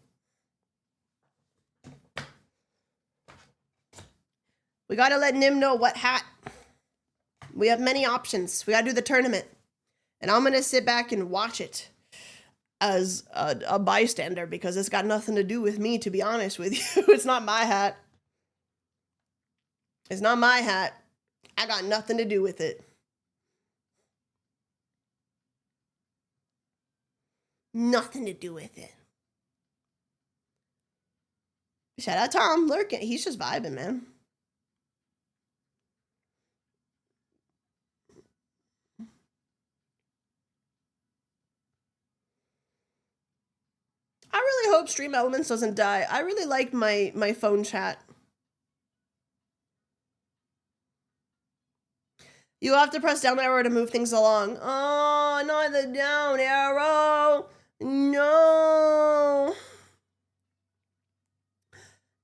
We gotta let Nim know what hat. We have many options. We gotta do the tournament. And I'm gonna sit back and watch it as a bystander because it's got nothing to do with me, to be honest with you. It's not my hat. It's not my hat. I got nothing to do with it. Nothing to do with it. Shout out Tom lurking. He's just vibing, man. I really hope Stream Elements doesn't die. I really liked my phone chat. You have to press down arrow to move things along. Oh, not the down arrow. No.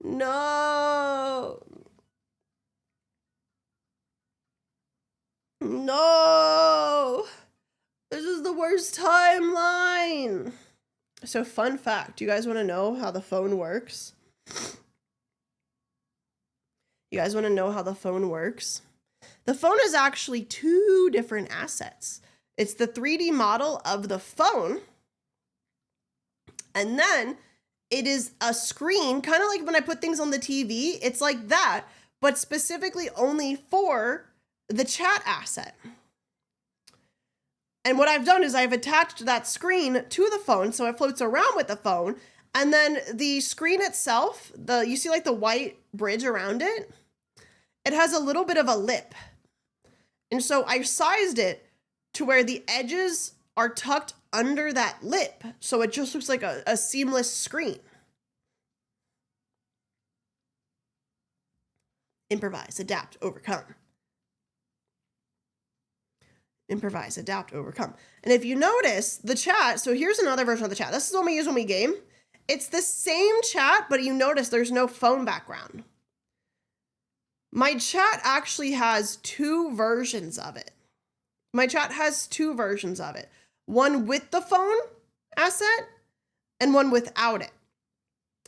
No. No. This is Wars timeline. So fun fact, do you guys want to know how the phone works? You guys want to know how the phone works? The phone is actually two different assets. It's the 3D model of the phone, and then it is a screen, kind of like when I put things on the TV. It's like that, but specifically only for the chat asset. And what I've done is I've attached that screen to the phone so it floats around with the phone. And then the screen itself, you see like the white bridge around it? It has a little bit of a lip. And so I sized it to where the edges are tucked under that lip. So it just looks like a seamless screen. Improvise, adapt, overcome. Improvise, adapt, overcome. And if you notice the chat, so here's another version of the chat. This is what we use when we game. It's the same chat, but you notice there's no phone background. My chat actually has two versions of it. My chat has two versions of it. One with the phone asset and one without it.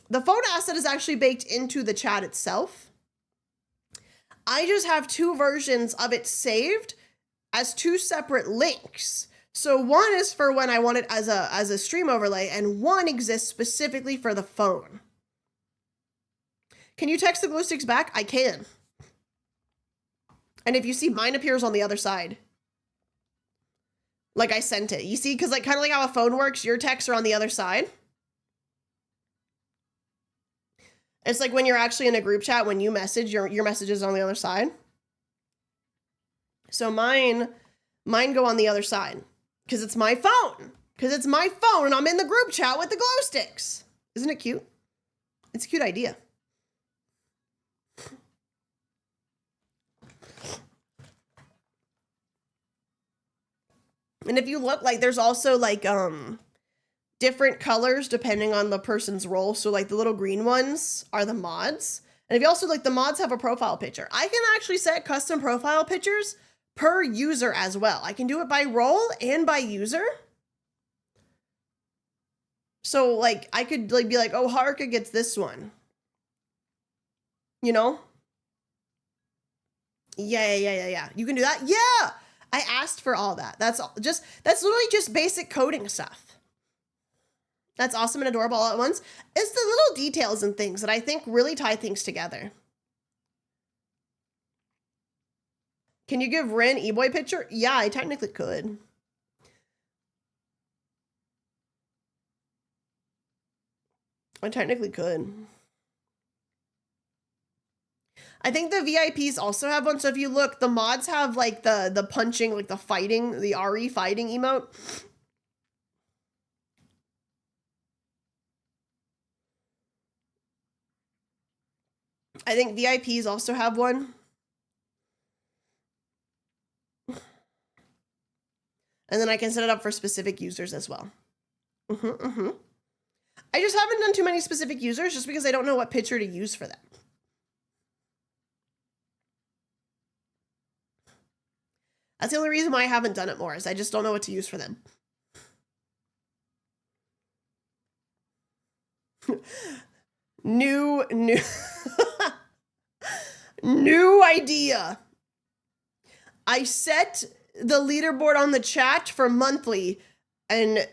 The phone asset is actually baked into the chat itself. I just have two versions of it saved as two separate links. So one is for when I want it as a stream overlay, and one exists specifically for the phone. Can you text the glow sticks back? I can. And if you see, mine appears on the other side. Like I sent it. You see, because like kind of like how a phone works, your texts are on the other side. It's like when you're actually in a group chat, when you message, your message is on the other side. So mine go on the other side because it's my phone. Because it's my phone and I'm in the group chat with the glow sticks. Isn't it cute? It's a cute idea. And if you look, like there's also like different colors depending on the person's role. So like the little green ones are the mods. And if you also like, the mods have a profile picture. I can actually set custom profile pictures per user as well. I can do it by role and by user. So like I could like be like, oh, Haruka gets this one. You know? Yeah. You can do that? Yeah. I asked for all that. That's literally just basic coding stuff. That's awesome and adorable all at once. It's the little details and things that I think really tie things together. Can you give Rin E-Boy picture? Yeah, I technically could. I technically could. I think the VIPs also have one. So if you look, the mods have like the punching, like the fighting, the RE fighting emote. I think VIPs also have one. And then I can set it up for specific users as well. I just haven't done too many specific users just because I don't know what picture to use for them. That's the only reason why I haven't done it more, is I just don't know what to use for them. New new idea. I set the leaderboard on the chat for monthly, and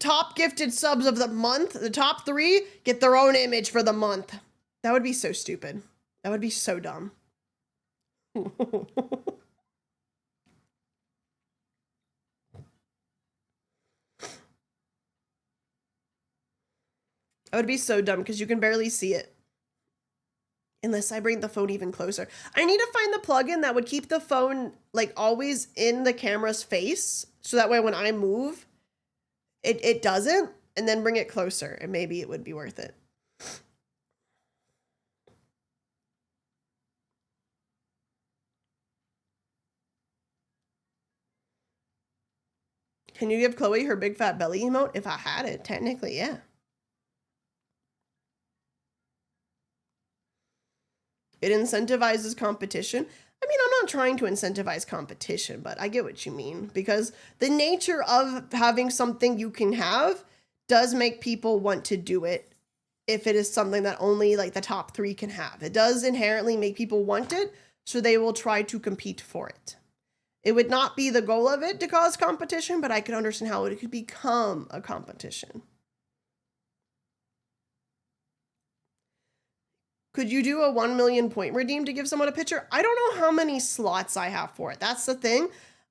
top gifted subs of the month, the top 3 get their own image for the month. That would be so stupid. That would be so dumb. That would be so dumb because you can barely see it. Unless I bring the phone even closer. I need to find the plugin that would keep the phone like always in the camera's face. So that way when I move, it doesn't. And then bring it closer and maybe it would be worth it. Can you give Chloe her big fat belly emote? If I had it, technically, yeah. It incentivizes competition. I mean, I'm not trying to incentivize competition, but I get what you mean, because the nature of having something you can have does make people want to do it if it is something that only like the top 3 can have. It does inherently make people want it, so they will try to compete for it. It would not be the goal of it to cause competition, but I can understand how it could become a competition. Could you do a 1 million point redeem to give someone a picture? I don't know how many slots I have for it. That's the thing.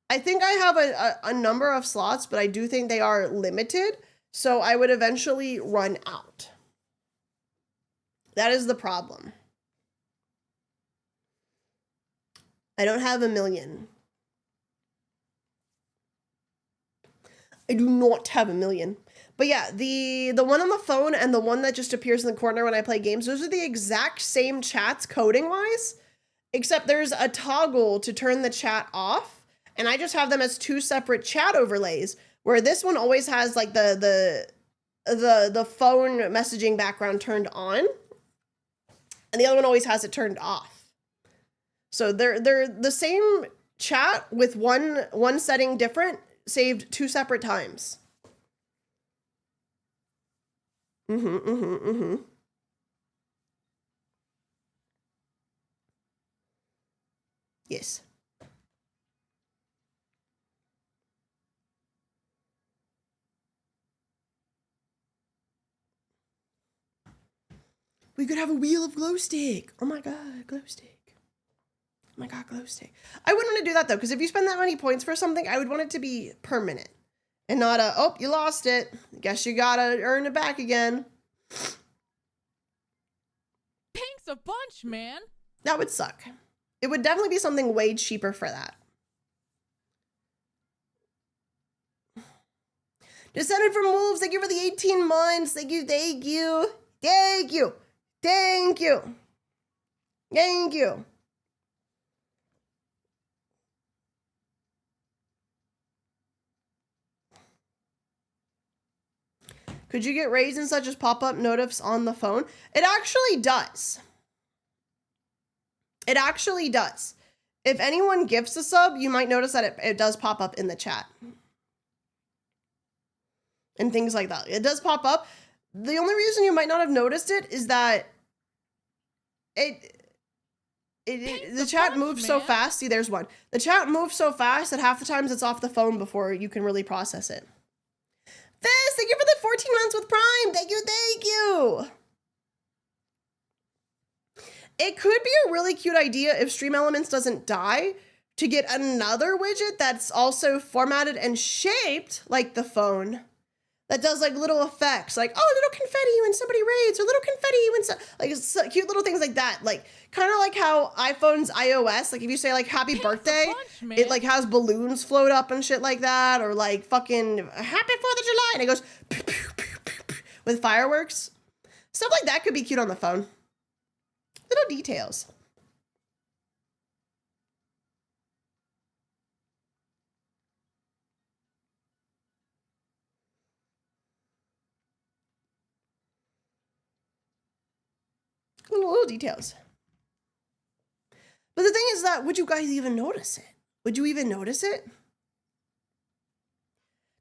I think I have a number of slots, but I do think they are limited. So I would eventually run out. That is the problem. I don't have 1 million. I do not have 1 million. But yeah, the one on the phone and the one that just appears in the corner when I play games, those are the exact same chats coding-wise, except there's a toggle to turn the chat off, and I just have them as 2 separate chat overlays, where this one always has like the phone messaging background turned on, and the other one always has it turned off. So they're the same chat with one setting different, saved 2 separate times. Yes. We could have a wheel of glow stick. Oh my god, glow stick. Oh my god, glow stick. I wouldn't want to do that though, because if you spend that many points for something, I would want it to be permanent. And not a, oh, you lost it. Guess you gotta earn it back again. Thanks a bunch, man. That would suck. It would definitely be something way cheaper for that. Descended from Wolves, thank you for the 18 months. Thank you, thank you. Thank you. Thank you. Thank you. Could you get raisins such as pop-up notifs on the phone? It actually does. It actually does. If anyone gifts a sub, you might notice that it does pop up in the chat. And things like that. It does pop up. The only reason you might not have noticed it is that the chat moves so fast. See, there's one. The chat moves so fast that half the times it's off the phone before you can really process it. Fizz, thank you for the 14 months with Prime. Thank you, thank you. It could be a really cute idea if Stream Elements doesn't die to get another widget that's also formatted and shaped like the phone that does like little effects, like, oh, little confetti when somebody raids, or little confetti when like cute little things like that. Like kind of like how iPhone's iOS, like if you say like happy birthday, it like has balloons float up and shit like that, or like fucking happy 4th of July, and it goes pew, pew, pew, pew, pew, with fireworks. Stuff like that could be cute on the phone. Little details. Little details. But the thing is that, would you guys even notice it? Would you even notice it?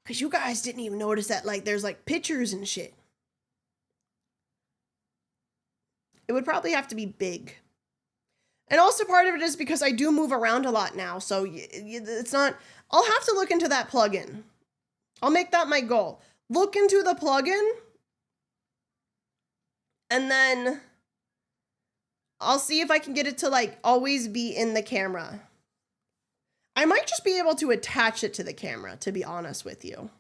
Because you guys didn't even notice that, like, there's like pictures and shit. It would probably have to be big. And also part of it is because I do move around a lot now. So it's not, I'll have to look into that plugin. I'll make that my goal. Look into the plugin. And then I'll see if I can get it to like always be in the camera. I might just be able to attach it to the camera, to be honest with you.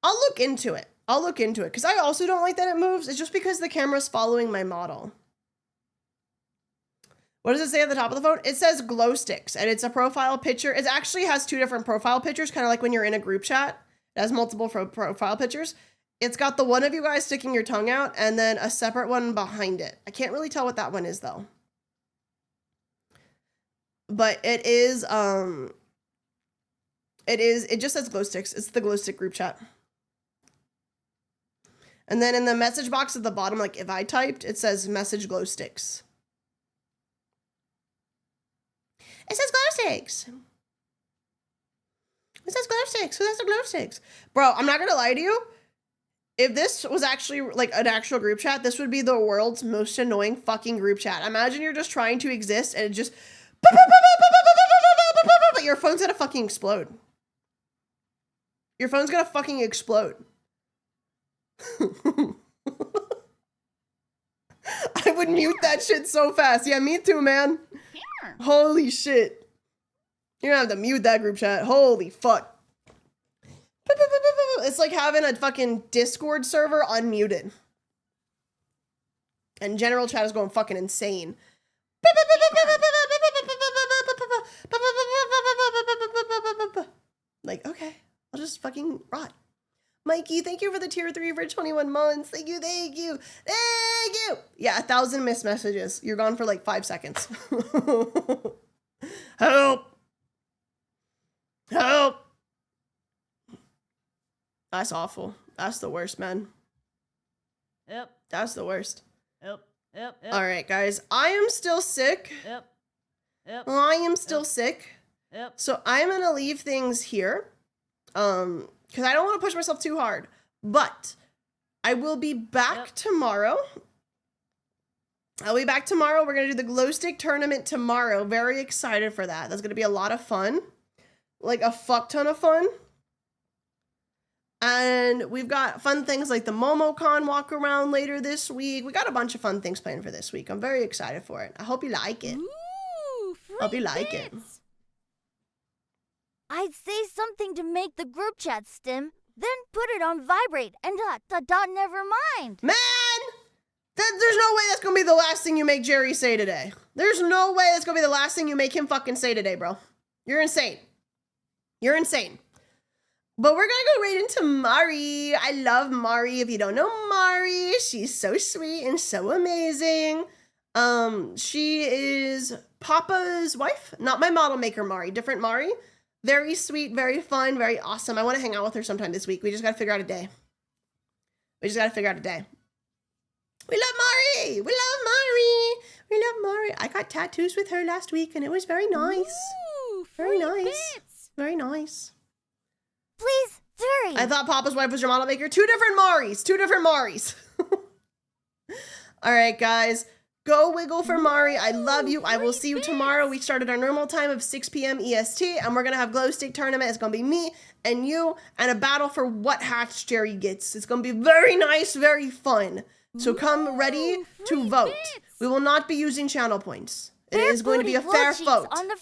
I'll look into it. I'll look into it because I also don't like that it moves. It's just because the camera's following my model. What does it say at the top of the phone? It says glow sticks, and it's a profile picture. It actually has 2 different profile pictures, kind of like when you're in a group chat. It has multiple profile pictures. It's got the one of you guys sticking your tongue out and then a separate one behind it. I can't really tell what that one is though. But it just says glow sticks. It's the glow stick group chat. And then in the message box at the bottom, like if I typed, it says message glow sticks. It says glow sticks. It says glow sticks. Who has the glow sticks? Bro, I'm not gonna lie to you. If this was actually like an actual group chat, this would be the world's most annoying fucking group chat. Imagine you're just trying to exist and it just your phone's gonna fucking explode. Your phone's gonna fucking explode. I would mute that shit so fast. Yeah, me too, man. Here. Holy shit. You're gonna have to mute that group chat. Holy fuck. It's like having a fucking Discord server unmuted. And general chat is going fucking insane. Like, okay, I'll just fucking rot. Mikey, thank you for the tier 3 for 21 months. Thank you, thank you, thank you. Yeah, 1,000 missed messages. You're gone for like 5 seconds. Help. Help. That's awful. That's the worst, man. Yep. That's the worst. Yep. All right, guys. I am still sick. Yep. I am still sick. Yep. So I'm going to leave things here. Because I don't want to push myself too hard. But I will be back tomorrow. I'll be back tomorrow. We're going to do the glow stick tournament tomorrow. Very excited for that. That's going to be a lot of fun. Like a fuck ton of fun. And we've got fun things like the MomoCon walk around later this week. We got a bunch of fun things planned for this week. I'm very excited for it. I hope you like it. Ooh, Hope you like it. I'd say something to make the group chat stim, then put it on vibrate and never mind. Man! There's no way that's gonna be the last thing you make Jerry say today. There's no way that's gonna be the last thing you make him fucking say today, bro. You're insane. You're insane. But we're gonna go right into Mari. I love Mari. If you don't know Mari, she's so sweet and so amazing. She is Papa's wife. Not my model maker Mari, different Mari. Very sweet, very fun, very awesome. I want to hang out with her sometime this week. We just gotta figure out a day. We love Mari! We love Mari! We love Mari. I got tattoos with her last week and it was very nice. Ooh, Very free nice. bits. Very nice. Please, hurry. I thought Papa's wife was your model maker. Two different Maris. All right, guys. Go wiggle for Mari. I love you. I will see you tomorrow. We started our normal time of 6 p.m. EST, and we're going to have glow stick tournament. It's going to be me and you and a battle for what hatch Jerry gets. It's going to be very nice, very fun. So come ready to vote. We will not be using channel points. It is going to be a fair vote. On the